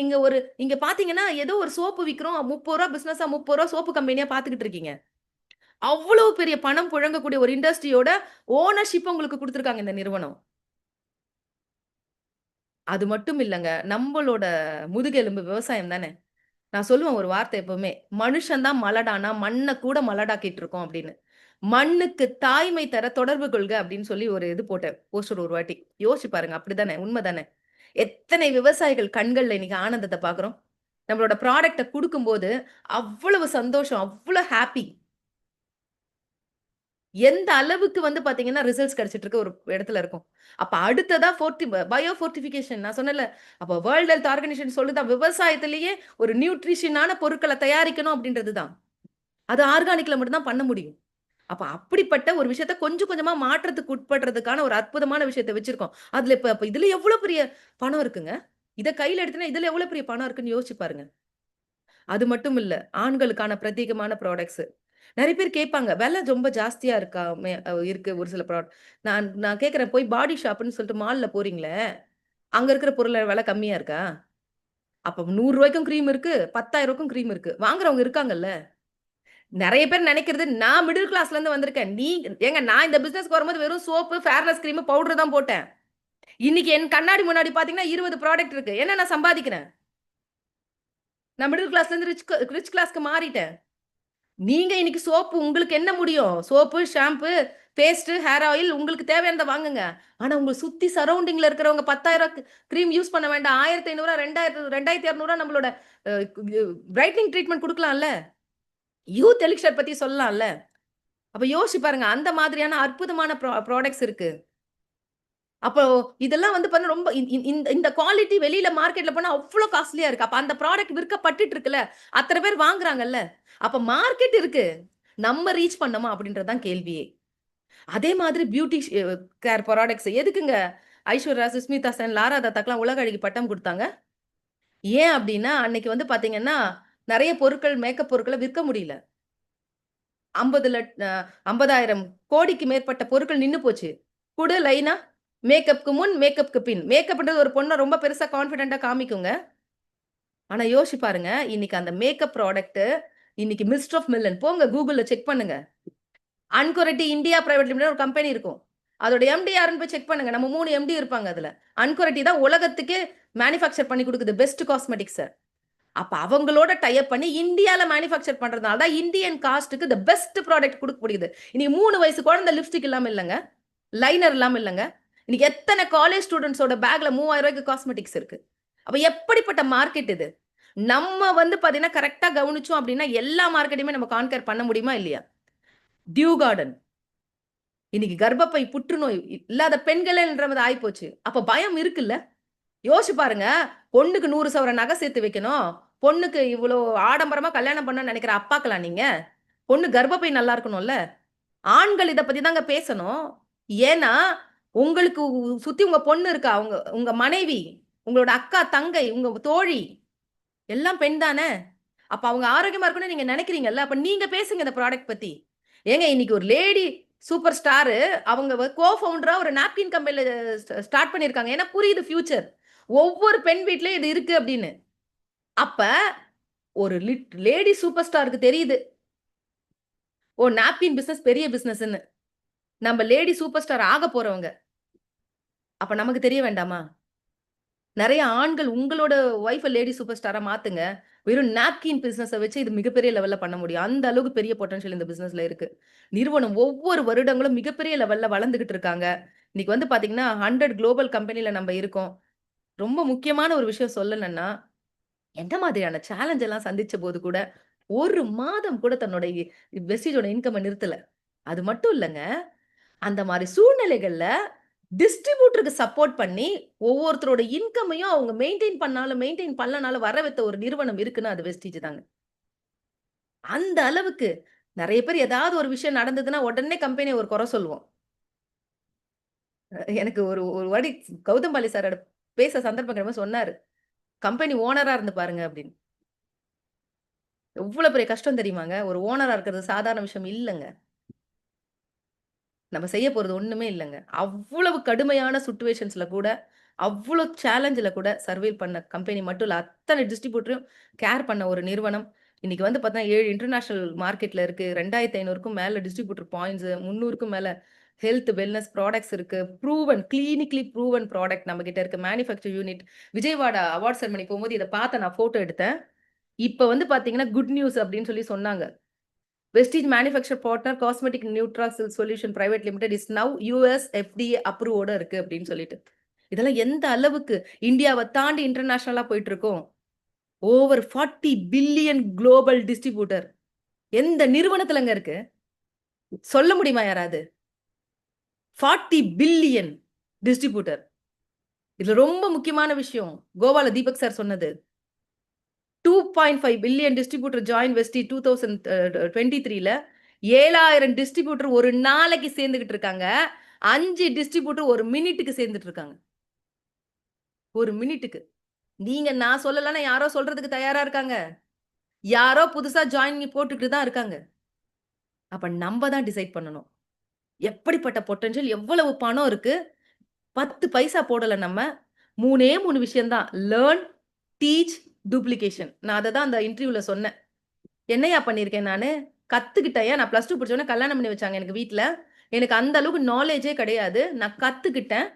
இங்க பார்த்தீங்கன்னா, ஏதோ ஒரு சோப்பு விக்கிறோம். ரூ. 30 பிசினஸா ரூ. 30 சோப்பு கம்பெனியா பார்த்துக்கிட்டு இருக்கீங்க. அவ்வளவு பெரிய பணம் புழங்கக்கூடிய ஒரு இண்டஸ்ட்ரியோட ஓனர்ஷிப் உங்களுக்கு குடுத்துருக்காங்க இந்த நிறுவனம். அது மட்டும் இல்லங்க. நம்பளோட முதுகெலும்பு விவசாயம் தானே. நான் சொல்லுவேன் ஒரு வார்த்தை எப்பவுமே. "மனுஷன் தான் மலடானா, மண்ண கூட மலடாக்கிட்டு இருக்கோம்" அப்படின்னு. "மண்ணுக்கு தாய்மை தர தொடர்பு கொள்க" அப்படின்னு சொல்லி ஒரு இது போட்டேன். போஸ்டர் ஒரு வாட்டி. யோசிச்சு பாருங்க. அப்படித்தானே? உண்ம தானே? எத்தனை விவசாயிகள் கண்கள்ல இன்னைக்கு ஆனந்தத்த பார்க்குறோம். நம்மளோட ப்ராடக்ட்ட குடுக்கும்போது, அவ்வளவு சந்தோஷம், அவ்ளோ ஹேப்பி. எந்த அளவுக்கு வந்து பார்த்தீங்கன்னா, ரிசல்ட்ஸ் கிடைச்சிட்டு இருக்க ஒரு இடத்துல இருக்கோம். அப்ப அடுத்ததா பயோ ஃபோர்ட்டிஃபிகேஷன் நான் சொன்னேன்ல. அப்ப வேர்ல்ட் ஹெல்த் ஆர்கனைசேஷன் சொல்லுதா, விவசாயத்திலேயே ஒரு நியூட்ரிஷனான பொருட்கள தயாரிக்கணும் அப்படின்றது தான். அது ஆர்கானிக்ல மட்டும் தான் பண்ண முடியும். அப்ப அப்படிப்பட்ட ஒரு விஷயத்த கொஞ்சம் கொஞ்சமா மாற்றத்துக்கு உட்படுறதுக்கான ஒரு அற்புதமான விஷயத்த வச்சிருக்கோம். அதுல இப்ப இப்ப இதுல எவ்வளோ பெரிய பணம் இருக்குங்க. இத கையில எடுத்தீங்கன்னா, இதுல எவ்வளோ பெரிய பணம் இருக்குன்னு யோசிச்சு பாருங்க. அது மட்டும் இல்ல. ஆண்களுக்கான பிரத்யேகமான ப்ராடக்ட்ஸ். நெறைய பேர் கேட்பாங்க, "வெல ரொம்ப ஜாஸ்தியா இருக்கா? இருக்கு ஒரு சில நான் நான் கேட்கிறேன், போய் பாடி ஷாப்ன்னு சொல்லிட்டு மால்ல போறீங்களே, அங்க இருக்கிற பொருள் வெல கம்மியா இருக்கா? அப்ப ரூ. 100க்கும் கிரீம் இருக்கு, ரூ. 10,000க்கும் கிரீம் இருக்கு. வாங்குறவங்க இருக்காங்கல்ல. நெறைய பேர் நெனைக்கிறது, நான் மிடில் கிளாஸ்ல இருந்து வந்திருக்கேன். ஏங்க நான் இந்த பிசினஸ்க்கு வரும்போது வெறும் சோப்பு, ஃபேர்னஸ் கிரீம், பவுடர் தான் போட்டேன். இன்னைக்கு என் கண்ணாடி முன்னாடி பார்த்தீங்கன்னா 20 ப்ராடக்ட் இருக்கு. ஏன்னா நான் சம்பாதிக்கிறேன். நான் மிடில் கிளாஸ்ல இருந்து ரிச் கிளாஸ்க்கு மாறிட்டேன். நீங்க இன்னைக்கு சோப்பு உங்களுக்கு என்ன முடியும்? Soap, shampoo, paste, hair oil உங்களுக்கு தேவையானத வாங்குங்க. ஆனா உங்கள சுத்தி சரவுண்டிங்ல இருக்கிறவங்க 10,000 கிரீம் யூஸ் பண்ண வேண்டாம். 1,500 2000 2200 நம்மளோட அ பிரைட்னிங் ட்ரீட்மெண்ட் குடுக்கலாம்ல. யூத் எலிக்ஸர் பத்தி சொல்லலாம்ல. அப்ப யோசிச்சு பாருங்க. அந்த மாதிரியான அற்புதமான ப்ராடக்ட்ஸ் இருக்கு. அப்போ இதெல்லாம் வந்து பாத்தீங்கன்னா ரொம்ப இந்த குவாலிட்டி வெளியில மார்க்கெட்ல போனா அவ்ளோ காஸ்ட்லியா இருக்கு. அப்ப அந்த ப்ராடக்ட் விற்கப்பட்டுட்டு இருக்குல்ல. அத்தன பேர் வாங்குறாங்கல்ல. அப்ப மார்க்கெட் இருக்கு. நம்ம ரீச் பண்ணோமா? அப்படின்றது தான் கேள்வியே. அதே மாதிரி பியூட்டி கேர் ப்ராடக்ட்ஸ் எதுக்குங்க ஐஸ்வர்யா, சுஸ்மிதா சென், லாரா தத்தாக்குலாம் உலக அழகி பட்டம் குடுத்தாங்க? ஏன் அப்டின்னா, அன்னைக்கு வந்து பாத்தீங்கன்னா, நெறைய பொருட்கள், மேக்கப் பொருட்கள விற்க முடியல. 50 50,000 கோடிக்கு மேற்பட்ட பொருட்கள் நின்னு போச்சு. குடு லைனா மேக்கப்க்கு முன், மேக்கப்க்கு பின். மேக்கப்ன்றது ஒரு பொண்ண ரொம்ப பெருசா கான்ஃபிடென்ட்டா காமிக்குங்க. ஆனா யோசிச்சு பாருங்க, இன்னைக்கு அந்த மேக்கப் ப்ராடக்ட் இன்னைக்கு மிஸ்ட் ஆஃப் மில்லன் போங்க கூகுள்ல செக் பண்ணுங்க. அன்கோரெட்டி இந்தியா பிரைவேட் லிமிடெட் ஒரு கம்பெனி இருக்கும். அதோட எம்டி யாருன்னு போய் செக் பண்ணுங்க. நம்ம 3 எம்டி இருப்பாங்க அதுல. அன்கோரெட்டி தான் உலகத்துக்கே மேனுஃபேக்சர் பண்ணி குடுக்குது பெஸ்ட் காஸ்மெட்டிக்ஸ. அப்ப அவங்களோட டை அப் பண்ணி இந்தியால மேனுஃபேக்சர் பண்றதுனால தான் இந்தியன் காஸ்ட்க்கு தி பெஸ்ட் ப்ராடக்ட் குடுக்க முடியுது. இன்னைக்கு 3 வயசு குழந்தை லிப்ஸ்டிக் இல்லாம இல்லங்க. லைனர் இல்லாம இல்லங்க. இன்னைக்கு எத்தன காலேஜ் ஸ்டூடண்ட்ஸோட பேக்ல ரூ. 3000க்கு காஸ்மெட்டிக்ஸ் இருக்கு. அப்ப எப்படிப்பட்ட மார்க்கெட் இது? நம்ம வந்து பாத்தீங்கன்னா, கரெக்ட்டா கவனிச்சோம் அப்டின்னா, எல்லா மார்க்கெட்டையுமே நம்ம கான்கர் பண்ண முடியுமா? இல்லையா? டியூ கார்டன் இன்னைக்கு கர்ப்பப்பை புற்றுநோய் இல்லாத பெண்களேன்றது ஆயிப்போச்சு. அப்ப பயம் இருக்குல்ல? யோசிச்சு பாருங்க. பொண்ணுக்கு 100 சவர நகை சேர்த்து வைக்கணும். பொண்ணுக்கு இவ்ளோ ஆடம்பரமா கல்யாணம் பண்ணணும்னு நெனைக்கிற அப்பாக்களா நீங்க? பொண்ணு கர்ப்பப்பை நல்லா இருக்கணும்ல? ஆண்கள் இத பத்தி தாங்க பேசணும். ஏன்னா, உங்களுக்கு சுத்தி உங்க பொண்ணு இருக்கா. உங்க உங்க மனைவி, உங்களோட அக்கா, தங்கை, உங்க தோழி எல்லாம் பெண் தான? அப்ப அவங்க ஆரோக்கியமா இருக்கணும்னு நீங்க நெனைக்கிறீங்கல்ல? அப்ப நீங்க பேசுங்க இந்த ப்ராடக்ட் பத்தி. ஏங்க இன்னைக்கு ஒரு லேடி சூப்பர் ஸ்டாரு அவங்க கோ ஃபவுண்டரா ஒரு நாப்கின் கம்பெனில ஸ்டார்ட் பண்ணியிருக்காங்க. ஏன்னா புரியுது ஃபியூச்சர். ஒவ்வொரு பெண் வீட்லயும் இது இருக்கு அப்படின்னு. அப்ப ஒரு லேடி சூப்பர் ஸ்டாருக்கு தெரியுது. ஓ! நாப்கின் பிசினஸ் பெரிய பிசினஸ்ன்னு. நம்ம லேடி சூப்பர் ஸ்டார் ஆக போறவங்க. அப்ப நமக்கு தெரிய வேண்டாமா? நெறைய ஆண்கள் உங்களோட ஒய்ஃப லேடி சூப்பர் ஸ்டாரா மாத்துங்க. வெறும் நாப்கின் பிசினஸ வச்சு இது மிகப்பெரிய லெவல்ல பண்ண முடியும். அந்த அளவுக்கு பெரிய பொட்டன்ஷியல் இந்த பிசினஸ்ல இருக்கு. நிறுவனம் ஒவ்வொரு வருடங்களும் மிகப்பெரிய லெவல்ல வளர்ந்துகிட்டு இருக்காங்க. இன்னைக்கு வந்து பாத்தீங்கன்னா, 100 குளோபல் கம்பெனில நம்ம இருக்கோம். ரொம்ப முக்கியமான ஒரு விஷயம் சொல்லணும்னா, எந்த மாதிரியான சேலஞ்ச் எல்லாம் சந்திச்ச போது கூட, 1 மாதம் கூட தன்னோட வெஸ்டீஜோட இன்கம்ம நிறுத்தல. அது மட்டும் இல்லங்க. அந்த மாரி சூழ்நிலைகள்ல டிஸ்ட்ரிபியூட்டருக்கு சப்போர்ட் பண்ணி, ஒவ்வொருத்தரோட இன்கமையும் அவங்க மெயின்டெயின் பண்ணாலும், மெயின்டெயின் பண்ணலனாலும் வர வைத்த ஒரு நிறுவனம் இருக்குன்னா, அது வெஸ்டீஜ் தாங்க. அந்த அளவுக்கு நெறைய பேர் ஏதாவது ஒரு விஷயம் நடந்ததுன்னா, உடனே கம்பெனிய ஒரு குறை சொல்லுவோம். எனக்கு ஒரு ஒரு வாட்டி கௌதம் பாலி சாரோட பேச சந்தர்ப்பம் கிடைக்கும்போது சொன்னாரு. "கம்பெனி ஓனரா இருந்து பாருங்க" அப்படின்னு. எவ்வளோ பெரிய கஷ்டம் தெரியுமாங்க? ஒரு ஓனரா இருக்கிறது சாதாரண விஷயம் இல்லங்க. நம்ம செய்ய போறது ஒண்ணுமே இல்லங்க. அவ்வளவு கடுமையான சிச்சுவேஷன்ஸ்ல கூட, அவ்ளோ சேலஞ்சுல கூட சர்வைவ் பண்ண கம்பெனி மட்டும் இல்ல. அத்தன டிஸ்ட்ரிபியூட்டரையும் கேர் பண்ண ஒரு நிறுவனம். இன்னைக்கு வந்து பார்த்தீங்கன்னா, 7 இன்டர்நேஷனல் மார்க்கெட்ல இருக்கு. 2500க்கும் மேல டிஸ்ட்ரிபியூட்டர் பாயிண்ட்ஸ், 300க்கும் மேல ஹெல்த், வெல்னஸ் ப்ராடக்ட்ஸ் இருக்கு. கிளினிக்கலி ப்ரூவன் ப்ராடக்ட் நம்மகிட்ட இருக்கு. Manufacture unit Vijayawada award ceremony போம்போது இத பார்த்து நான் ஃபோட்டோ எடுத்தேன். இப்ப வந்து பார்த்தீங்கன்னா, குட் நியூஸ் அப்படின்னு சொல்லி சொன்னாங்க. Vestige Manufacture Partner Cosmetic Nutrasil Solution Private Limited is now US FDA அப்ரூவோட இருக்கு அப்படின்னு சொல்லிட்டு. இதெல்லாம் எந்த அளவுக்கு இந்தியாவ தாண்டி இன்டர்நேஷனலா போயிட்டு இருக்கோம். Over 40 billion global distributor. எந்த நிறுவனத்துலங்க இருக்கு? சொல்ல முடியுமா யாராவது? 40 பில்லியன் டிஸ்ட்ரிபியூட்டர். இதுல ரொம்ப முக்கியமான விஷயம். கோவால தீபக் சார் சொன்னது. 2.5 பில்லியன் டிஸ்ட்ரிபியூட்டர் ஜாயின் வெஸ்டி 2023ல 7,000 டிஸ்ட்ரிபியூட்டர் ஒரு நாளைக்கு சேர்ந்துகிட்டு இருக்காங்க. 5 டிஸ்ட்ரிபியூட்டர் ஒரு மினிட்டுக்கு சேர்ந்துட்டு இருக்காங்க. ஒரு மினிட்டுக்கு. நீங்க நான் சொல்லலன்னா யாரோ சொல்றதுக்கு தயாரா இருக்காங்க. யாரோ புதுசா ஜாயின் போட்டுக்கிட்டு தான் இருக்காங்க. அப்ப நம்ம தான் டிசைட் பண்ணணும். எப்படிப்பட்ட பொட்டன்ஷியல், எவ்வளவு பணம் இருக்கு. 10 பைசா போடல நம்ம. 3 விஷயம் தான். Learn, teach, duplication. நான் அத தான் அந்த இன்டர்வியூல சொன்னேன். என்னய்யா பண்ணியிருக்கேன் நானு? கத்துக்கிட்டேன்யா. நான் +2 படிச்ச உடனே கல்யாணம் பண்ணி வச்சாங்க எனக்கு வீட்ல. எனக்கு அந்த அளவுக்கு நாலேட்ஜே கிடையாது. நான் கத்துக்கிட்டேன்.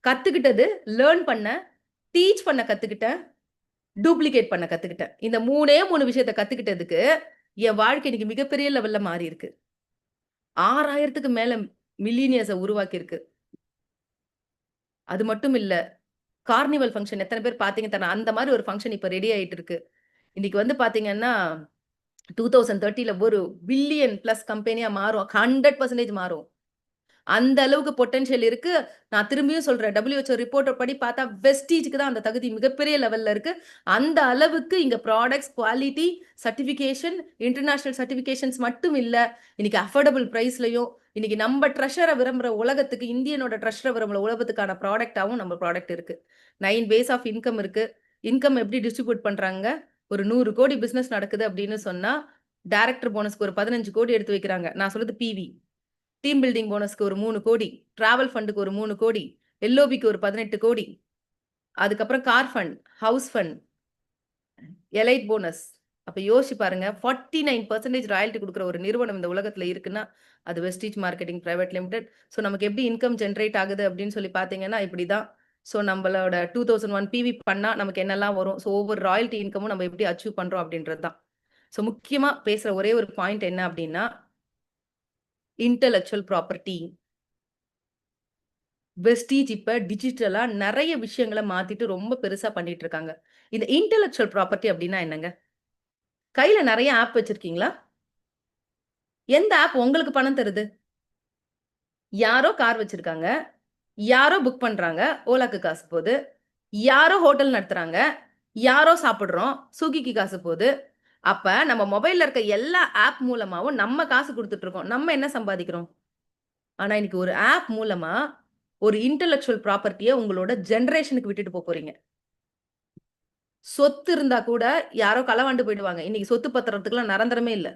கத்துக்கிட்டது லேர்ன் பண்ணேன். டீச் பண்ண கத்துக்கிட்டேன். டூப்ளிகேட் பண்ண கத்துக்கிட்டேன். இந்த 3 விஷயத்த கத்துக்கிட்டதுக்கு, என் வாழ்க்கை இன்னைக்கு மிகப்பெரிய லெவல்ல மாறியிருக்கு. 6000க்கு மேல மில்லினியர்ஸ உருவாக்கியிருக்கு. அது மட்டும் இல்ல. கார்னிவல் ஃபங்ஷன் எத்தன பேர் பார்த்தீங்க தெர்ல. அந்த மாரி ஒரு ஃபங்ஷன் இப்ப ரெடி ஆயிட்டு இருக்கு. இன்னைக்கு வந்து பார்த்தீங்கன்னா, 2030ல ஒரு பில்லியன் பிளஸ் கம்பெனியா மாறும். 100% மாறும். அந்த அளவுக்கு பொட்டன்ஷியல் இருக்கு. நான் திரும்பியும் சொல்றேன். WHO ரிப்போர்ட்ட படி பார்த்தா வெஸ்டீஜ்க்கு தான் அந்த தகுதி மிகப்பெரிய லெவல்ல இருக்கு. அந்த அளவுக்கு இங்க products, quality, certification, international certifications மட்டும் இல்ல. இன்னைக்கு அஃபோர்டபிள் பிரைஸ்லயும், இன்னைக்கு நம்ம ட்ரெஷர விரும்புற உலகத்துக்கு, இந்தியனோட ட்ரெஷர விரும்புற உலகத்துக்கான ப்ராடக்ட்டாவும் நம்ம ப்ராடக்ட் இருக்கு. 9 பேஸ் ஆஃப் இன்கம் இருக்கு. இன்கம் எப்படி டிஸ்ட்ரிபியூட் பண்றாங்க? ஒரு 100 கோடி பிசினஸ் நடக்குது அப்படின்னு சொன்னா, டைரக்டர் போனஸ்க்கு ஒரு 15 கோடி எடுத்து வைக்கிறாங்க. நான் சொல்றது பிவி. டீம் பில்டிங் போனஸ்க்கு ஒரு 3 கோடி, டிராவல் ஃபண்டுக்கு ஒரு 3 கோடி, எல்ஓபிக்கு ஒரு 18 கோடி, அதுக்கப்புறம் car fund, house fund, elite bonus. அப்ப யோசிச்சு பாருங்க. 49% ராயல்டி குடுக்குற ஒரு நிறுவனம் இந்த உலகத்துல இருக்குன்னா, அது Vestige marketing private limited. So நமக்கு எப்படி இன்கம் ஜெனரேட் ஆகுது அப்படின்னு சொல்லி பார்த்தீங்கன்னா, இப்படிதான். ஸோ நம்மளோட 2001 பிவி பண்ணா நமக்கு என்னெல்லாம் வரும்? ஸோ ஒவ்வொரு ராயல்டி இன்கமும் நம்ம எப்படி அச்சீவ் பண்றோம் அப்படின்றது தான். ஸோ முக்கியமா பேசுற ஒரே ஒரு பாயிண்ட் என்ன அப்படின்னா, இன்டெலக்சுவல் ப்ராப்பர்ட்டி. வெஸ்டீஜ் இப்ப டிஜிட்டலா நெறைய விஷயங்கள மாத்திட்டு ரொம்ப பெருசா பண்ணிட்டு இருக்காங்க. இந்த இன்டெலக்சுவல் ப்ராப்பர்ட்டி அப்டின்னா என்னங்க? கையில நெறைய ஆப் வச்சிருக்கீங்களா? எந்த ஆப் உங்களுக்கு பணம் தருது? யாரோ கார் வச்சிருக்காங்க. யாரோ புக் பண்றாங்க. ஓலாக்கு காசு போது. யாரோ ஹோட்டல் நடத்துறாங்க. யாரோ சாப்பிடுறோம். ஸ்விக்கிக்கு காசு போது. அப்ப நம்ம மொபைல்ல இருக்க எல்லா ஆப் மூலமாவும் நம்ம காசு குடுத்துட்டு இருக்கோம். நம்ம என்ன சம்பாதிக்கிறோம்? ஆனா இன்னைக்கு ஒரு ஆப் மூலமா ஒரு இன்டெலக்சுவல் ப்ராப்பர்ட்டிய உங்களோட ஜெனரேஷனுக்கு விட்டுட்டு போறீங்க. சொத்து இருந்தா கூட யாரோ களவாண்டு போயிடுவாங்க. இன்னைக்கு சொத்து பத்திரத்துக்குலாம் நிரந்தரமே இல்ல.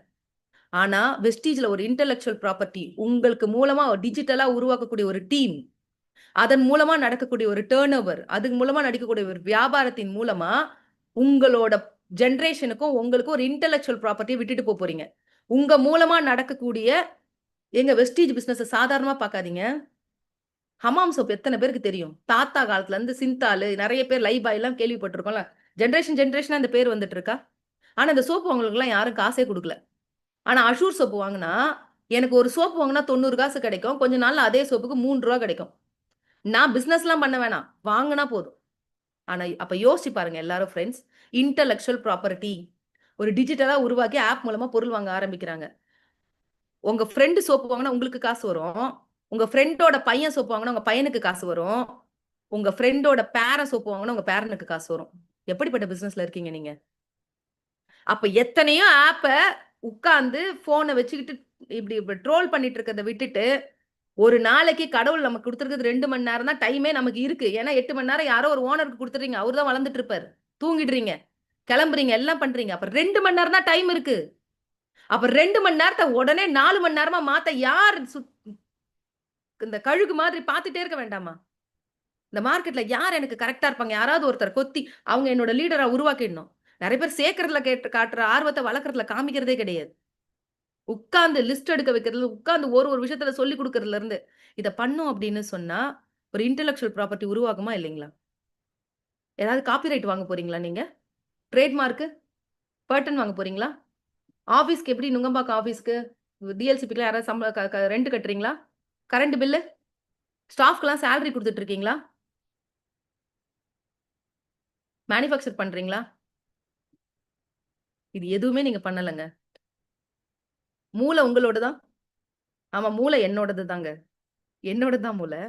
ஆனா, வெஸ்டீஜ்ல ஒரு இன்டெலக்சுவல் ப்ராப்பர்ட்டி உங்களுக்கு மூலமா டிஜிட்டலா உருவாக்கக்கூடிய ஒரு டீம், அதன் மூலமா நடக்கக்கூடிய ஒரு டர்ன் ஓவர், அதன் மூலமா நடக்கக்கூடிய ஒரு வியாபாரத்தின் மூலமா, உங்களோட ஜெனரேஷனுக்கும் உங்களுக்கும் ஒரு இன்டெலக்சுவல் ப்ராப்பர்ட்டிய விட்டுட்டு போறீங்க. உங்க மூலமா நடக்கக்கூடிய ஏங்க வெஸ்டீஜ் பிசினஸ சாதாரணமா பார்க்காதீங்க. ஹமாம் சோப் எத்தன பேருக்கு தெரியும்? தாத்தா காலத்துல இருந்து சிந்தாலு, நெறைய பேர் லைபாய்லாம் கேள்விப்பட்டிருக்கோம்ல. ஜெனரேஷனா இந்த பேர் வந்துட்டு இருக்கா? ஆனா, இந்த சோப்பு வாங்குறவங்களுக்குலாம் யாரும் காசே குடுக்கல. ஆனா, அஷூர் சோப்பு வாங்குனா, எனக்கு ஒரு சோப்பு வாங்குனா 90 காசு கிடைக்கும். கொஞ்ச நாள்ல அதே சோப்புக்கு ரூ. 3 கிடைக்கும். நான் பிசினஸ்லாம் பண்ண வேணாம். வாங்குனா போதும். ஆனா, அப்ப யோசிச்சு பாருங்க எல்லாரும் ஃபிரெண்ட்ஸ். Intellectual property. ஒரு டிஜிட்டலா உருவாக்கி ஆப் மூலமா பொருள் வாங்க ஆரம்பிக்கிறாங்க. உங்க ஃப்ரெண்ட் சோப்பு வாங்குனா உங்களுக்கு காசு வரும். உங்க ஃப்ரெண்டோட பையன் சோப்பு வாங்குனா உங்க பையனுக்கு காசு வரும். உங்க ஃப்ரெண்டோட பேரன் சோப்பு வாங்குனா உங்க பேரனுக்கு காசு வரும். எப்படிப்பட்ட பிசினஸ்ல இருக்கீங்க நீங்க? அப்ப எத்தனையோ ஆப்ப உட்கார்ந்து ஃபோன வச்சுக்கிட்டு இப்படி ட்ரோல் பண்ணிட்டு இருக்கிறத விட்டுட்டு, ஒரு நாளைக்கு கடவுள் நமக்கு குடுத்திருக்கிறது 2 மணி நேரம் தான் டைமே நமக்கு இருக்கு. ஏன்னா 8 மணி நேரம் யாரோ ஒரு ஓனருக்கு குடுத்துறீங்க. அவரு தான் வளர்ந்துட்டு இருப்பாரு. தூங்கிடுறீங்க, கிளம்புறீங்க, எல்லாம் பண்றீங்க. அப்ப 2 மணி நேரம் தான் டைம் இருக்கு. அப்ப 2 மணி நேரத்த உடனே 4 மணி நேரமா மாத்த யார் இந்த கழுகு மாதிரி பார்த்துட்டே இருக்க வேண்டாமா? இந்த மார்க்கெட்ல யார் எனக்கு கரெக்ட்டா இருப்பாங்க? யாராவது ஒருத்தர் கொத்தி, அவங்க என்னோட லீடரா உருவாக்கிடணும். நெறைய பேர் சேர்க்கறதுல காட்டுற ஆர்வத்த வளர்க்கறதுல காமிக்கிறதே கிடையாது. உட்கார்ந்து லிஸ்ட் எடுக்க வைக்கிறதுல, உட்கார்ந்து ஒரு ஒரு விஷயத்துல சொல்லிக் குடுக்கறதுல இருந்து, இத பண்ணோம் அப்படின்னு சொன்னா, ஒரு இன்டெலக்சுவல் ப்ராப்பர்ட்டி உருவாகுமா இல்லைங்களா? ஏதாவது காப்பிரைட் வாங்க போறீங்களா நீங்க? டிரேட் மார்க்கு, பேட்டன் வாங்க போறீங்களா? ஆஃபீஸ்க்கு எப்படி நுங்கம்பாக்கம் ஆஃபீஸ்க்கு டிஎல்சிபிக்குலாம் யாராவது சம்பள க க ரெண்ட் கட்டுறீங்களா? கரண்ட் பில்லு, ஸ்டாஃப்க்குலாம் சேலரி குடுத்துட்டு இருக்கீங்களா? மேனுஃபேக்சர் பண்றீங்களா? இது எதுவுமே நீங்க பண்ணலங்க. மூளை உங்களோடதா? ஆமா, மூளை என்னோடது தாங்க. என்னோடது தான் மூளை.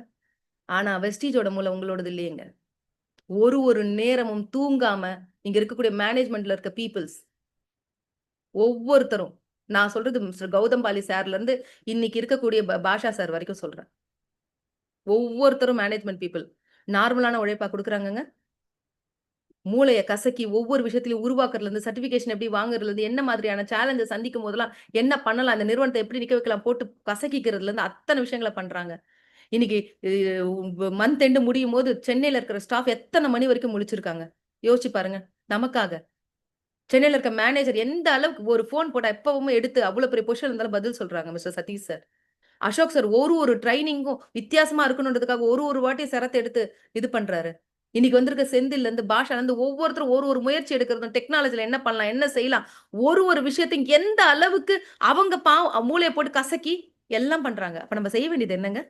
ஆனா வெஸ்டீஜோட மூளை உங்களோடது இல்லையேங்க. ஒரு ஒரு நேரமும் தூங்காம, இங்க இருக்கக்கூடிய மேனேஜ்மென்ட்ல இருக்க பீப்பிள்ஸ் ஒவ்வொருத்தரும், நான் சொல்றது மிஸ்டர் கௌதம் பாலி சார்லருந்து இன்னைக்கு இருக்கக்கூடிய பாஷா சார் வரைக்கும் சொல்றேன். ஒவ்வொருத்தரும் மேனேஜ்மென்ட் பீப்பிள். நார்மலான உழைப்பா குடுக்குறாங்கங்க? மூளையை கசக்கி ஒவ்வொரு விஷயத்திலையும் உருவாக்குறதுல இருந்து சர்டிபிகேஷன் எப்படி வாங்குறதுல இருந்து என்ன மாதிரியான சேலஞ்சை சந்திக்கும் போதெல்லாம் என்ன பண்ணலாம், அந்த நிறுவனத்தை எப்படி நிக்க வைக்கலாம் போட்டு கசக்கிக்கிறதுல இருந்து அத்தனை விஷயங்களை பண்றாங்க. இன்னைக்கு மந்த் எண்டு முடியும் போது சென்னையில இருக்கிற ஸ்டாஃப் எத்தனை மணி வரைக்கும் முழிச்சிருக்காங்க யோசிச்சு பாருங்க. நமக்காக சென்னையில இருக்க மேனேஜர் எந்த அளவுக்கு ஒரு போன் போட்டா எப்பவுமே எடுத்து அவ்வளவு பெரிய பொசிஷன் இருந்தாலும் பதில் சொல்றாங்க. Mister Satish sir, Ashok sir ஒரு ட்ரைனிங்கும் வித்தியாசமா இருக்கணுன்றதுக்காக ஒரு வாட்டி சிரத்தை எடுத்து இது பண்றாரு. இன்னைக்கு வந்திருக்க செந்தில்ல இருந்து பாஷா இருந்து ஒவ்வொருத்தரும் ஒரு முயற்சி எடுக்கிறதும் டெக்னாலஜில என்ன பண்ணலாம், என்ன செய்யலாம், ஒரு விஷயத்தையும் எந்த அளவுக்கு அவங்க மூளையை போட்டு கசக்கி எல்லாம் பண்றாங்க. அப்ப நம்ம செய்ய வேண்டியது என்னங்க?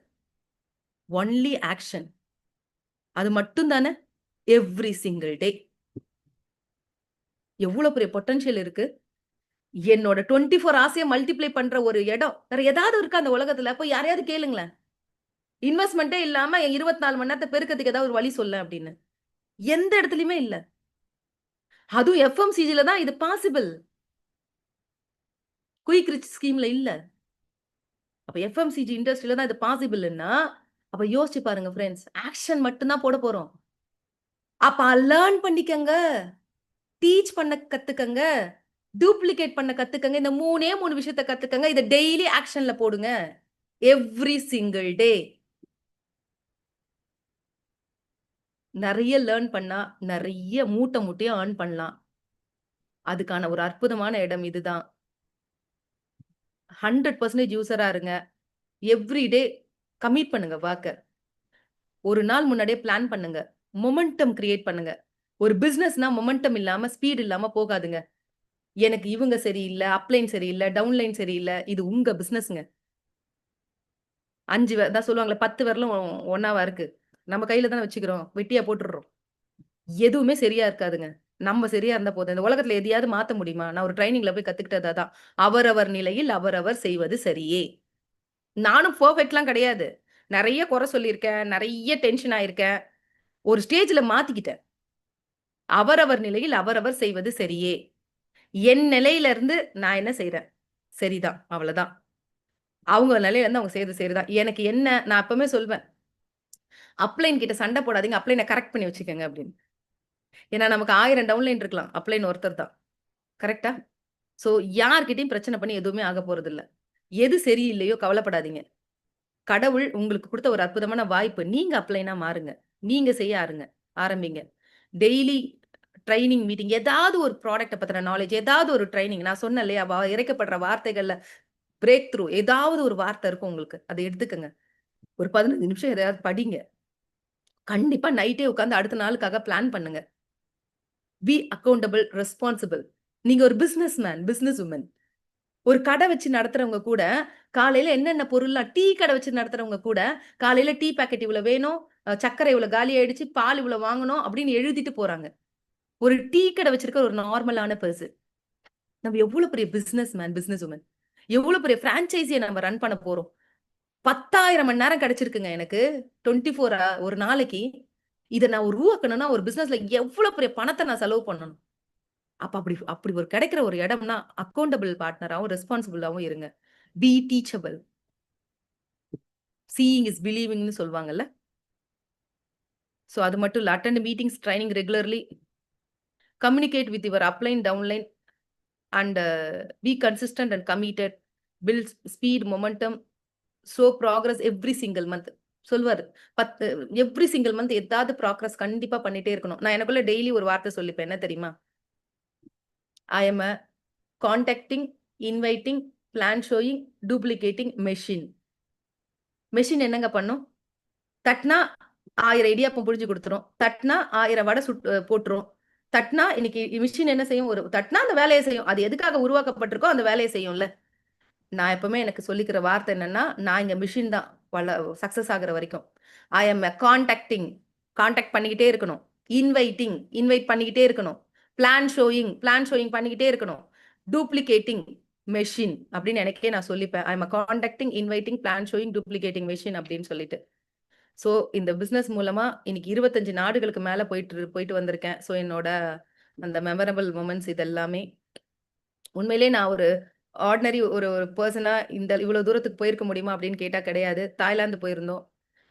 Only action. அது மட்டும் தானே எவ்ரி சிங்கிள் டே. எவ்வளவு பெரிய பொட்டன்ஷியல் இருக்கு. என்னோட 24 ஆசையை மல்டிப்ளை பண்ற ஒரு இடம் வேற ஏதாவது இருக்கா அந்த உலகத்துல? போய் யாரையாவது கேளுங்களேன். இன்வெஸ்ட்மெண்ட்டே இல்லாம 24 மணி நேரத்தை பெருக்கிறதுக்கு ஏதாவது ஒரு வழி சொல்ல அப்படின்னு. எந்த இடத்துலயுமே இல்ல. அதுவும் எஃப்எம்சிஜில தான் இது பாசிபிள். குயிக் ரிச் ஸ்கீம்ல இல்ல. அப்ப எஃப்எம்சிஜி இண்டஸ்ட்ரியில தான் இது பாசிபிள்னா அப்ப யோசிச்சு பாருங்க ஃப்ரெண்ட்ஸ். ஆக்ஷன் மட்டும் தான் போட போறோம். அப்ப லேர்ன் பண்ணிக்கங்க, டீச் பண்ண கத்துக்கங்க, டூப்ளிகேட் பண்ண கத்துக்கங்க. இந்த 3 விஷயத்த கத்துக்கங்க. இத டெய்லி ஆக்ஷன்ல போடுங்க. Every single day. நிறைய லேர்ன் பண்ணா நிறைய மூட்டையா ஏர்ன் பண்ணலாம். அதுக்கான ஒரு அற்புதமான இடம் இதுதான். 100% யூசரா இருங்க. எவ்ரி டே கமிட் பண்ணுங்க வாக்க. ஒரு நாள் முன்னாடியே பிளான் பண்ணுங்க. மொமெண்டம் கிரியேட் பண்ணுங்க. ஒரு பிசினஸ்னா மொமெண்டம் இல்லாம ஸ்பீட் இல்லாம போகாதுங்க. எனக்கு இவங்க சரியில்ல, அப்லைன் சரியில்ல, டவுன்லைன் சரியில்ல. இது உங்க பிசினஸ்ங்க. 5 தான் சொல்லுவாங்களே 10 விரலும் ஒண்ணாவா இருக்கு. நம்ம கையில தானே வச்சுக்கிறோம். வெட்டியா போட்டுடுறோம். எதுவுமே சரியா இருக்காதுங்க. நம்ம சரியா இருந்தா போதும். இந்த உலகத்துல எதையாவது மாத்த முடியுமா? நான் ஒரு ட்ரெய்னிங்ல போய் கத்துக்கிட்டது அதான். அவரவர் நிலையில் அவரவர் செய்வது சரியே. நானும் பெர்ஃபெக்ட்லாம் கிடையாது. நெறைய குறை சொல்லியிருக்கேன். நெறைய டென்ஷன் ஆயிருக்கேன். ஒரு ஸ்டேஜ்ல மாத்திக்கிட்டேன். அவரவர் நிலையில் அவரவர் செய்வது சரியே. என் நிலையில இருந்து நான் என்ன செய்றேன்? சரிதான். அவ்வளதான். அவங்க நிலையில இருந்து அவங்க செய்றது சரிதான். எனக்கு என்ன நான் எப்பவுமே சொல்வேன். அப்ளைன் கிட்ட சண்டை போடாதீங்க. அப்ளைன கரெக்ட் பண்ணி வச்சுக்கங்க அப்படின்னு. ஏன்னா நமக்கு 1000 டவுன்லைன் இருக்கலாம். அப்ளைன் ஒருத்தர் தான். கரெக்ட்டா? சோ யார்கிட்டயும் பிரச்சனை பண்ணி எதுவுமே ஆக போறதில்ல. எது சரியில்லையோ கவலைப்படாதீங்க. கடவுள் உங்களுக்கு குடுத்த ஒரு அற்புதமான வாய்ப்பு. நீங்க அப்ளைனா மாறுங்க. நீங்க செய்ய ஆரம்பிங்க. டெய்லி ட்ரெய்னிங் மீட்டிங் ஏதாவது ஒரு ப்ராடக்ட்ட பத்தின நாலேட்ஜ், ஏதாவது ஒரு ட்ரெய்னிங் நான் சொன்னேன் இல்லையா? இறைக்கப்படுற வார்த்தைகள்ல பிரேக் த்ரூ ஏதாவது ஒரு வார்த்தை இருக்கும் உங்களுக்கு. அத எடுத்துக்கங்க. ஒரு 15 நிமிஷம் எதையாவது படிங்க. கண்டிப்பா நைட்டே உட்கார்ந்து அடுத்த நாளுக்காக பிளான் பண்ணுங்க. Be accountable, responsible. நீங்க ஒரு பிசினஸ் மேன், பிசினஸ் வுமன். ஒரு கடை வச்சு நடத்துறவங்க கூட, காலையில என்னென்ன பொருள்லாம் டீ கடை வச்சு நடத்துறவங்க கூட, காலையில டீ பாக்கெட் இவ்வளோ வேணும், சர்க்கரை இவ்வளோ காலி ஆயிடுச்சு, பால் இவ்வளோ வாங்கணும் அப்படின்னு எழுதிட்டு போறாங்க. ஒரு டீ கடை வச்சிருக்க ஒரு நார்மலான பெர்சன். நம்ம எவ்வளவு பெரிய பிசினஸ் மேன், பிசினஸ் வுமன். எவ்வளவு பெரிய பிரான்சைஸிய நம்ம ரன் பண்ண போறோம். 10,000 மணி நேரம் கிடைச்சிருக்குங்க எனக்கு. 24 ஒரு நாளைக்கு. இத நான் உருவாக்கணும்னா ஒரு பிசினஸ்ல எவ்வளவு பெரிய பணத்த நான் செலவு பண்ணணும். அப்ப அப்படி அப்படி ஒரு கிடைக்கிற ஒரு இடம்னா, அக்கவுண்டபிள் பார்ட்னராவும், ரெஸ்பான்சிபிளாவும் இருங்க. Be teachable. சீயிங் இஸ் பிலீவிங்ன்னு சொல்லுவாங்கல்ல. சோ அது மட்டும் இல்ல. Attend meetings, training regularly. Communicate with your upline, downline and be consistent and committed. Build speed, momentum, show progress every single month. சொல்வாரு. 10 எவ்ரி சிங்கிள் மந்த் ஏதாவது ப்ராக்ரஸ் கண்டிப்பா பண்ணிட்டே இருக்கணும். நான் எனக்குள்ள டெய்லி ஒரு வார்த்தை சொல்லிப்பேன். என்ன தெரியுமா? I am a contacting, inviting, plan showing, duplicating machine. Machine என்னங்க பண்ணும்? தட்னா 1000 இடியாப்பம் புழிஞ்சு குடுத்துரும். தட்னா 1000 வடை போட்டுரும். தட்னா இன்னைக்கு மிஷின் என்ன செய்யும்? தட்னா அந்த வேலைய செய்யும். அது எதுக்காக உருவாக்கப்பட்டிருக்கோ அந்த வேலைய செய்யும்ல. நான் எப்பவுமே எனக்கு சொல்லிக்கிற வார்த்தை என்னன்னா, நான் இங்க மிஷின் தான். சக்சஸ் ஆகுற வரைக்கும். ஐ அம் எ கான்டாக்டிங். கான்டாக்ட் பண்ணிக்கிட்டே இருக்கணும். இன்வைட்டிங். இன்வைட் பண்ணிக்கிட்டே இருக்கணும். பிளான் ஷோயிங் பண்ணிக்கிட்டே இருக்கணும். டூப்ளிகேட்டிங் மெஷின் அப்படின்னு எனக்கே நான் சொல்லிப்பேன். I am a contacting, inviting, plan showing, duplicating machine அப்படின்னு சொல்லிட்டு. சோ இந்த பிசினஸ் மூலமா இன்னைக்கு 25 நாடுகளுக்கு மேல போயிட்டு வந்திருக்கேன். சோ என்னோட அந்த மெமரபிள் மொமெண்ட்ஸ் இது எல்லாமே. உண்மையிலேயே நான் ஒரு ஆர்டினரி ஒரு ஒரு பெர்சனா இவ்வளவு தூரத்துக்கு போயிருக்க முடியுமா அப்படின்னு கேட்டா கிடையாது. தாய்லாந்து போயிருந்தோம்.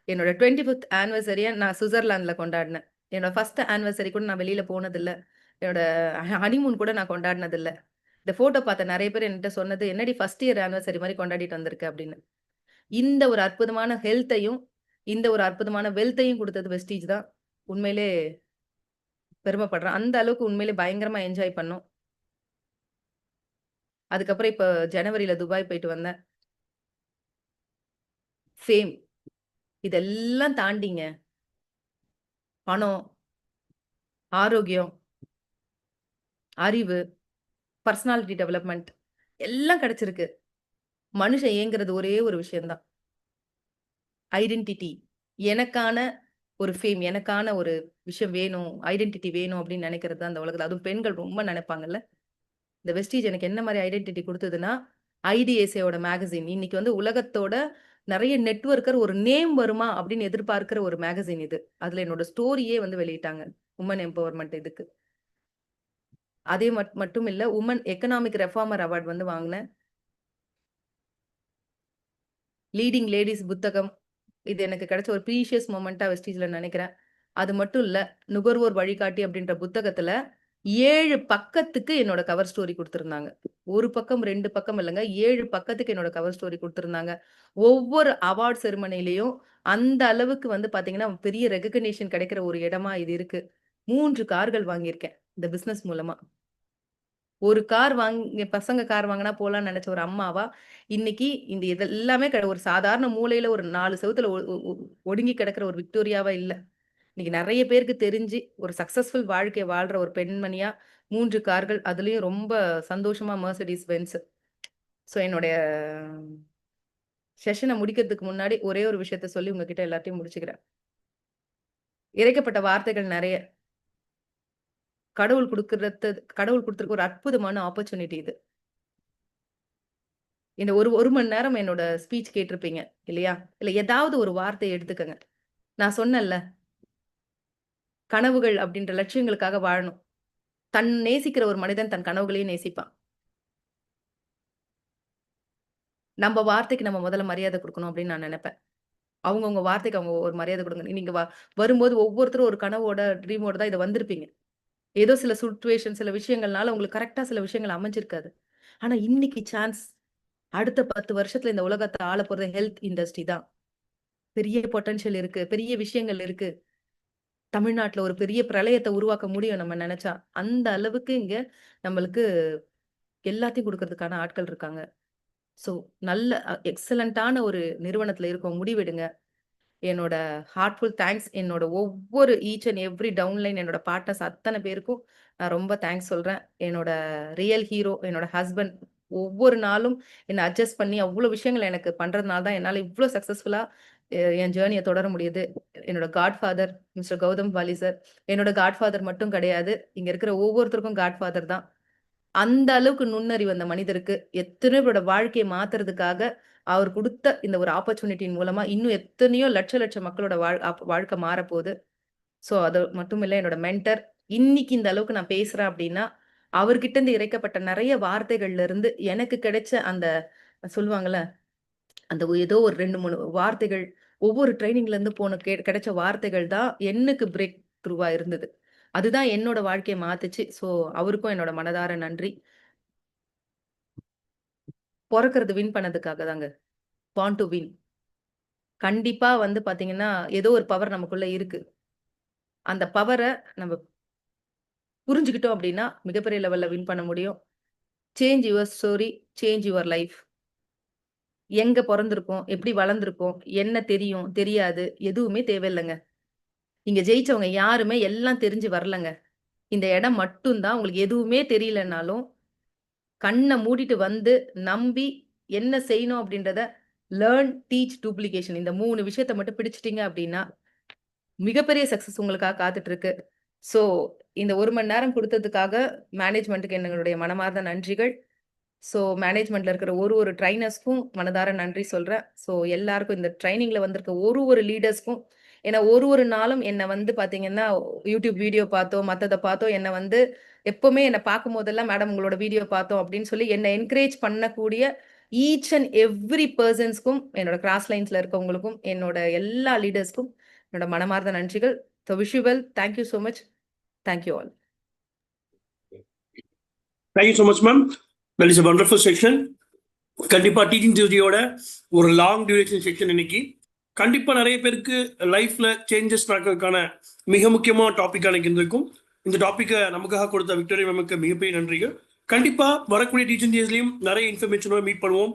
என்னோட 25th ஆனிவர்சரிய நான் சுவிட்சர்லாந்துல கொண்டாடினேன். என்னோட ஃபர்ஸ்ட் ஆனிவர்சரி கூட நான் வெளியில போனதில்ல. என்னோட ஹனிமூன் கூட நான் கொண்டாடினதில்ல. இந்த ஃபோட்டோ பார்த்த நெறைய பேர் என்கிட்ட சொன்னது, "என்னடி ஃபர்ஸ்ட் இயர் ஆனிவர்சரி மாரி கொண்டாடிட்டு வந்திருக்க" அப்படின்னு. இந்த ஒரு அற்புதமான ஹெல்த்தையும், இந்த ஒரு அற்புதமான வெல்த்தையும் குடுத்தது வெஸ்டீஜ் தான். உண்மையிலே பெருமைப்படுறேன். அந்த அளவுக்கு உண்மையிலே பயங்கரமா என்ஜாய் பண்ணோம். அதுக்கப்புறம் இப்ப ஜனவரில துபாய் போயிட்டு வந்தேன். ஃபேம் இதெல்லாம் தாண்டிங்க, பணம், ஆரோக்கியம், அறிவு, பர்சனாலிட்டி டெவலப்மென்ட் எல்லாம் கிடைச்சிருக்கு. மனுஷன் ஏங்குறது ஒரே ஒரு விஷயம் தான். ஐடென்டிட்டி. எனக்கான ஒரு ஃபேம், எனக்கான ஒரு விஷயம் வேணும், ஐடென்டிட்டி வேணும் அப்படின்னு நினைக்கிறது தான் இந்த உலகத்துல. அதுவும் பெண்கள் ரொம்ப நினைப்பாங்கல்ல. இந்த வெஸ்டீஜ் எனக்கு என்ன மாரி ஐடென்டிட்டி குடுத்ததுன்னா, ஐடிஎஸ்ஏ மேகசின். இன்னைக்கு வந்து உலகத்தோட நெறைய நெட்வொர்க்கர் ஒரு நேம் வருமா அப்படின்னு எதிர்பார்க்கிற ஒரு மேகசின் இது. அதுல என்னோட ஸ்டோரியே வந்து வெளியிட்டாங்க. வுமன் எம்பவர்மென்ட் இதுக்கு. அதே மட்டும் இல்ல, வுமன் எக்கனாமிக் ரெஃபார்மர் அவார்ட் வந்து வாங்குனேன். லீடிங் லேடீஸ் புத்தகம். இது எனக்கு கிடைச்ச ஒரு ப்ரீஷியஸ் மொமெண்ட்டா வெஸ்டீஜ்ல நெனைக்கிறேன். அது மட்டும் இல்ல, நுகர்வோர் வழிகாட்டி அப்படின்ற புத்தகத்துல 7 பக்கத்துக்கு என்னோட கவர் ஸ்டோரி குடுத்திருந்தாங்க. 1 பக்கம், 2 பக்கம் இல்லங்க. 7 பக்கத்துக்கு என்னோட கவர் ஸ்டோரி குடுத்திருந்தாங்க. ஒவ்வொரு அவார்ட் செரிமனிலயும் அந்த அளவுக்கு வந்து பாத்தீங்கன்னா, பெரிய ரெகக்னிஷன் கிடைக்கிற ஒரு இடமா இது இருக்கு. 3 கார்கள் வாங்கியிருக்கேன். இந்த பிசினஸ் மூலமா. ஒரு கார் பசங்க கார் வாங்குனா போலான்னு நெனச்ச ஒரு அம்மாவா, இன்னைக்கு இந்த இது எல்லாமே ஒரு சாதாரண மூலையில ஒரு 4 செவுத்துல ஒ ஒ ஒ ஒடுங்கி கிடக்கிற ஒரு விக்டோரியாவா இல்ல. இன்னைக்கு நெறைய பேருக்கு தெரிஞ்சு, ஒரு சக்சஸ்ஃபுல் வாழ்க்கை வாழ்ற ஒரு பெண்மணியா 3 கார்கள், அதுலயும் ரொம்ப சந்தோஷமா மெர்சிடிஸ் பென்ஸ். ஸோ என்னுடைய செஷன முடிக்கிறதுக்கு முன்னாடி ஒரே ஒரு விஷயத்த சொல்லி உங்ககிட்ட எல்லாத்தையும் முடிச்சுக்கிறேன். இறைக்கப்பட்ட வார்த்தைகள் நெறைய. கடவுள் குடுத்திருக்க ஒரு அற்புதமான ஆப்பர்ச்சுனிட்டி இது. இந்த ஒரு மணி நேரம் என்னோட ஸ்பீச் கேட்டிருப்பீங்க இல்லையா? இல்ல ஏதாவது ஒரு வார்த்தைய எடுத்துக்கங்க. நான் சொன்னேன்ல, கனவுகள் அப்படின்ற லட்சியங்களுக்காக வாழணும். தன் நேசிக்கிற ஒரு மனிதன் தன் கனவுகளையும் நேசிப்பான். நம்ப வார்த்தைக்கு நம்ம முதல்ல மரியாதை குடுக்கணும் அப்படின்னு நான் நெனைப்பேன். அவங்கவங்க வார்த்தைக்கு அவங்க ஒரு மரியாதை குடுங்க. நீங்க வரும்போது ஒவ்வொருத்தரும் ஒரு கனவோட, ட்ரீமோட தான் இத வந்திருப்பீங்க. ஏதோ சில சிச்சுவேஷன், சில விஷயங்கள்னால உங்களுக்கு கரெக்ட்டா சில விஷயங்கள் அமைஞ்சிருக்காது. ஆனா இன்னைக்கு சான்ஸ். அடுத்த 10 வருஷத்துல இந்த உலகத்த ஆளப்போறது ஹெல்த் இண்டஸ்ட்ரி தான். பெரிய பொட்டன்ஷியல் இருக்கு. பெரிய விஷயங்கள் இருக்கு. தமிழ்நாட்டுல ஒரு பெரிய பிரளயத்த உருவாக்க முடியும் நம்ம நெனச்சா. அந்த அளவுக்கு இங்க நம்மளுக்கு எல்லாத்தையும் குடுக்கறதுக்கான ஆட்கள் இருக்காங்க. ஸோ நல்ல எக்ஸலன்ட்டான ஒரு நிறுவனத்துல இருக்கோம். முடிவெடுங்க. என்னோட ஹார்ட்ஃபுல் தேங்க்ஸ். என்னோட ஒவ்வொரு ஈச் அண்ட் எவ்ரி டவுன்லைன் என்னோட பார்ட்னர்ஸ் அத்தன பேருக்கும் நான் ரொம்ப தேங்க்ஸ் சொல்றேன். என்னோட ரியல் ஹீரோ என்னோட ஹஸ்பண்ட் ஒவ்வொரு நாளும் என்ன அட்ஜஸ்ட் பண்ணி அவ்ளோ விஷயங்கள் எனக்கு பண்றதுனால தான் என்னால இவ்ளோ சக்சஸ்ஃபுல்லா என் ஜர்னிய தொடர முடியுது. என்னோட godfather mister Gautam Vali sir. என்னோட காட்ஃபாதர் மட்டும் கிடையாது. இங்க இருக்கிற ஒவ்வொருத்தருக்கும் காட்ஃபாதர் தான். அந்த அளவுக்கு நுண்ணறிவு அந்த மனிதருக்கு. எத்தனையோ பேரோட வாழ்க்கைய மாத்துறதுக்காக, அவர் குடுத்த இந்த ஒரு ஆப்பர்ச்சுனிட்டியின் மூலமா, இன்னும் எத்தனையோ லட்ச லட்ச மக்களோட வாழ்க்கை மாறப்போது. ஸோ, அது மட்டும் இல்ல என்னோட மென்டர். இன்னைக்கு இந்த அளவுக்கு நான் பேசுறேன் அப்டின்னா, அவர்கிட்ட இருந்து இறைக்கப்பட்ட நெறைய வார்த்தைகள்ல இருந்து எனக்கு கிடைச்ச அந்த சொல்லுவாங்கல்ல, அந்த ஏதோ ஒரு 2, 3 வார்த்தைகள், ஒவ்வொரு ட்ரெய்னிங்ல இருந்து போன கிடைச்ச வார்த்தைகள் தான் எனக்கு பிரேக் த்ரூவா இருந்தது. அதுதான் என்னோட வாழ்க்கைய மாத்துச்சு. ஸோ, அவருக்கும் என்னோட மனதார நன்றி. பொறக்கறது வின் பண்ணதுக்காக தாங்க. Born to win. கண்டிப்பா வந்து பாத்தீங்கன்னா, ஏதோ ஒரு பவர் நமக்குள்ள இருக்கு. அந்த பவர நம்ம புரிஞ்சுக்கிட்டோம் அப்டின்னா, மிகப்பெரிய லெவல்ல வின் பண்ண முடியும். Change your story, change your life. எங்க பொறந்திருக்கோம்? எப்படி வளர்ந்திருக்கோம்? என்ன தெரியும்? தெரியாது? எதுவுமே தேவையில்லங்க. இங்க ஜெயிச்சவங்க யாருமே எல்லாம் தெரிஞ்சு வரலங்க. இந்த இடம் மட்டும் தான் உங்களுக்கு எதுவுமே தெரியலனாலும், கண்ண மூடிட்டு வந்து, நம்பி என்ன செய்யணும் அப்டின்றத லேர்ன், டீச், டூப்ளிகேஷன் இந்த 3 விஷயத்த மட்டும் பிடிச்சுட்டீங்க அப்டின்னா, மிகப்பெரிய சக்சஸ் உங்களுக்காக காத்துட்டு இருக்கு. ஸோ, இந்த 1 மணி நேரம் குடுத்ததுக்காக மேனேஜ்மென்ட்க்கு எங்களுடைய மனமார்ந்த நன்றிகள். ஸோ, மேனேஜ்மென்ட்ல இருக்கிற ஒரு ட்ரெய்னர்ஸ்க்கும் மனதார நன்றி சொல்றேன். ஸோ, எல்லாருக்கும் இந்த ட்ரெய்னிங்ல வந்திருக்க ஒரு லீடர்ஸ்க்கும் ஏன்னா ஒரு நாளும் என்ன வந்து பார்த்தீங்கன்னா, யூடியூப் வீடியோ பார்த்தோ, மத்தத பார்த்தோ என்ன வந்து எப்பவுமே என்ன பார்க்கும்போதெல்லாம், "மேடம் உங்களோட வீடியோ பார்த்தோம்" அப்படின்னு சொல்லி என்ன என்கரேஜ் பண்ணக்கூடிய ஈச் அண்ட் எவ்ரி பெர்சன்ஸ்க்கும், என்னோட கிராஸ் லைன்ஸ்ல இருக்கவங்களுக்கும், என்னோட எல்லா லீடர்ஸ்க்கும் என்னோட மனமார்ந்த நன்றிகள். So wish you well. Thank you so much. Thank you all. Thank you so much ma'am. That is a wonderful section. கண்டிப்பாக டீச்சிங் டியூட்டியோட ஒரு லாங் டியூரேஷன் செக்ஷன் இன்னைக்கு. கண்டிப்பாக நிறைய பேருக்கு லைஃப்பில் சேஞ்சஸ் நடக்கிறதுக்கான மிக முக்கியமான டாப்பிக்காக எனக்கு இருந்திருக்கும். இந்த டாப்பிக்கை நமக்காக கொடுத்த விக்டோரியா மேமுக்கு மிகப்பெரிய நன்றிகள். கண்டிப்பாக வரக்கூடிய டீச்சிங் டேஸ்லையும் நிறைய இன்ஃபர்மேஷனோட மீட் பண்ணுவோம்.